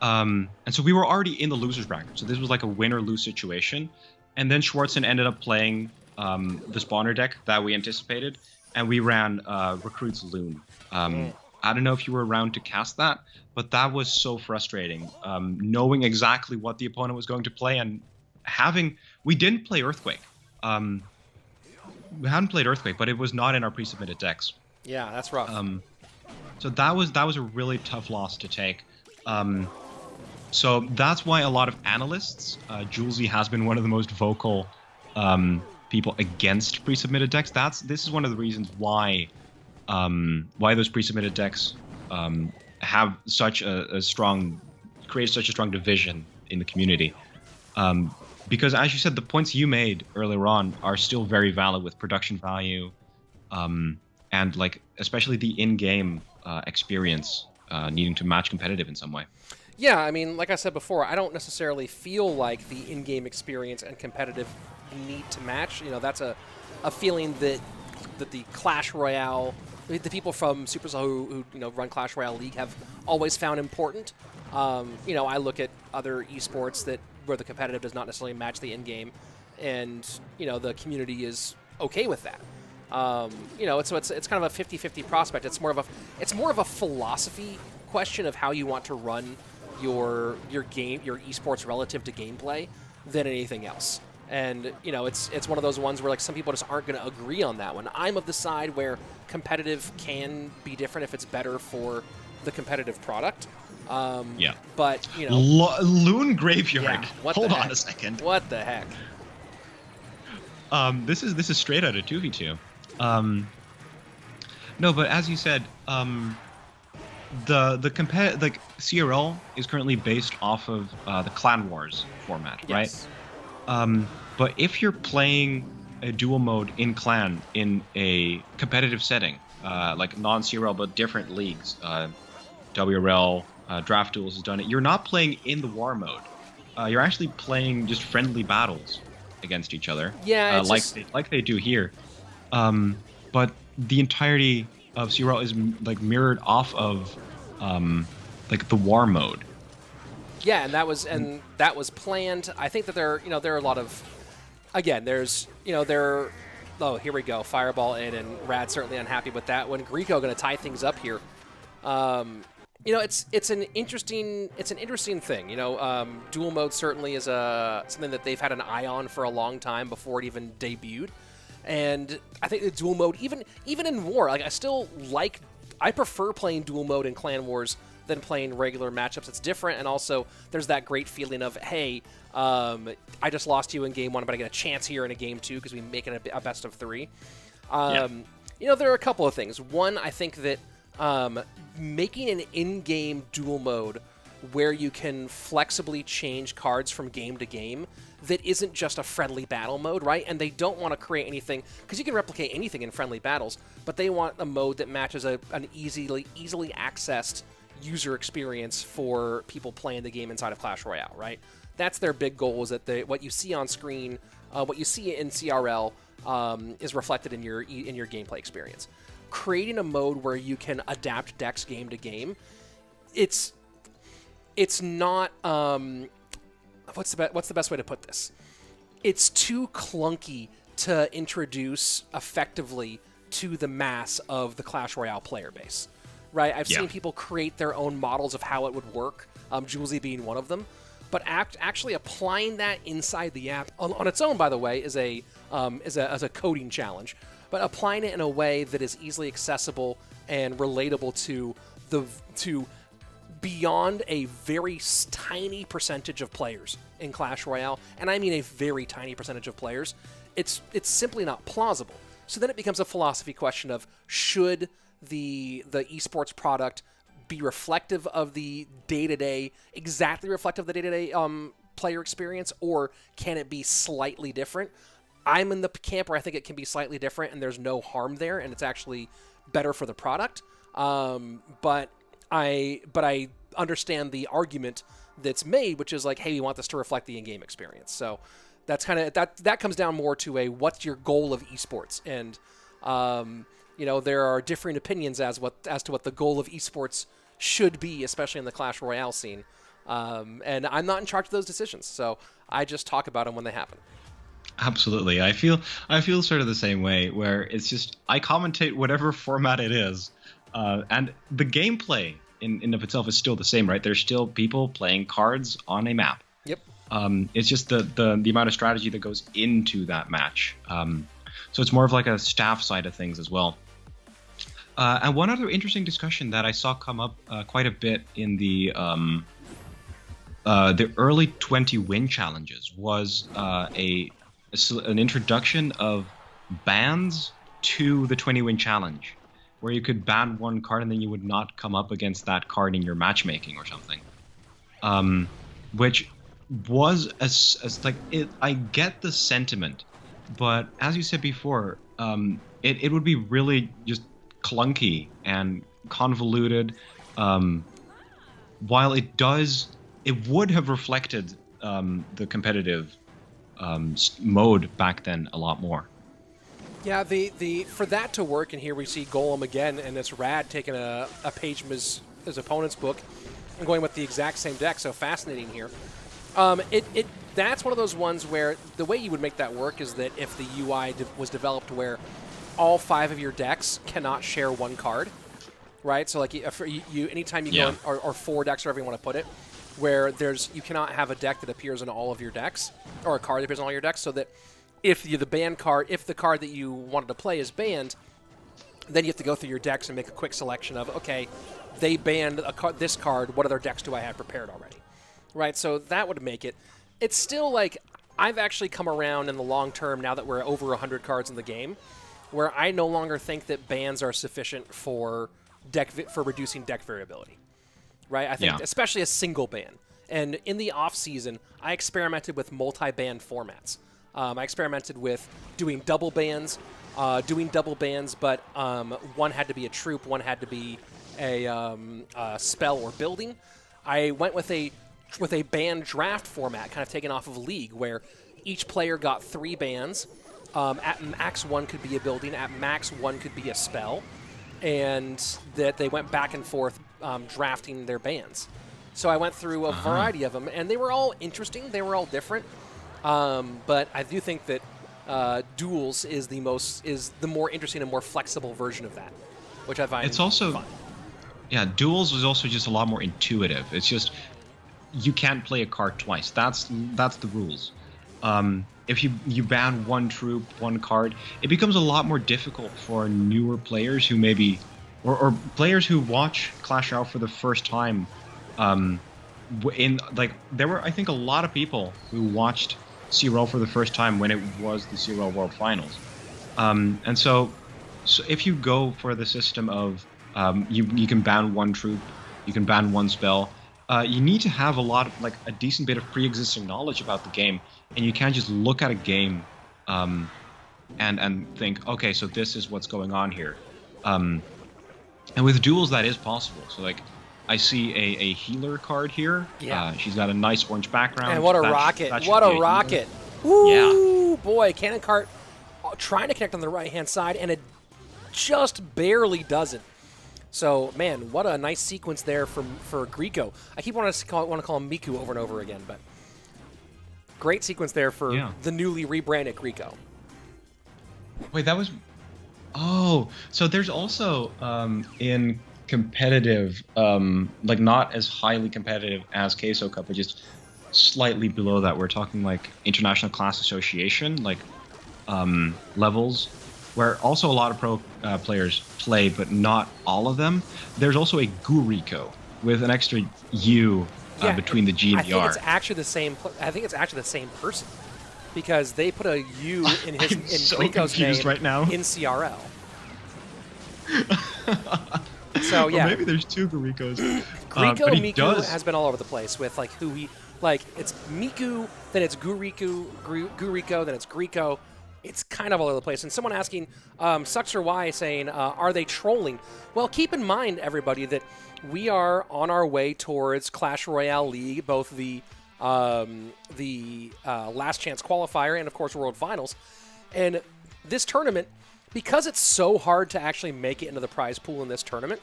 And so we were already in the loser's bracket, so this was like a win or lose situation, and then Schwartzen ended up playing the spawner deck that we anticipated, and we ran Recruit's Loon. I don't know if you were around to cast that, but that was so frustrating, knowing exactly what the opponent was going to play and we didn't play Earthquake. We hadn't played Earthquake, but it was not in our pre-submitted decks. Yeah, that's rough. So that was a really tough loss to take. So that's why a lot of analysts, Julesy has been one of the most vocal people against pre-submitted decks. This is one of the reasons why those pre-submitted decks have such create such a strong division in the community. Because as you said, the points you made earlier on are still very valid with production value, and like especially the in-game experience needing to match competitive in some way. Yeah, I mean, like I said before, I don't necessarily feel like the in-game experience and competitive need to match. That's a feeling that the Clash Royale, the people from Supercell who run Clash Royale League have always found important. I look at other esports where the competitive does not necessarily match the in-game, and the community is okay with that. It's kind of a 50-50 prospect. It's more of a philosophy question of how you want to run your esports relative to gameplay than anything else. And, you know, it's one of those ones where, like, some people just aren't going to agree on that one. I'm of the side where competitive can be different if it's better for the competitive product. Yeah. But, you know. Loon Graveyard. Yeah, Hold on a second. What the heck? This is straight out of 2v2. No, but as you said, the CRL is currently based off of the Clan Wars format, Yes. right? But if you're playing a dual mode in Clan in a competitive setting, like non-CRL but different leagues, WRL, Draft Duels has done it. You're not playing in the war mode. You're actually playing just friendly battles against each other. Yeah, like they do here. But the entirety of CRL is like mirrored off of like the war mode. Yeah, and that was planned. I think that there are a lot of, again, oh, here we go, Fireball in, and Rad's certainly unhappy with that one. Griko going to tie things up here. You know, it's an interesting thing. You know, dual mode certainly is something that they've had an eye on for a long time before it even debuted. And I think the dual mode, even in war, like I prefer playing dual mode in Clan Wars than playing regular matchups. It's different, and also there's that great feeling of, hey, I just lost you in game 1, but I get a chance here in a game 2 because we make it a best of 3. You know, there are a couple of things. One, I think that making an in-game dual mode where you can flexibly change cards from game to game that isn't just a friendly battle mode, right? And they don't want to create anything, because you can replicate anything in friendly battles, but they want a mode that matches an easily accessed user experience for people playing the game inside of Clash Royale, right? That's their big goal, is that what you see on screen, what you see in CRL is reflected in your gameplay experience. Creating a mode where you can adapt decks game to game, it's not what's the best way to put this? It's too clunky to introduce effectively to the mass of the Clash Royale player base, right? I've seen people create their own models of how it would work, Julesy being one of them, but actually applying that inside the app on its own, by the way, is a coding challenge. But applying it in a way that is easily accessible and relatable to beyond a very tiny percentage of players in Clash Royale, and I mean a very tiny percentage of players, it's simply not plausible. So then it becomes a philosophy question of, should the esports product be reflective of the day-to-day, exactly reflective of the day-to-day player experience, or can it be slightly different? I'm in the camp where I think it can be slightly different and there's no harm there, and it's actually better for the product. But I understand the argument that's made, which is like, hey, we want this to reflect the in-game experience. So that's kind of that comes down more to what's your goal of esports, and you know, there are differing opinions as to what the goal of esports should be, especially in the Clash Royale scene. And I'm not in charge of those decisions, so I just talk about them when they happen. Absolutely. I feel sort of the same way, where it's just I commentate whatever format it is, and the gameplay in of itself is still the same, right? There's still people playing cards on a map. Yep. It's just the amount of strategy that goes into that match. So it's more of like a staff side of things as well. And one other interesting discussion that I saw come up quite a bit in the early 20 win challenges was an introduction of bans to the 20 win challenge, where you could ban one card and then you would not come up against that card in your matchmaking or something. Which was as like it. I get the sentiment, but as you said before, it would be really just clunky and convoluted. While it would have reflected the competitive mode back then a lot more. Yeah, the for that to work, and here we see Golem again, and it's Rad taking a page from his opponent's book and going with the exact same deck. So fascinating here. That's one of those ones where the way you would make that work is that if the UI was developed where all 5 of your decks cannot share one card, right? So like anytime you go in, or 4 decks, or however you want to put it, where you cannot have a deck that appears in all of your decks, or a card that appears in all your decks, so that if the card that you wanted to play is banned, then you have to go through your decks and make a quick selection of, okay, they banned this card, what other decks do I have prepared already? Right, so that would make it. It's still like, I've actually come around in the long term now that we're over 100 cards in the game, where I no longer think that bans are sufficient for reducing deck variability. Right, I think especially a single ban. And in the off season, I experimented with multi-ban formats. I experimented with doing double bans, but one had to be a troop, one had to be a spell or building. I went with a ban draft format, kind of taken off of League, where each player got 3 bans. At max, 1 could be a building. At max, 1 could be a spell. And that they went back and forth drafting their bans. So I went through a variety of them, and they were all interesting. They were all different. But I do think that duels is the more interesting and more flexible version of that, which I find it's also fun. Yeah, duels was also just a lot more intuitive. It's just you can't play a card twice. That's the rules. If you ban one troop, one card, it becomes a lot more difficult for newer players who maybe or players who watch Clash Royale for the first time. There were, I think, a lot of people who watched CRL for the first time when it was the CRL World Finals. And so if you go for the system of you can ban one troop, you can ban one spell, you need to have a decent bit of pre-existing knowledge about the game, and you can't just look at a game and think, okay, so this is what's going on here. And with duels, that is possible. So like, I see a healer card here. Yeah. She's got a nice orange background. And what a rocket! What a rocket! Woo, boy, cannon cart trying to connect on the right-hand side, and it just barely doesn't. So, man, what a nice sequence there for Griko. I keep wanting to call him Miku over and over again, but great sequence there for the newly rebranded Griko. Wait, that was... Oh, so there's also in competitive, not as highly competitive as Queso Cup, but just slightly below that. We're talking like International Class Association, levels, where also a lot of pro players play, but not all of them. There's also a Grieco with an extra U between the G and the R. I think it's actually the same person, because they put a U in Grieco's name right now. in CRL. So yeah, or maybe there's 2 Gricos. Griko Miku has been all over the place with who he it's Miku, then it's Griko, then it's Griko. It's kind of all over the place. And someone asking, Suxer Y saying, are they trolling? Well, keep in mind, everybody, that we are on our way towards Clash Royale League, both the Last Chance Qualifier and, of course, World Finals. And this tournament, because it's so hard to actually make it into the prize pool in this tournament,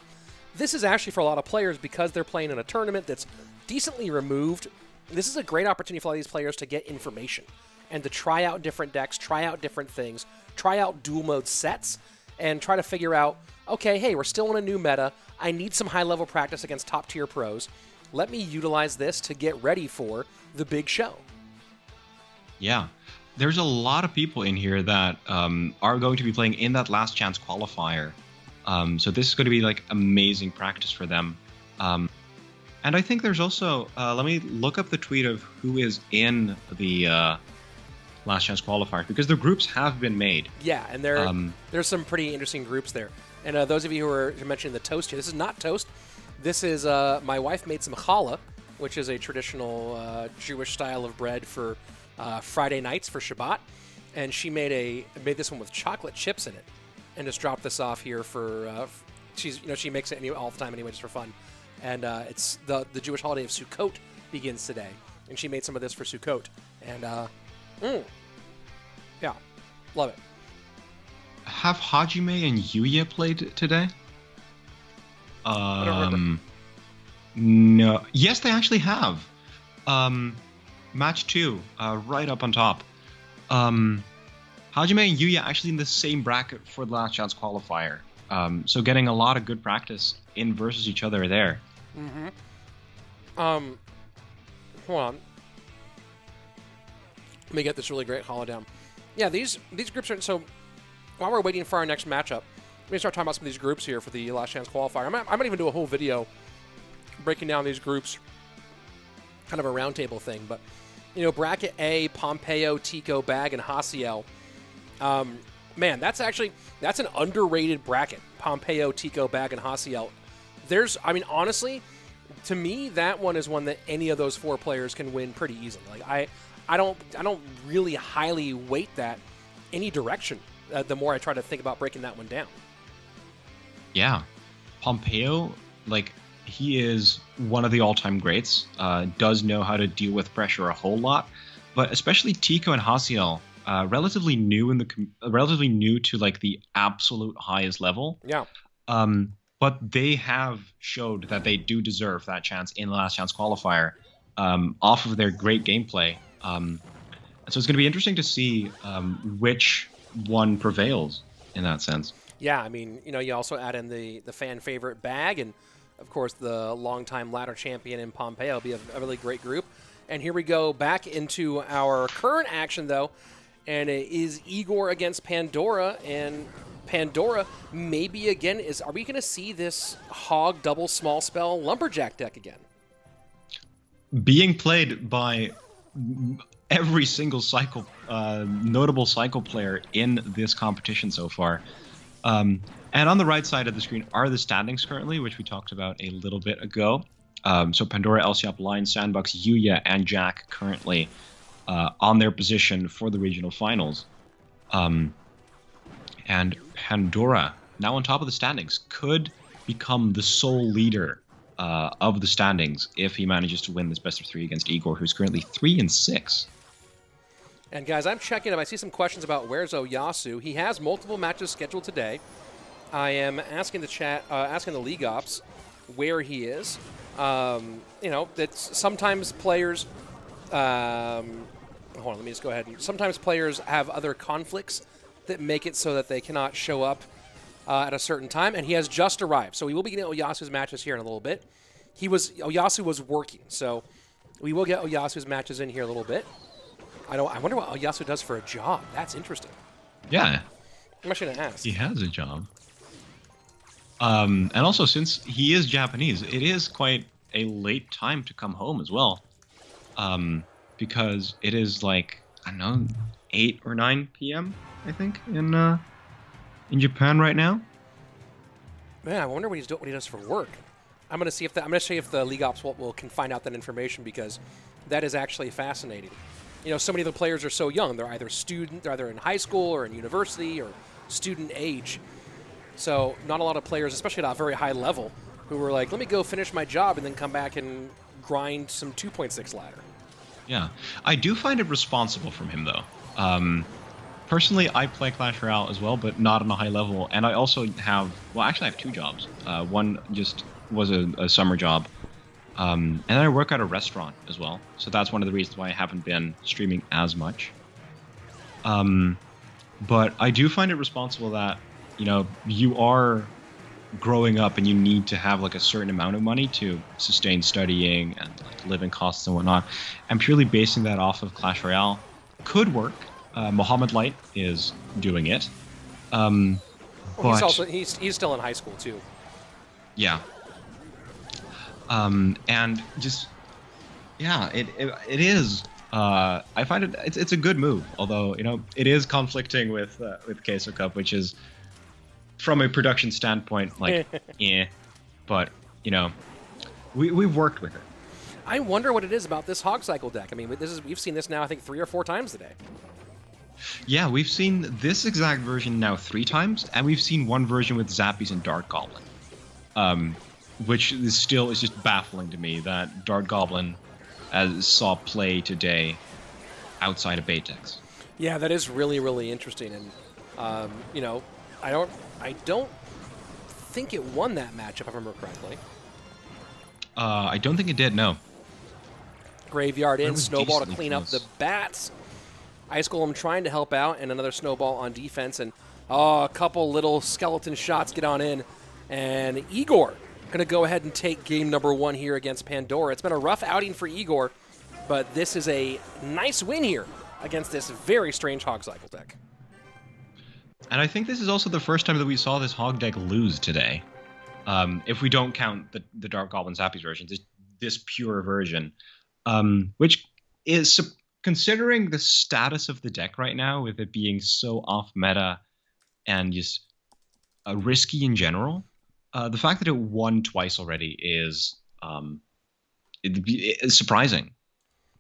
this is actually for a lot of players, because they're playing in a tournament that's decently removed. This is a great opportunity for a lot of these players to get information and to try out different decks, try out different things, try out dual mode sets, and try to figure out, okay, hey, we're still in a new meta. I need some high-level practice against top-tier pros. Let me utilize this to get ready for the big show. Yeah. There's a lot of people in here that are going to be playing in that last chance qualifier. So this is going to be amazing practice for them. And I think there's also, let me look up the tweet of who is in the last chance qualifier, because the groups have been made. Yeah, and there's some pretty interesting groups there. And those of you who are mentioning the toast here, this is not toast. This is, my wife made some challah, which is a traditional Jewish style of bread for Friday nights for Shabbat, and she made this one with chocolate chips in it, and just dropped this off here for. She makes it all the time anyway, just for fun, and it's the Jewish holiday of Sukkot begins today, and she made some of this for Sukkot, and yeah, love it. Have Hajime and Yuya played today? I don't remember. No. Yes, they actually have. Match 2, right up on top. Hajime and Yuya actually in the same bracket for the last chance qualifier. So getting a lot of good practice in versus each other there. Mm-hmm. hold on. Let me get this really great holodown. Yeah, these groups are... So, while we're waiting for our next matchup, let me start talking about some of these groups here for the Last Chance qualifier. I might even do a whole video breaking down these groups, kind of a roundtable thing. But, you know, Bracket A, Pompeo, Tico, Bag, and Hasiel. Man, that's an underrated bracket. Pompeo, Tico, Bag, and Hasiel. I mean, honestly, to me, that one is one that any of those 4 players can win pretty easily. Like, I don't really highly weight that any direction. The more I try to think about breaking that one down. Yeah, Pompeo, like, he is one of the all-time greats. Does know how to deal with pressure a whole lot, but especially Tico and Hasiel, relatively new to like the absolute highest level. Yeah. But they have showed that they do deserve that chance in the Last Chance qualifier, off of their great gameplay. So it's going to be interesting to see which one prevails in that sense. Yeah, I mean, you know, you also add in the fan favorite Bag, and of course the longtime ladder champion in Pompeo. It'll be a really great group. And here we go back into our current action though, and it is Igor against Pandora, and Pandora maybe again are we going to see this hog double small spell lumberjack deck again? Being played by every single cycle, notable cycle player in this competition so far. And on the right side of the screen are the standings currently, which we talked about a little bit ago. So Pandora, Elsiop, Lyon, Sandbox, Yuya, and Jack currently on their position for the regional finals. And Pandora, now on top of the standings, could become the sole leader of the standings if he manages to win this best of 3 against Igor, who's currently 3-6. And guys, I'm checking if I see some questions about where's Oyassu. He has multiple matches scheduled today. I am asking the chat, asking the league ops where he is. You know, that's sometimes players. Hold on, let me just go ahead. Sometimes players have other conflicts that make it so that they cannot show up at a certain time, and he has just arrived. So we will be getting Oyassu's matches here in a little bit. Oyassu was working, so we will get Oyassu's matches in here a little bit. I wonder what Oyassu does for a job. That's interesting. Yeah. I'm actually going to ask. He has a job. And also, since he is Japanese, it is quite a late time to come home as well. Because it is like, I don't know, 8 or 9 p.m., I think, in Japan right now. Man, I wonder what he does for work. I'm going to see if the league ops can find out that information, because that is actually fascinating. You know, so many of the players are so young. They're either in high school or in university or student age. So not a lot of players, especially at a very high level, who were like, let me go finish my job and then come back and grind some 2.6 ladder. Yeah. I do find it responsible from him, though. Personally, I play Clash Royale as well, but not on a high level. And I also have, well, actually I have 2 jobs. One just was a summer job. And then I work at a restaurant as well. So that's one of the reasons why I haven't been streaming as much. But I do find it responsible that, you know, you are growing up and you need to have like a certain amount of money to sustain studying and like living costs and whatnot. And purely basing that off of Clash Royale could work. Mohammed Light is doing it. But he's still in high school too. Yeah. And just, yeah, it is. I find it's a good move, although, you know, it is conflicting with Queso Cup, which is, from a production standpoint, like, yeah. But, you know, we've worked with it. I wonder what it is about this Hog Cycle deck. I mean, we've seen this now, I think, 3 or 4 times today. Yeah, we've seen this exact version now 3 times, and we've seen one version with Zappies and Dart Goblin. Which is just baffling to me that Dart Goblin saw play today outside of Baytex. Yeah, that is really, really interesting. And, you know, I don't think it won that matchup, if I remember correctly. I don't think it did, no. Graveyard in, Snowball to clean up the bats. Ice Golem trying to help out, and another Snowball on defense. And, a couple little skeleton shots get on in. And Igor going to go ahead and take game number 1 here against Pandora. It's been a rough outing for Igor. But this is a nice win here against this very strange Hog Cycle deck. And I think this is also the first time that we saw this Hog deck lose today. If we don't count the Dark Goblin Zappies version, this pure version, which is, considering the status of the deck right now, with it being so off meta and just risky in general, the fact that it won twice already is it's surprising.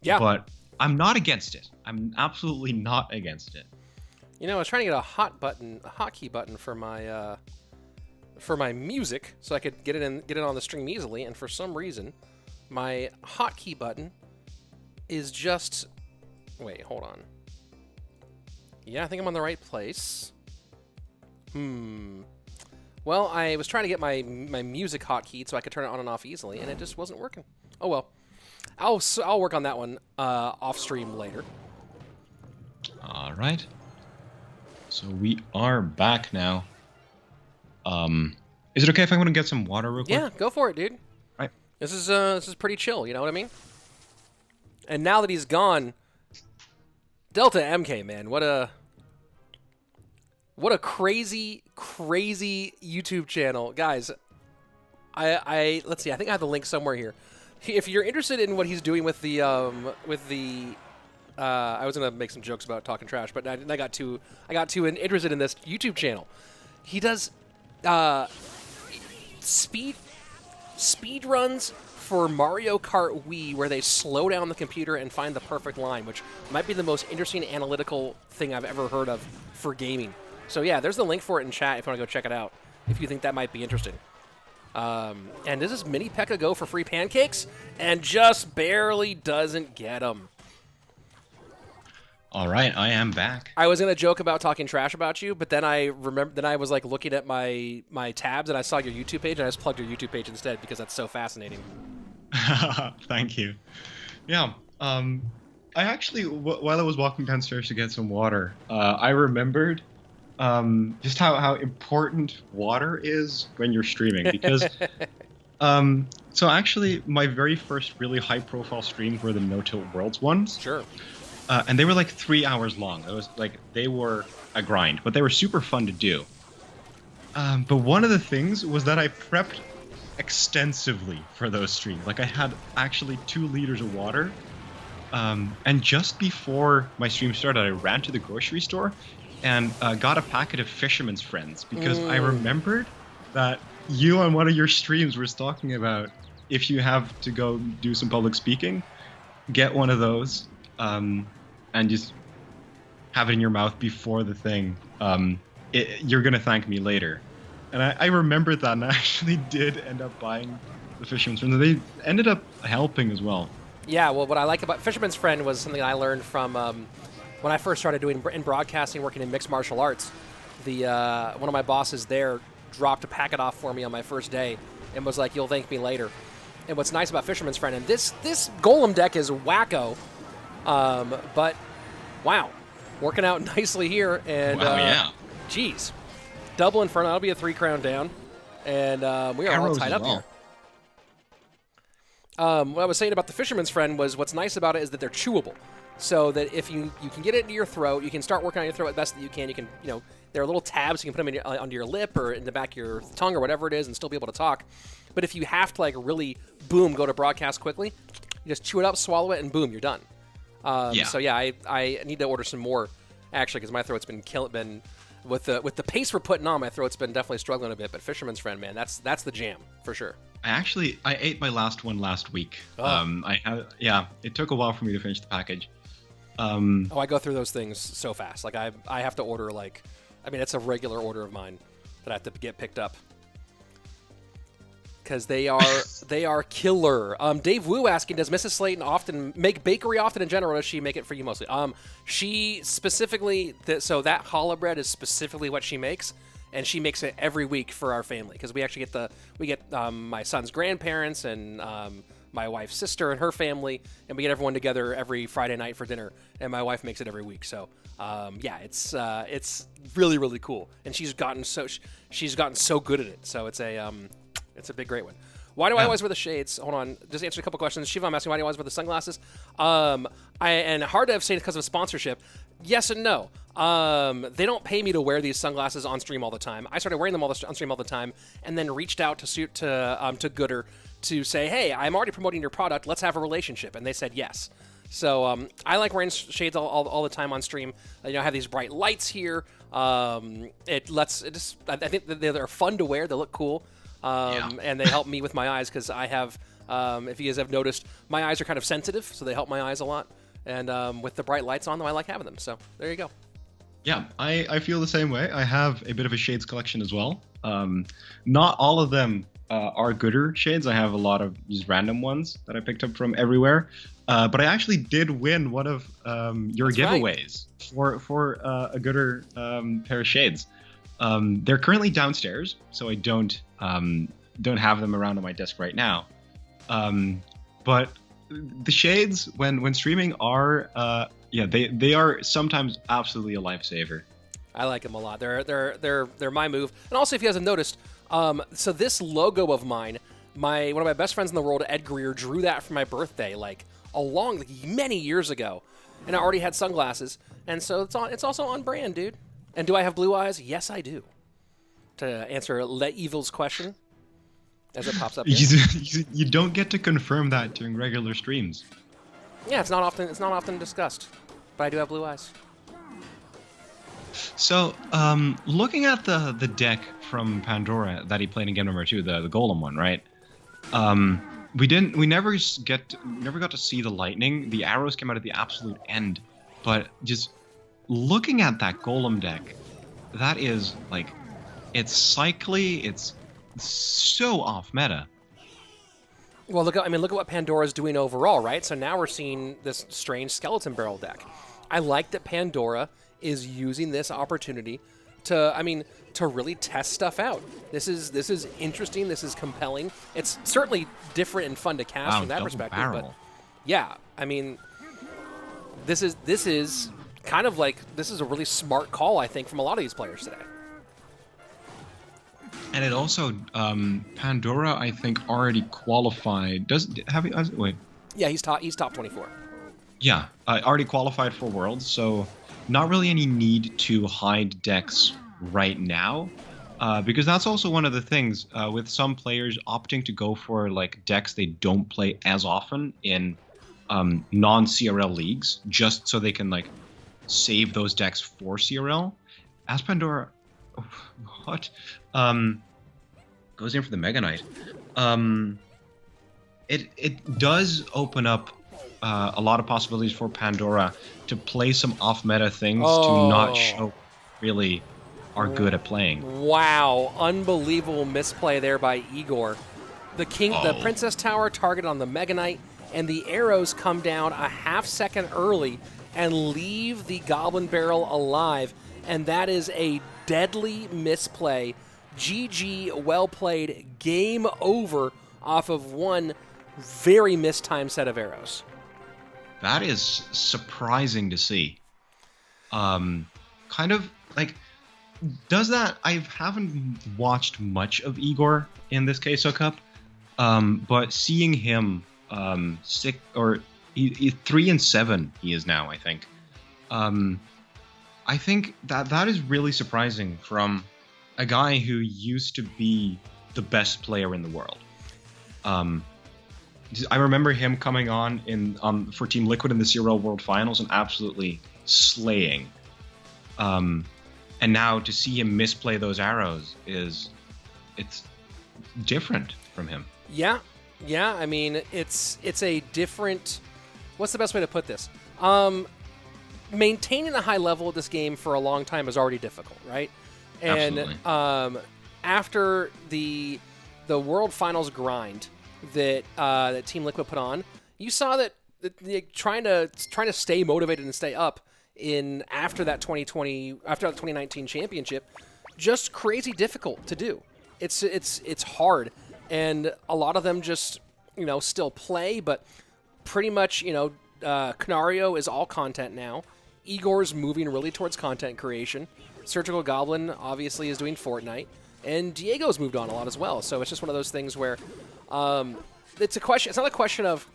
Yeah. But I'm not against it. I'm absolutely not against it. You know, I was trying to get a hotkey button for my music, so I could get it on the stream easily. And for some reason, my hotkey button is just. Wait, hold on. Yeah, I think I'm on the right place. Well, I was trying to get my music hotkey so I could turn it on and off easily, and it just wasn't working. Oh well. I'll work on that one off stream later. All right. So we are back now. Is it okay if I want to get some water real quick? Yeah, go for it, dude. Right. This is pretty chill, you know what I mean? And now that he's gone, Delta MK, man, what a crazy YouTube channel, guys. Let's see, I think I have the link somewhere here. If you're interested in what he's doing with the I was gonna make some jokes about talking trash, but I got too interested in this YouTube channel. He does speed runs for Mario Kart Wii, where they slow down the computer and find the perfect line, which might be the most interesting analytical thing I've ever heard of for gaming. So yeah, there's the link for it in chat if you want to go check it out, if you think that might be interesting. And does this Mini P.E.K.K.A go for free pancakes? And just barely doesn't get them. All right, I am back. I was gonna joke about talking trash about you, but then I remember. Then I was like looking at my tabs, and I saw your YouTube page, and I just plugged your YouTube page instead because that's so fascinating. Thank you. Yeah. I actually, while I was walking downstairs to get some water, I remembered just how important water is when you're streaming, because. So actually, my very first really high-profile streams were the No Tilt Worlds ones. Sure. And they were like 3 hours long. It was like they were a grind, but they were super fun to do. But one of the things was that I prepped extensively for those streams. Like I had actually 2 liters of water. And just before my stream started, I ran to the grocery store and got a packet of Fisherman's Friends, because I remembered that you on one of your streams was talking about if you have to go do some public speaking, get one of those. And just have it in your mouth before the thing. You're going to thank me later. And I remembered that, and I actually did end up buying the Fisherman's Friend. They ended up helping as well. Yeah, well, what I like about Fisherman's Friend was something I learned from when I first started doing in broadcasting, working in mixed martial arts. One of my bosses there dropped a packet off for me on my first day and was like, "You'll thank me later." And what's nice about Fisherman's Friend, and this Golem deck is wacko. But wow, working out nicely here, and wow, yeah. Geez, double Inferno. That'll be a 3 crown down, and we are Arrows all tied as up well. here. What I was saying about the Fisherman's Friend was what's nice about it is that they're chewable, so that if you can get it into your throat, you can start working on your throat as best that you can. You can, there are little tabs, you can put them under your lip or in the back of your tongue or whatever it is, and still be able to talk. But if you have to like really go to broadcast quickly, you just chew it up, swallow it, and boom, you're done. So yeah, I need to order some more, actually, because my throat's been with the pace we're putting on, my throat's been definitely struggling a bit. But Fisherman's Friend, man, that's the jam for sure. I ate my last one last week. Oh. It took a while for me to finish the package. I go through those things so fast. Like I have to order it's a regular order of mine that I have to get picked up. Because they are killer. Dave Wu asking, does Mrs. Slayton often make bakery often in general, or does she make it for you mostly? She specifically, so that challah bread is specifically what she makes, and she makes it every week for our family, because we actually get my son's grandparents and my wife's sister and her family, and we get everyone together every Friday night for dinner, and my wife makes it every week. So it's really, really cool, and she's gotten so good at it. So it's a big, great one. Why do I Yeah. always wear the shades? Hold on, just answer a couple questions. Shiva, I'm asking why do I always wear the sunglasses? And hard to have said because of sponsorship. Yes and no. They don't pay me to wear these sunglasses on stream all the time. I started wearing them on stream all the time, and then reached out to Gooder to say, hey, I'm already promoting your product. Let's have a relationship, and they said yes. So I like wearing shades all the time on stream. I have these bright lights here. I think that they're fun to wear. They look cool, and they help me with my eyes because I have. If you guys have noticed, my eyes are kind of sensitive, so they help my eyes a lot. And with the bright lights on them, I like having them. So there you go. Yeah, I feel the same way. I have a bit of a shades collection as well. Not all of them are gooder shades. I have a lot of these random ones that I picked up from everywhere. But I actually did win one of your That's giveaways for a gooder pair of shades. They're currently downstairs, so I don't have them around on my desk right now. But the shades, when streaming, are they are sometimes absolutely a lifesaver. I like them a lot. They're my move. And also, if you guys have noticed, so this logo of mine, one of my best friends in the world, Ed Greer, drew that for my birthday many years ago, and I already had sunglasses, and so it's also on brand, dude. And do I have blue eyes? Yes, I do. To answer Le Evil's question, as it pops up here. You don't get to confirm that during regular streams. Yeah, it's not often discussed, but I do have blue eyes. So, looking at the deck from Pandora that he played in game number 2, the Golem one, right? We never got to see the lightning. The arrows came out at the absolute end, but just looking at that Golem deck, that is like, it's cycly, it's so off meta. Well, look at what Pandora's doing overall, right? So now we're seeing this strange skeleton barrel deck. I like that Pandora is using this opportunity to really test stuff out. This is interesting. This is compelling. It's certainly different and fun to cast from that perspective. Barrel. But yeah, this is kind of like this is a really smart call, I think, from a lot of these players today. And it also, Pandora, I think, already qualified. Wait. Yeah, he's top 24. Yeah, already qualified for Worlds, so not really any need to hide decks right now, because that's also one of the things with some players opting to go for like decks they don't play as often in non-CRL leagues, just so they can like save those decks for CRL. As Pandora, what? Goes in for the Mega Knight. It does open up a lot of possibilities for Pandora to play some off-meta things to not show really are good at playing. Wow, unbelievable misplay there by Igor. The Princess Tower target on the Mega Knight, and the arrows come down a half second early and leave the Goblin Barrel alive, and that is a deadly misplay. GG, well played, game over off of one very mistimed set of arrows. That is surprising to see. Kind of like, does that? I haven't watched much of Igor in this Queso Cup, but seeing him he's 3-7 he is now, I think. I think that is really surprising from a guy who used to be the best player in the world. I remember him coming on for Team Liquid in the CRL World Finals and absolutely slaying. And now to see him misplay those arrows it's different from him. Yeah. It's a different. What's the best way to put this? Maintaining a high level of this game for a long time is already difficult, right? And Absolutely. After the World Finals grind that Team Liquid put on, you saw that trying to stay motivated and stay up after that 2019 championship, just crazy difficult to do. It's hard, and a lot of them just still play, but pretty much Canario is all content now. Igor's moving really towards content creation. Surgical Goblin obviously is doing Fortnite, and Diego's moved on a lot as well. So it's just one of those things where it's a question. It's not a question of.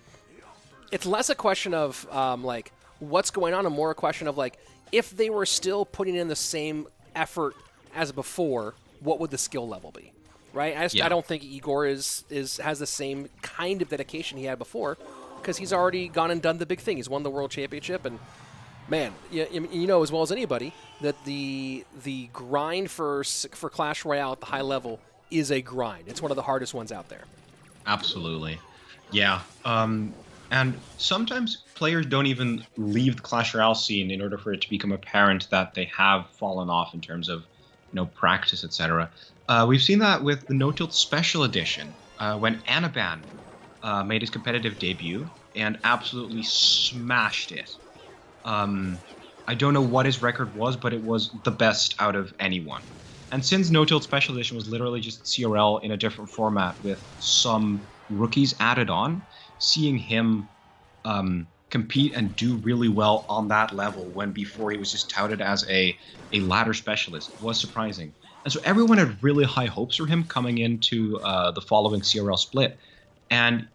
It's less a question of like what's going on, and more a question of like if they were still putting in the same effort as before, what would the skill level be? Right? I don't think Igor has the same kind of dedication he had before, because he's already gone and done the big thing. He's won the World Championship, and man, you know as well as anybody that the grind for Clash Royale at the high level is a grind. It's one of the hardest ones out there. Absolutely. Yeah. And sometimes players don't even leave the Clash Royale scene in order for it to become apparent that they have fallen off in terms of, practice, etc. We've seen that with the No Tilt Special Edition, when Anaban made his competitive debut and absolutely smashed it. I don't know what his record was, but it was the best out of anyone. And since No Tilt Special Edition was literally just CRL in a different format with some rookies added on, seeing him compete and do really well on that level when before he was just touted as a ladder specialist was surprising. And so everyone had really high hopes for him coming into the following CRL split. And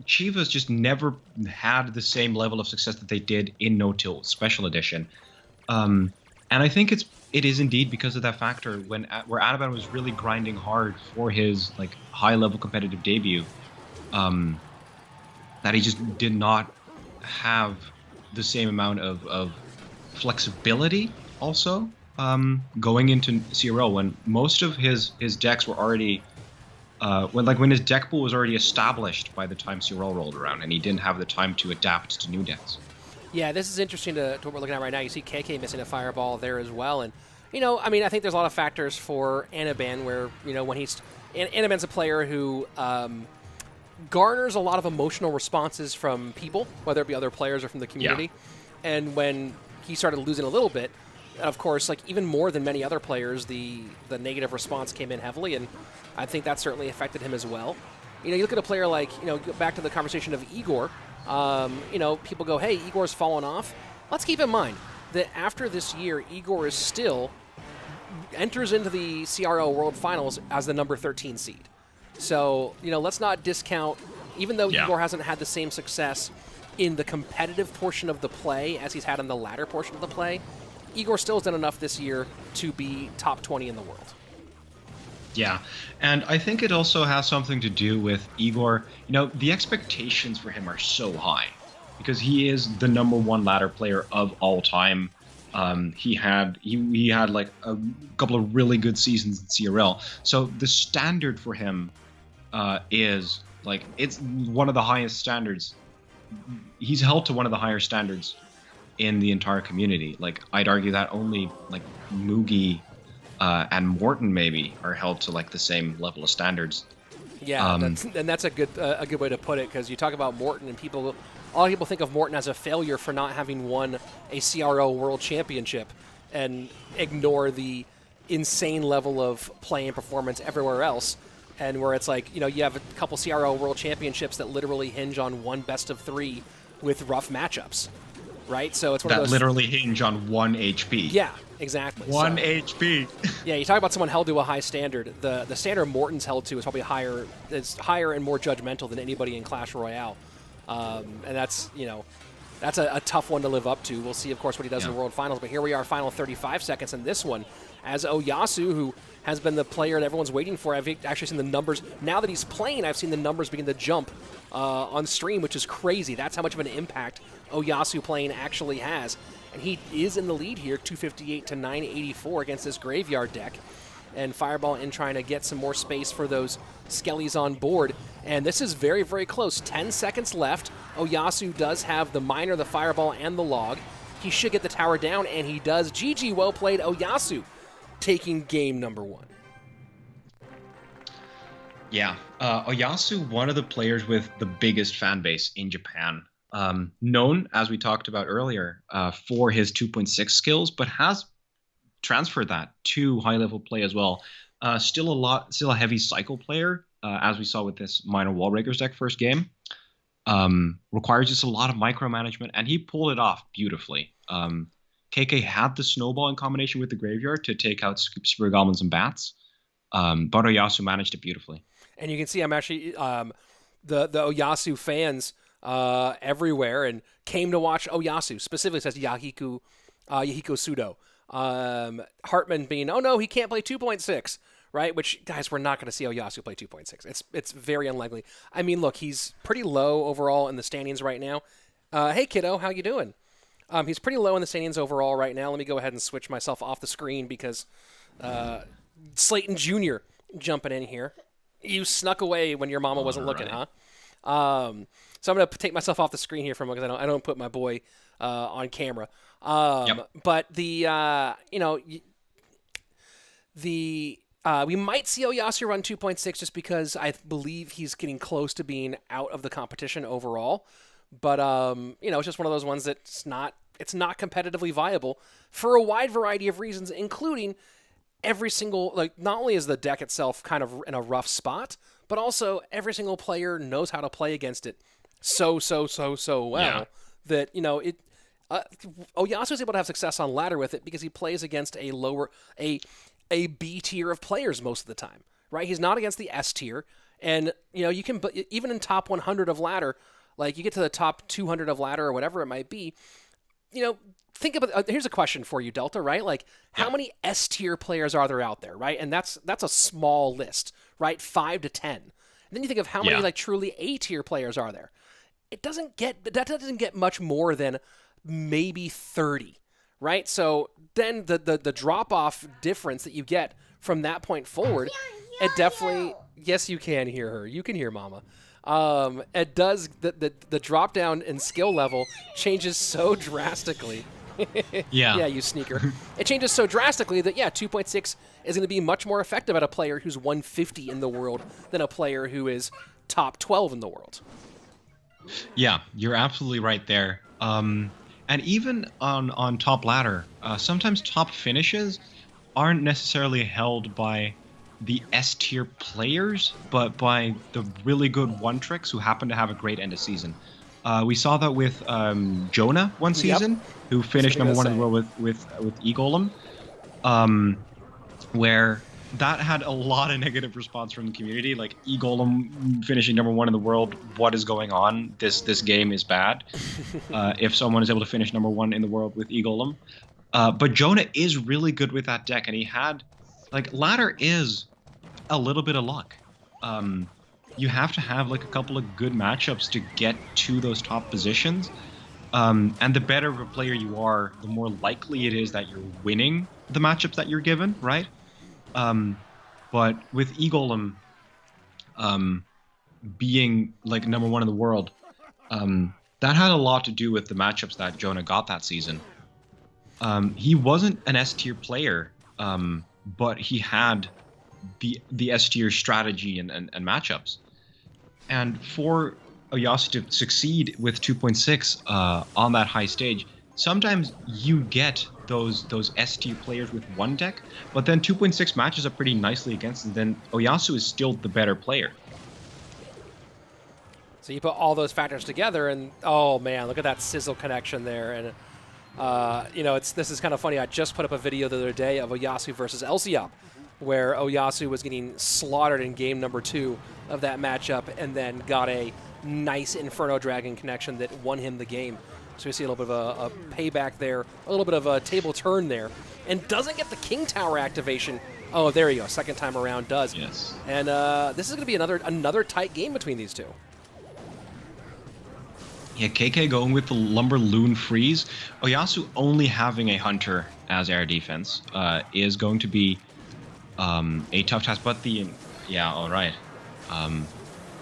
Chivas just never had the same level of success that they did in No Tilt Special Edition. And I think it is indeed because of that factor where Anaban was really grinding hard for his like high level competitive debut, that he just did not have the same amount of flexibility also going into CRL when most of his decks were already when his deck pool was already established by the time CRL rolled around, and he didn't have the time to adapt to new decks. Yeah, this is interesting to what we're looking at right now. You see KK missing a fireball there as well. And, I think there's a lot of factors for Anaban where, when Anaban's a player who garners a lot of emotional responses from people, whether it be other players or from the community. Yeah. And when he started losing a little bit, of course, like even more than many other players, the negative response came in heavily, and I think that certainly affected him as well. You look at a player like, go back to the conversation of Igor. People go, hey, Igor's fallen off. Let's keep in mind that after this year, Igor is still enters into the CRL World Finals as the number 13 seed. So, let's not discount, even though Igor hasn't had the same success in the competitive portion of the play as he's had in the latter portion of the play, Igor still has done enough this year to be top 20 in the world. Yeah, and I think it also has something to do with Igor. The expectations for him are so high because he is the number one ladder player of all time. He had like a couple of really good seasons in CRL. So the standard for him is like it's one of the highest standards. He's held to one of the higher standards in the entire community. Like I'd argue that only like Mugi and Morton maybe are held to like the same level of standards. Yeah, that's a good way to put it, because you talk about Morton and a lot of people think of Morton as a failure for not having won a CRO World Championship and ignore the insane level of play and performance everywhere else. And where it's like, you have a couple CRO World Championships that literally hinge on one best of 3 with rough matchups, right? So it's one of those literally hinge on 1 HP. Yeah, exactly. 1 HP. Yeah, you talk about someone held to a high standard. The standard Morton's held to is probably higher. It's higher and more judgmental than anybody in Clash Royale, and that's that's a tough one to live up to. We'll see, of course, what he does in the World Finals. But here we are, final 35 seconds in this one, as Oyassu, who has been the player that everyone's waiting for. I've actually seen the numbers. Now that he's playing, I've seen the numbers begin to jump on stream, which is crazy. That's how much of an impact Oyassu playing actually has. And he is in the lead here, 258 to 984 against this Graveyard deck. And Fireball in trying to get some more space for those Skellies on board. And this is very, very close. 10 seconds left. Oyassu does have the Miner, the Fireball, and the Log. He should get the tower down, and he does. GG, well played, Oyassu, taking game number 1. Yeah, Oyassu, one of the players with the biggest fan base in Japan. Known, as we talked about earlier, for his 2.6 skills, but has transferred that to high-level play as well. Still a heavy cycle player, as we saw with this Minor Wallbreakers deck first game. Requires just a lot of micromanagement, and he pulled it off beautifully. KK had the snowball in combination with the graveyard to take out super goblins and bats. But Oyassuu managed it beautifully. And you can see I'm actually the Oyassuu fans everywhere and came to watch Oyassuu. Specifically says Yahiko Sudo. Hartman being, oh no, he can't play 2.6, right? Which, guys, we're not going to see Oyassuu play 2.6. It's very unlikely. I mean, look, he's pretty low overall in the standings right now. Hey, kiddo, how you doing? He's pretty low in the standings overall right now. Let me go ahead and switch myself off the screen because Slayton Jr. jumping in here. You snuck away when your mama wasn't looking, huh? So I'm going to take myself off the screen here for a moment because I don't put my boy on camera. But we might see Oyassu run 2.6 just because I believe he's getting close to being out of the competition overall. But it's just one of those ones that's not competitively viable for a wide variety of reasons, including every single, not only is the deck itself kind of in a rough spot, but also every single player knows how to play against it so well that Oyassu is able to have success on ladder with it because he plays against a B tier of players most of the time, right? He's not against the S tier, and you can even in top 100 of ladder, like you get to the top 200 of ladder or whatever it might be, think about here's a question for you, Delta, right? Like how many S tier players are there out there, right? And that's a small list, right? 5 to 10. And then you think of how many truly A tier players are there. That doesn't get much more than maybe 30, right? So then the drop off difference that you get from that point forward, it definitely, yes, you can hear her. You can hear Mama. It does, the drop down in skill level changes so drastically. Yeah, you sneaker. It changes so drastically that 2.6 is going to be much more effective at a player who's 150 in the world than a player who is top 12 in the world. Yeah, you're absolutely right there. And even on top ladder, sometimes top finishes aren't necessarily held by the S tier players, but by the really good one tricks who happen to have a great end of season. We saw that with Jonah one season, who finished number 1 in the world with Egolem, where that had a lot of negative response from the community. Like, Egolem finishing number 1 in the world, what is going on? This game is bad. If someone is able to finish number 1 in the world with Egolem. But Jonah is really good with that deck, and he had, ladder is a little bit of luck. You have to have a couple of good matchups to get to those top positions. And the better of a player you are, the more likely it is that you're winning the matchups that you're given, right? But with Egolem being number 1 in the world, that had a lot to do with the matchups that Jonah got that season. He wasn't an S tier player, but he had the S tier strategy and matchups. And for Oyassu to succeed with 2.6 on that high stage, sometimes you get those S tier players with one deck, but then 2.6 matches up pretty nicely against them. Then Oyassu is still the better player. So you put all those factors together, and oh man, look at that sizzle connection there. And this is kind of funny. I just put up a video the other day of Oyassu versus Elsiop, where Oyassu was getting slaughtered in game number 2 of that matchup, and then got a nice Inferno Dragon connection that won him the game. So we see a little bit of a payback there, a little bit of a table turn there, and doesn't get the King Tower activation. Oh, there you go. Second time around does. Yes. And this is going to be another tight game between these two. Yeah, KK going with the Lumber Loon freeze. Oyassu only having a Hunter as air defense is going to be a tough task. But all right.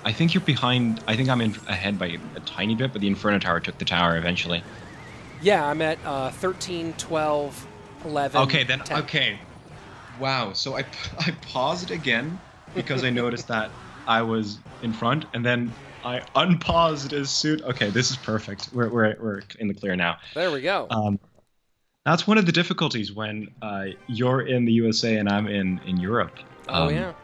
I think you're behind. I think I'm ahead by a tiny bit, but the Inferno Tower took the tower eventually. Yeah, I'm at 13, 12, 11. Okay, then 10. Okay. Wow. So I paused again because I noticed that I was in front, and then I unpaused as soon. Okay, this is perfect. We're in the clear now. There we go. That's one of the difficulties when you're in the USA and I'm in Europe. Yeah.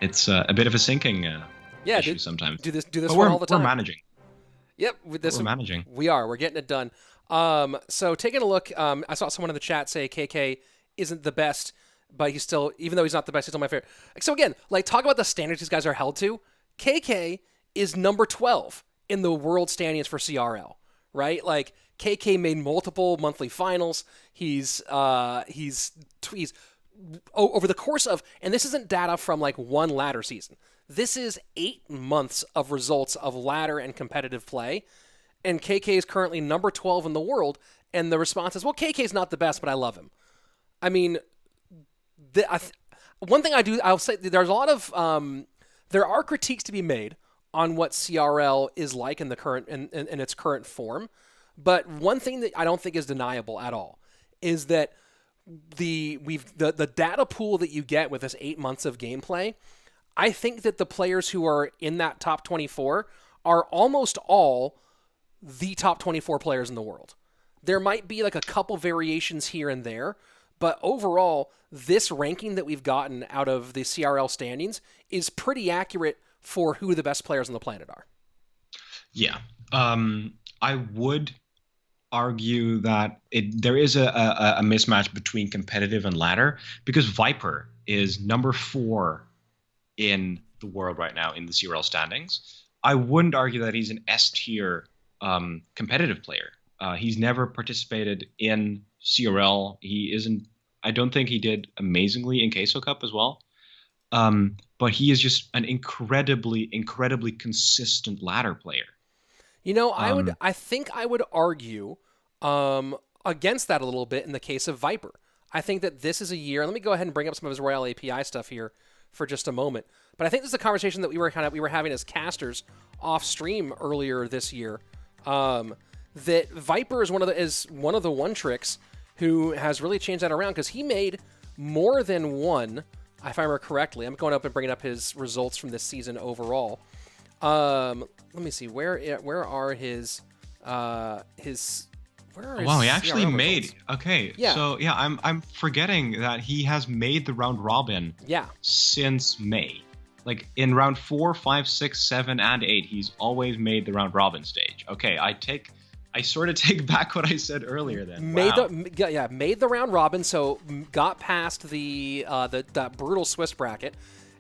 It's a bit of a syncing issue sometimes. Do this one all the time. We're managing. Yep. We're managing. We are. We're getting it done. So taking a look, I saw someone in the chat say KK isn't the best, but he's still, even though he's not the best, he's still my favorite. So again, like talk about the standards these guys are held to. KK is number 12 in the world standings for CRL, right? Like KK made multiple monthly finals. He's over the course of, and this isn't data from like one ladder season. This is 8 months of results of ladder and competitive play. And KK is currently number 12 in the world. And the response is, well, KK's not the best, but I love him. I mean, one thing I'll say, there's a lot of, there are critiques to be made on what CRL is like in the current, in its current form. But one thing that I don't think is deniable at all is that the data pool that you get with this 8 months of gameplay, I think that the players who are in that top 24 are almost all the top 24 players in the world. There might be like a couple variations here and there, but overall, this ranking that we've gotten out of the CRL standings is pretty accurate for who the best players on the planet are. Yeah. I would argue that there is a mismatch between competitive and ladder, because Viper is number 4 in the world right now in the CRL standings. I wouldn't argue that he's an S tier competitive player. He's never participated in CRL. He isn't. I don't think he did amazingly in Queso Cup as well. But he is just an incredibly consistent ladder player. You know, I think I would argue against that a little bit in the case of Viper. I think that this is a year. Let me go ahead and bring up some of his Royale API stuff here for just a moment. But I think this is a conversation that we were having as casters off stream earlier this year. That Viper is one of the one tricks who has really changed that around, because he made more than one, if I remember correctly. I'm going up and bringing up his results from this season overall. Let me see, where are his Wow, he actually made results? Okay. Yeah. So yeah, I'm forgetting that he has made the round robin. Yeah. Since May. Like in round 4, 5, 6, 7, and 8, he's always made the round robin stage. Okay, I sort of take back what I said earlier then. Made the round robin, so got past that brutal Swiss bracket,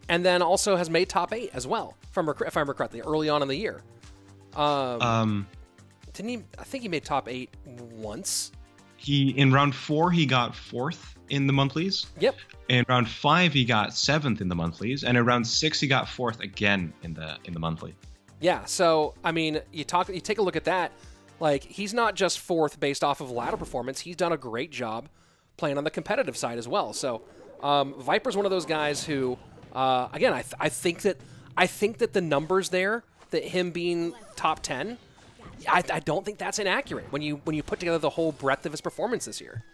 and then also has made top 8 as well, if I remember correctly, early on in the year. Didn't he? I think he made top 8 once. In round 4 he got 4th in the monthlies. Yep. In round 5 he got 7th in the monthlies, and in round 6 he got 4th again in the monthly. Yeah. So I mean, you take a look at that. Like, he's not just 4th based off of ladder performance. He's done a great job playing on the competitive side as well. So Viper's one of those guys who, again, I think that the numbers there, that him being top 10, I don't think that's inaccurate when you put together the whole breadth of his performance this year.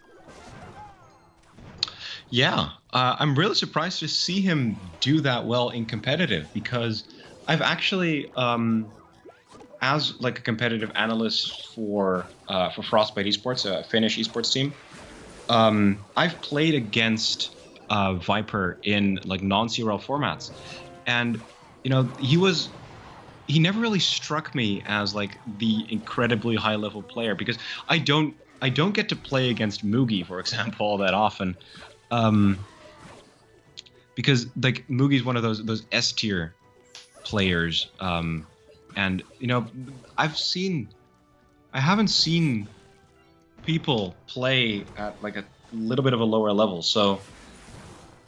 Yeah, I'm really surprised to see him do that well in competitive, because I've actually, as like a competitive analyst for Frostbite Esports, a Finnish esports team, I've played against Viper in like non-CRL formats, and you know, he never really struck me as like the incredibly high level player, because I don't get to play against Mugi, for example, all that often, because like Mugi's one of those S tier players, and you know, I haven't seen people play at like a little bit of a lower level, so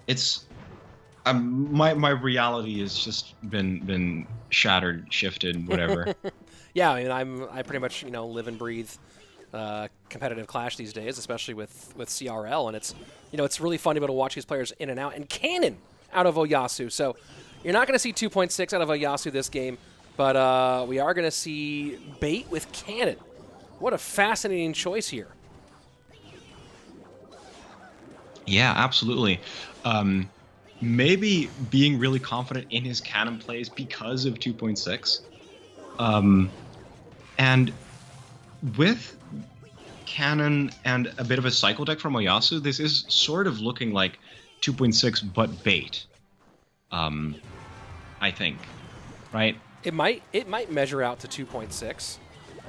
it's my reality has just been shattered, shifted, whatever. Yeah, I mean, I pretty much, you know, live and breathe competitive Clash these days, especially with CRL, and it's, you know, it's really fun to be able to watch these players in and out, and cannon out of Oyassuu. So you're not going to see 2.6 out of Oyassuu this game, but we are going to see bait with cannon. What a fascinating choice here. Yeah, absolutely. Maybe being really confident in his cannon plays because of 2.6. And with cannon and a bit of a cycle deck from Oyassu, this is sort of looking like 2.6 but bait. I think, right? It might measure out to 2.6.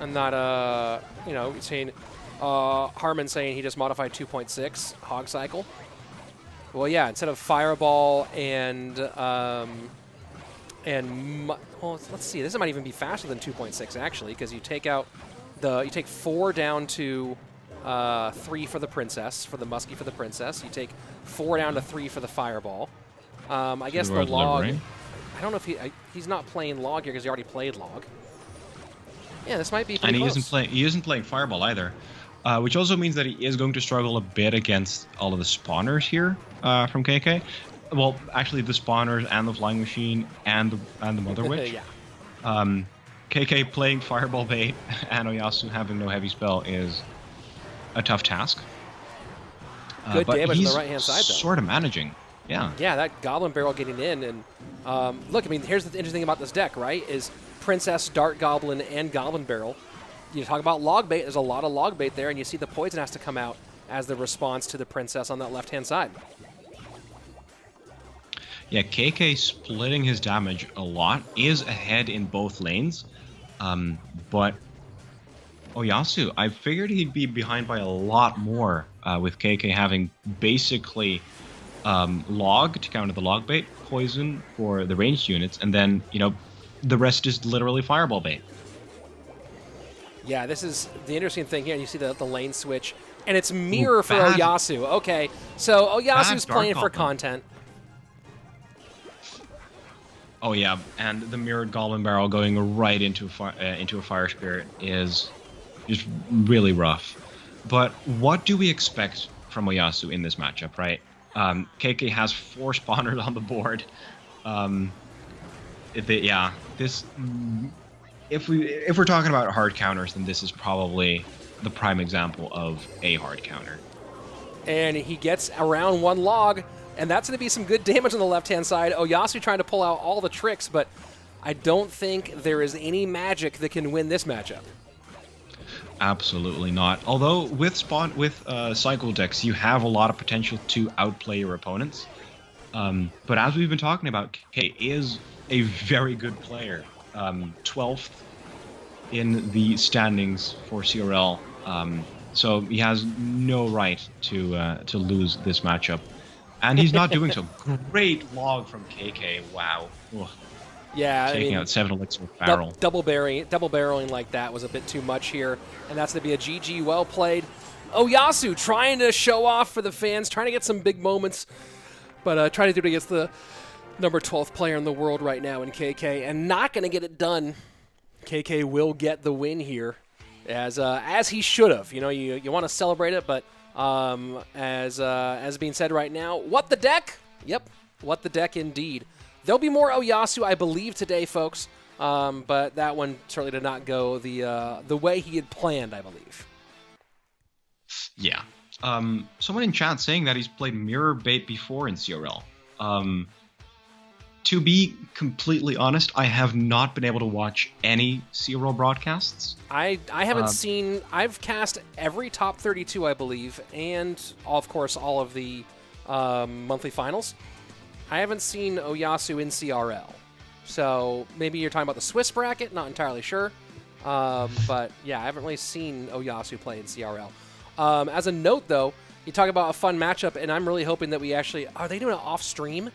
I'm not, you know, saying, Harmon saying he just modified 2.6 Hog Cycle. Well, yeah, instead of Fireball and well, let's see, this might even be faster than 2.6 actually, because you take out you take 4 down to 3 for the Princess, for the Muskie for the Princess. You take 4 down to 3 for the Fireball. I guess the log. I don't know if he's not playing log here because he already played log. Yeah, this might be pretty close. He isn't playing Fireball either, which also means that he is going to struggle a bit against all of the spawners here from KK. Well, actually, the spawners and the Flying Machine and the Mother Witch. Yeah. KK playing Fireball bait and Oyassu having no heavy spell is a tough task. Good but damage on he's the right-hand side, though. Sort of managing. Yeah. Yeah, that Goblin Barrel getting in. And look, I mean, here's the interesting thing about this deck, right, is Princess, Dart Goblin, and Goblin Barrel. You talk about log bait, there's a lot of log bait there, and you see the poison has to come out as the response to the Princess on that left-hand side. Yeah, KK splitting his damage a lot, is ahead in both lanes, but Oyassu, I figured he'd be behind by a lot more with KK having basically log to counter the log bait, poison for the ranged units, and then, you know, the rest is literally Fireball bait. Yeah, this is the interesting thing here. You see the lane switch, and it's mirror for Oyassu. Okay, so Oyasu's playing for content. Oh yeah, and the mirrored Goblin Barrel going right into a Fire Spirit is just really rough. But what do we expect from Oyassu in this matchup, right? KK has 4 spawners on the board. If we're talking about hard counters, then this is probably the prime example of a hard counter. And he gets around 1 log, and that's going to be some good damage on the left-hand side. Oyassu trying to pull out all the tricks, but I don't think there is any magic that can win this matchup. Absolutely not. Although with cycle decks, you have a lot of potential to outplay your opponents. But as we've been talking about, KK is a very good player. 12th in the standings for CRL. So he has no right to lose this matchup. And he's not doing so. Great log from KK. Wow. Ugh. Yeah, taking out 7 elixir barrel. Double barreling like that was a bit too much here, and that's going to be a GG. Well played. Oyassu trying to show off for the fans, trying to get some big moments, but trying to do it against the number 12th player in the world right now in KK, and not going to get it done. KK will get the win here, as he should have. You know, you want to celebrate it, but as being said right now, what the deck? Yep, what the deck indeed. There'll be more Oyassu, I believe, today, folks, but that one certainly did not go the way he had planned, I believe. Yeah. Someone in chat saying that he's played Mirror Bait before in CRL. To be completely honest, I have not been able to watch any CRL broadcasts. I haven't seen... I've cast every top 32, I believe, and, of course, all of the monthly finals. I haven't seen Oyassu in CRL. So maybe you're talking about the Swiss bracket, not entirely sure. But yeah, I haven't really seen Oyassu play in CRL. As a note, though, you talk about a fun matchup, and I'm really hoping that we actually... Are they doing it off-stream?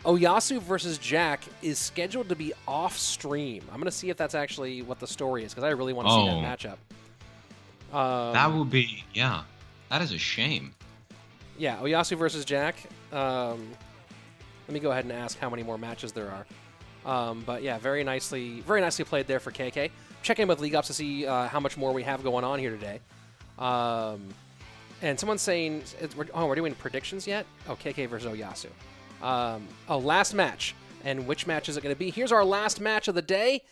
Oyassu versus Jack is scheduled to be off-stream. I'm going to see if that's actually what the story is, because I really want to see that matchup. That would be... Yeah, that is a shame. Yeah, Oyassu versus Jack. Let me go ahead and ask how many more matches there are. But yeah, very nicely played there for KK. Check in with League Ops to see how much more we have going on here today. And someone's saying, we're doing predictions yet? Oh, KK versus Oyassu. Last match. And which match is it going to be? Here's our last match of the day,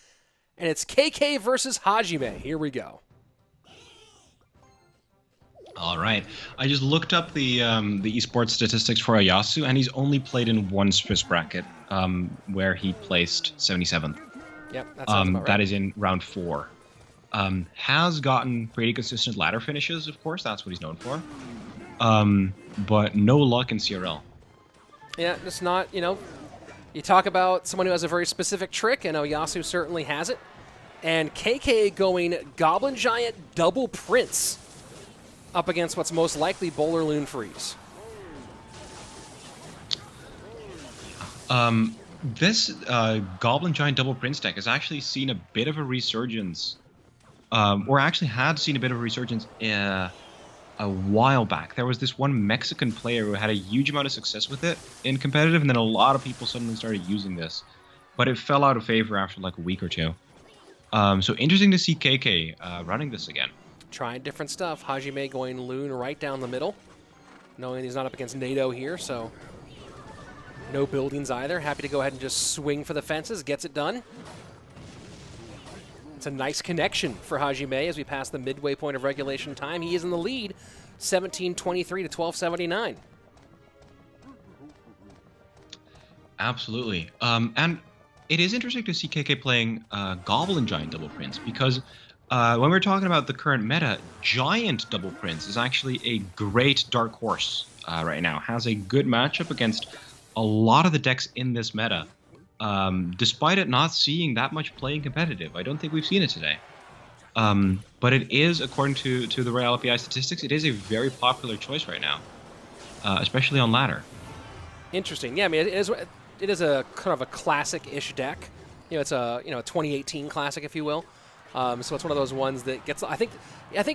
and it's KK versus Hajime. Here we go. All right. I just looked up the esports statistics for Oyassu, and he's only played in 1 Swiss bracket, where he placed 77th. Yep, that sounds about right. That is in round 4. Has gotten pretty consistent ladder finishes, of course. That's what he's known for. But no luck in CRL. Yeah, it's not, you know, you talk about someone who has a very specific trick, and Oyassu certainly has it. And KK going Goblin Giant double Prince up against what's most likely Bowler Loon Freeze. This Goblin Giant Double Prince deck has actually seen a bit of a resurgence, or actually had seen a bit of a resurgence a while back. There was this one Mexican player who had a huge amount of success with it in competitive, and then a lot of people suddenly started using this. But it fell out of favor after like a week or two. So interesting to see KK running this again. Trying different stuff. Hajime going Loon right down the middle, knowing he's not up against NATO here, so no buildings either. Happy to go ahead and just swing for the fences. Gets it done. It's a nice connection for Hajime as we pass the midway point of regulation time. He is in the lead, 17-23 to 12-79. Absolutely. And it is interesting to see KK playing Goblin Giant Double Prince, because when we're talking about the current meta, Giant Double Prince is actually a great dark horse right now. Has a good matchup against a lot of the decks in this meta, despite it not seeing that much playing competitive. I don't think we've seen it today. But it is, according to the Royal API statistics, it is a very popular choice right now, especially on ladder. Interesting. Yeah, I mean, it is a kind of a classic-ish deck. You know, it's a 2018 classic, if you will. So it's one of those ones that gets. I think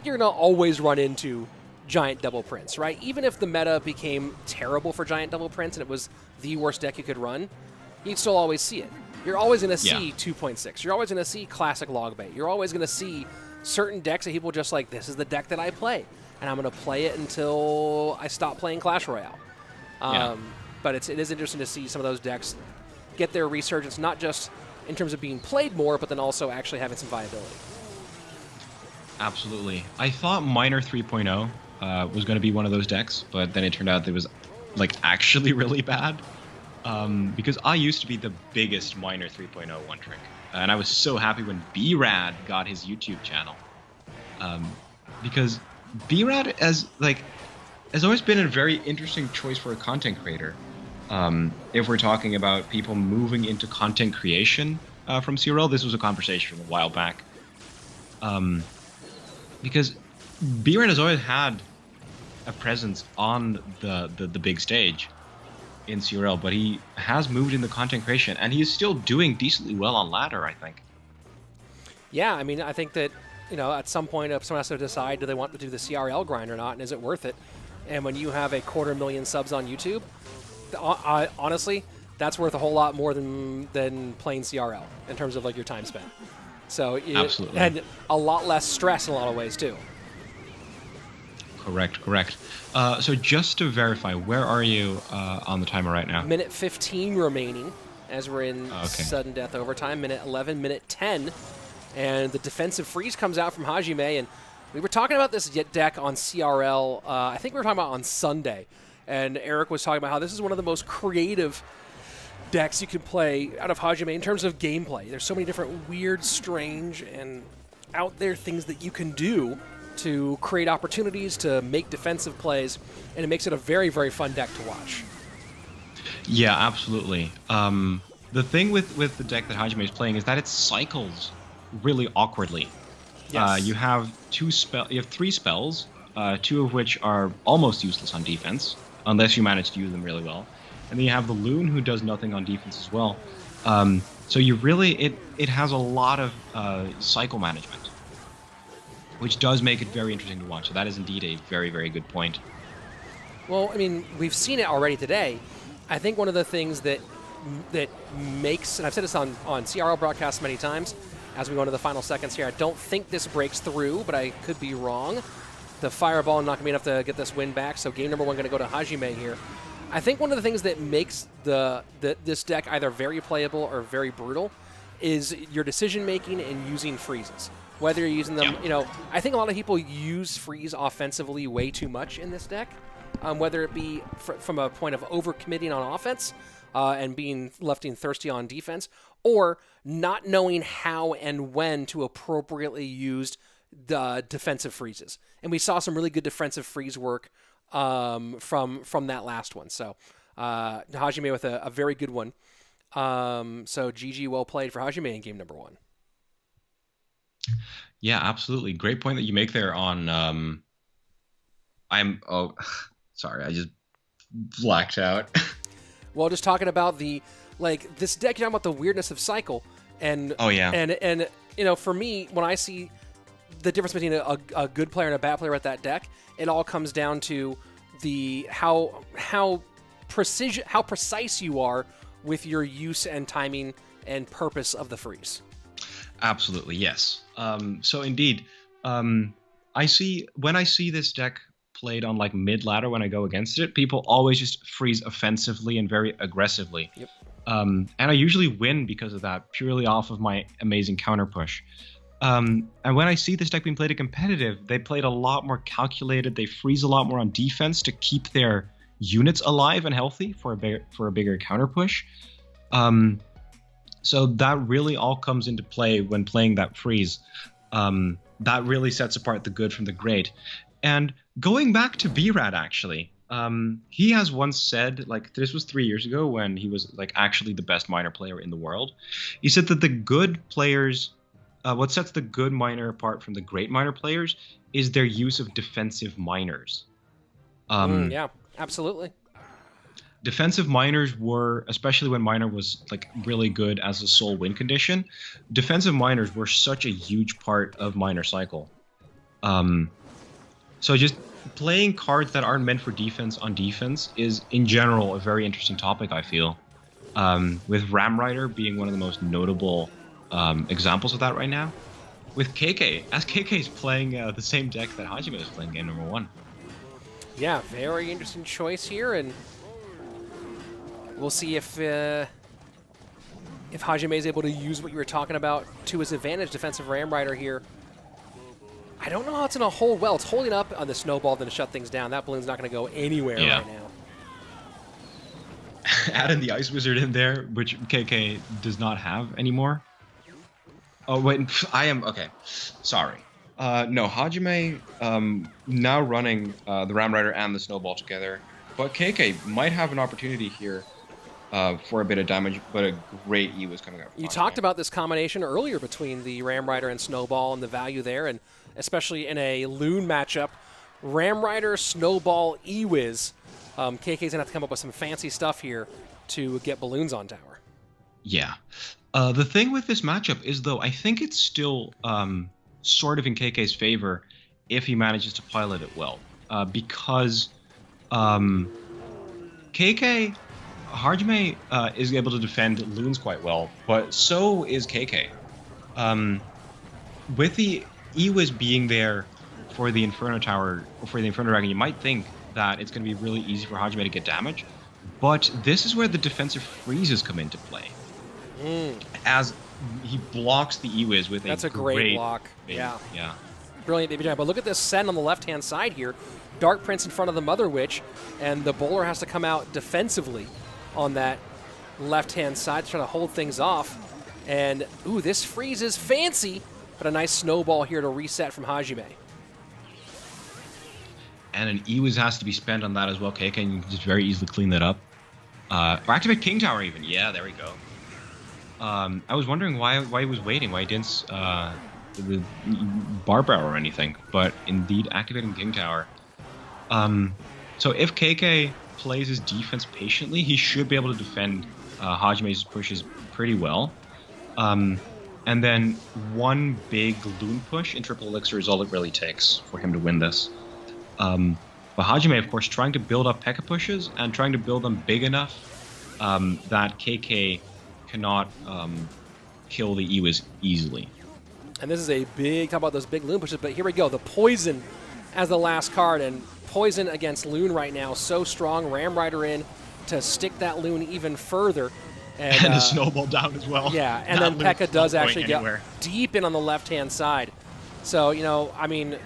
you're gonna always run into Giant Double Prince, right? Even if the meta became terrible for Giant Double Prince and it was the worst deck you could run, you'd still always see it. You're always gonna see 2.6. You're always gonna see classic Logbait. You're always gonna see certain decks that people just like. This is the deck that I play, and I'm gonna play it until I stop playing Clash Royale. But it is interesting to see some of those decks get their resurgence, not just in terms of being played more, but then also actually having some viability. Absolutely. I thought Miner 3.0 was going to be one of those decks, but then it turned out it was like actually really bad. Because I used to be the biggest Miner 3.0 one trick, and I was so happy when B-Rad got his YouTube channel. Because B-Rad has always been a very interesting choice for a content creator. If we're talking about people moving into content creation from CRL, this was a conversation from a while back. Because B-Rad has always had a presence on the big stage in CRL, but he has moved into content creation, and he's still doing decently well on ladder, I think. Yeah, I mean, I think that, at some point, someone has to decide, do they want to do the CRL grind or not, and is it worth it? And when you have 250,000 subs on YouTube, honestly, that's worth a whole lot more than playing CRL in terms of your time spent. So absolutely, and a lot less stress in a lot of ways too. Correct. So just to verify, where are you on the timer right now? Minute 15 remaining as we're in sudden death overtime. Minute 11, minute 10, and the defensive freeze comes out from Hajime. And we were talking about this deck on CRL. I think we were talking about on Sunday. And Eric was talking about how this is one of the most creative decks you can play out of Hajime in terms of gameplay. There's so many different weird, strange, and out there things that you can do to create opportunities, to make defensive plays, and it makes it a very, very fun deck to watch. Yeah, absolutely. The thing with the deck that Hajime is playing is that it cycles really awkwardly. Yes. You have three spells, two of which are almost useless on defense, unless you manage to use them really well. And then you have the Loon, who does nothing on defense as well. So you really, it has a lot of cycle management, which does make it very interesting to watch. So that is indeed a very, very good point. Well, I mean, we've seen it already today. I think one of the things that makes, and I've said this on CRL broadcasts many times, as we go into the final seconds here, I don't think this breaks through, but I could be wrong. The fireball not going to be enough to get this win back, so game number one going to go to Hajime here. I think one of the things that makes this deck either very playable or very brutal is your decision-making and using freezes. Whether you're using them, I think a lot of people use freeze offensively way too much in this deck, whether it be from a point of overcommitting on offense and being left thirsty on defense, or not knowing how and when to appropriately use the defensive freezes. And we saw some really good defensive freeze work from that last one. So Hajime with a very good one. So GG, well played for Hajime in game number one. Yeah, absolutely. Great point that you make there on oh sorry, I just blacked out. Well, just talking about this deck, you're talking about the weirdness of cycle, and Oh yeah. and for me, when I see the difference between a good player and a bad player at that deck, it all comes down to the how precise you are with your use and timing and purpose of the freeze. Absolutely, yes. So indeed, when I see this deck played on like mid ladder when I go against it, people always just freeze offensively and very aggressively. Yep. And I usually win because of that, purely off of my amazing counter push. And when I see this deck being played at competitive, they played a lot more calculated. They freeze a lot more on defense to keep their units alive and healthy for a bigger counter push. So that really all comes into play when playing that freeze. That really sets apart the good from the great. And going back to B-Rad, actually, he has once said, like, this was 3 years ago when he was like actually the best miner player in the world. He said that the good players, what sets the good miner apart from the great miner players is their use of defensive miners. Yeah, absolutely. Defensive miners were, especially when miner was like really good as a sole win condition, defensive miners were such a huge part of miner cycle. So just playing cards that aren't meant for defense on defense is in general a very interesting topic, I feel. With Ram Rider being one of the most notable examples of that right now. With KK, as KK is playing the same deck that Hajime is playing game number 1. Yeah, very interesting choice here, and we'll see if Hajime is able to use what you were talking about to his advantage. Defensive Ram Rider here. I don't know how it's going to hold well. It's holding up on the snowball then to shut things down. That balloon's not going to go anywhere right now. Adding the Ice Wizard in there, which KK does not have anymore. Oh, wait, okay. Sorry. No, Hajime now running the Ram Rider and the Snowball together. But KK might have an opportunity here for a bit of damage, but a great E was coming up. You talked about this combination earlier between the Ram Rider and Snowball and the value there, and especially in a Loon matchup. Ram Rider, Snowball, E-Wiz. KK's going to have to come up with some fancy stuff here to get balloons on tower. Yeah. The thing with this matchup is, though, I think it's still sort of in KK's favor if he manages to pilot it well. Because KK, Hajime is able to defend Loons quite well, but so is KK. With the E-Wiz being there for the Inferno Tower, or for the Inferno Dragon, you might think that it's going to be really easy for Hajime to get damage, but this is where the defensive freezes come into play. As he blocks the E-Wiz with That's a great block. Yeah. Brilliant, Baby Giant. But look at this Sen on the left-hand side here. Dark Prince in front of the Mother Witch, and the bowler has to come out defensively on that left-hand side to try to hold things off. And, ooh, this freeze is fancy, but a nice snowball here to reset from Hajime. And an E-Wiz has to be spent on that as well. KK can just very easily clean that up. Or activate King Tower even. Yeah, there we go. I was wondering why he was waiting, why he didn't the Barbara or anything, but indeed activating King Tower. So if KK plays his defense patiently, he should be able to defend Hajime's pushes pretty well. And then one big Loon push in Triple Elixir is all it really takes for him to win this. But Hajime, of course, trying to build up P.E.K.K.A pushes and trying to build them big enough that KK cannot kill the E-Wiz easily. And this is a big, talk about those big Loon pushes, but here we go. The Poison as the last card, and Poison against Loon right now, so strong. Ram Rider in to stick that Loon even further. And a Snowball down as well. Yeah, and then P.E.K.K.A does actually get deep in on the left-hand side. So, you know, I mean, you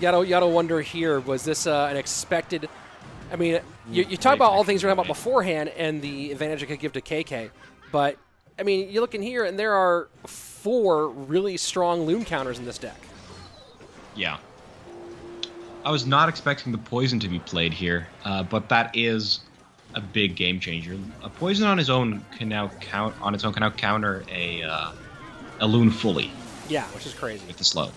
gotta wonder here, was this an expected... I mean, you talk about all the things you're talking about beforehand and the advantage it could give to KK, but, I mean, you're looking here, and there are 4 really strong Loon counters in this deck. Yeah. I was not expecting the Poison to be played here, but that is a big game changer. A Poison on its own can now counter a Loon fully. Yeah, which is crazy. With the slow.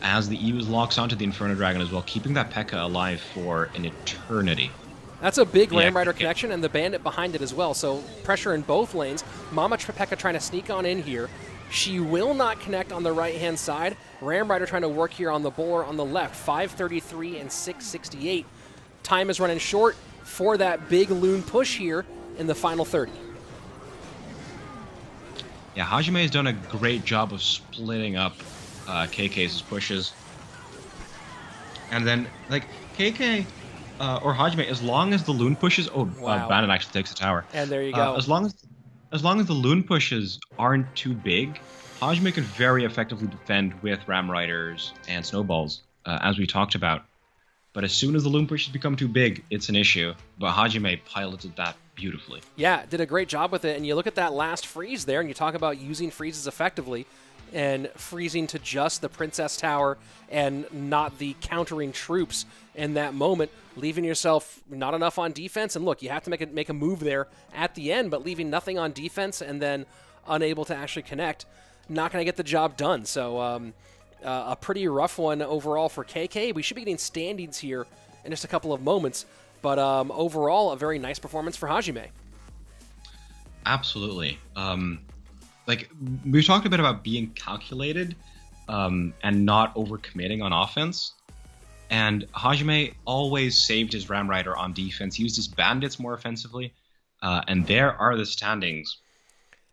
As the Eos locks onto the Inferno Dragon as well, keeping that P.E.K.K.A. alive for an eternity. That's a big Ram Rider connection, and the Bandit behind it as well. So pressure in both lanes. Mama P.E.K.K.A. trying to sneak on in here. She will not connect on the right-hand side. Ram Rider trying to work here on the bowler on the left. 533 and 668. Time is running short for that big Loon push here in the final 30. Yeah, Hajime has done a great job of splitting up KK's pushes. And then, like, KK or Hajime, as long as the Loon pushes... Oh, wow. Bandit actually takes the tower. And there you go. As long as the Loon pushes aren't too big, Hajime can very effectively defend with Ram Riders and Snowballs, as we talked about. But as soon as the Loon pushes become too big, it's an issue. But Hajime piloted that beautifully. Yeah, did a great job with it. And you look at that last freeze there, and you talk about using freezes effectively and freezing to just the Princess Tower and not the countering troops in that moment, leaving yourself not enough on defense. And look, you have to make a move there at the end, but leaving nothing on defense and then unable to actually connect, not going to get the job done. So a pretty rough one overall for KK. We should be getting standings here in just a couple of moments, but overall, a very nice performance for Hajime. Absolutely. Like, we've talked a bit about being calculated and not overcommitting on offense. And Hajime always saved his Ram Rider on defense, used his bandits more offensively. And there are the standings.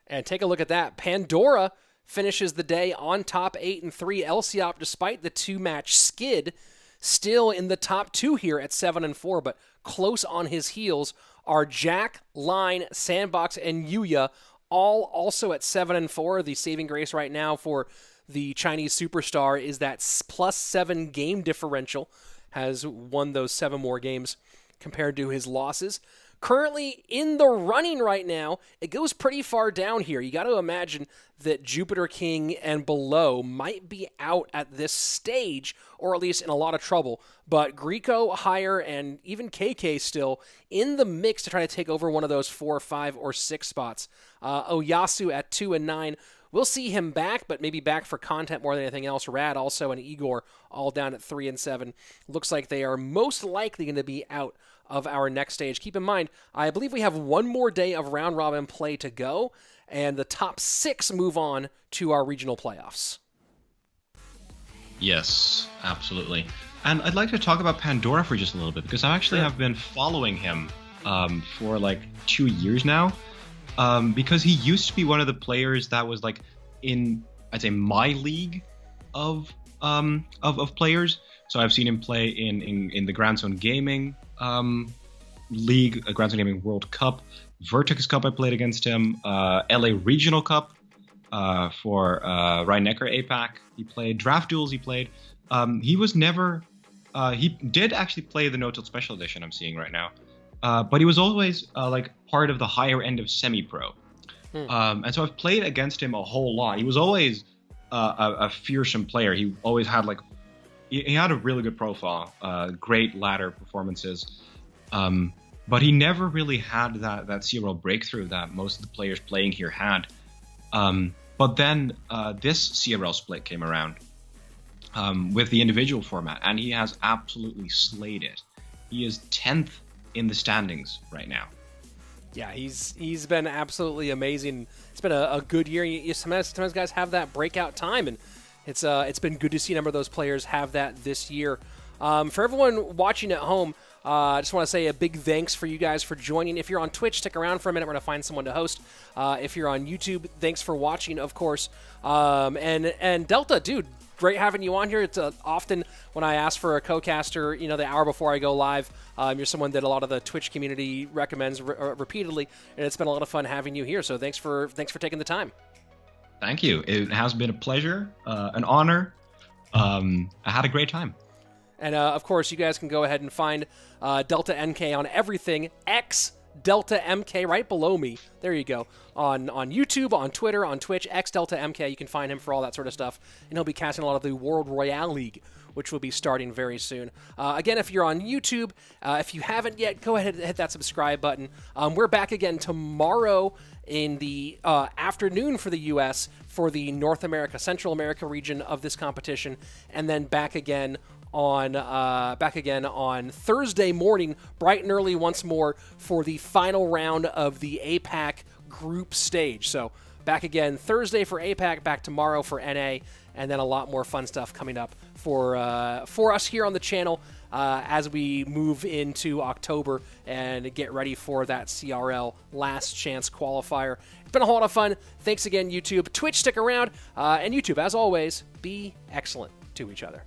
And take a look at that. Pandora finishes the day on top 8-3. Elsiop, despite the 2-match skid, still in the top 2 here at 7-4, but close on his heels are Jack, Lyon, Sandbox, and Yuya, all also at 7-4. The saving grace right now for the Chinese superstar is that +7 game differential, has won those 7 more games compared to his losses. Currently in the running right now, it goes pretty far down here. You got to imagine that JupiterKing and below might be out at this stage, or at least in a lot of trouble. But Griko higher and even KK still in the mix to try to take over one of those 4, 5, or 6 spots. Oyassu at 2 and 9. We'll see him back, but maybe back for content more than anything else. Rad also and Igor all down at 3 and 7. Looks like they are most likely going to be out of our next stage. Keep in mind, I believe we have one more day of round robin play to go, and the top 6 move on to our regional playoffs. Yes, absolutely. And I'd like to talk about Pandora for just a little bit, because I actually have been following him for like 2 years now, because he used to be one of the players that was like in, I'd say, my league of players. So I've seen him play in the Grand Zone Gaming League, Grand Zone Gaming World Cup, Vertex Cup. I played against him, LA Regional Cup for Rhein-Neckar APAC. He played Draft Duels. He played. He was never. He did actually play the No Tilt Special Edition I'm seeing right now, but he was always like part of the higher end of semi-pro. And so I've played against him a whole lot. He was always a fearsome player. He always had like. He had a really good profile, great ladder performances, but he never really had that CRL breakthrough that most of the players playing here had. But then this CRL split came around with the individual format, and he has absolutely slayed it. He is 10th in the standings right now. Yeah, he's been absolutely amazing. It's been a good year. Sometimes guys have that breakout time, and it's been good to see a number of those players have that this year. For everyone watching at home, I just want to say a big thanks for you guys for joining. If you're on Twitch, stick around for a minute. We're going to find someone to host. If you're on YouTube, thanks for watching, of course. And Delta, dude, great having you on here. It's often when I ask for a co-caster, the hour before I go live, you're someone that a lot of the Twitch community recommends repeatedly, and it's been a lot of fun having you here. So thanks for taking the time. Thank you. It has been a pleasure, an honor. I had a great time. And of course, you guys can go ahead and find Delta NK on everything: X, Delta MK right below me. There you go. On YouTube, on Twitter, on Twitch, X Delta MK. You can find him for all that sort of stuff. And he'll be casting a lot of the World Royale League, which will be starting very soon. Again, if you're on YouTube, if you haven't yet, go ahead and hit that subscribe button. We're back again tomorrow in the afternoon for the U.S. for the North America, Central America region of this competition, and then back again on Thursday morning, bright and early once more for the final round of the APAC group stage. So back again Thursday for APAC, back tomorrow for NA, and then a lot more fun stuff coming up for us here on the channel as we move into October and get ready for that CRL last chance qualifier. It's been a whole lot of fun. Thanks again, YouTube. Twitch, stick around. And YouTube, as always, be excellent to each other.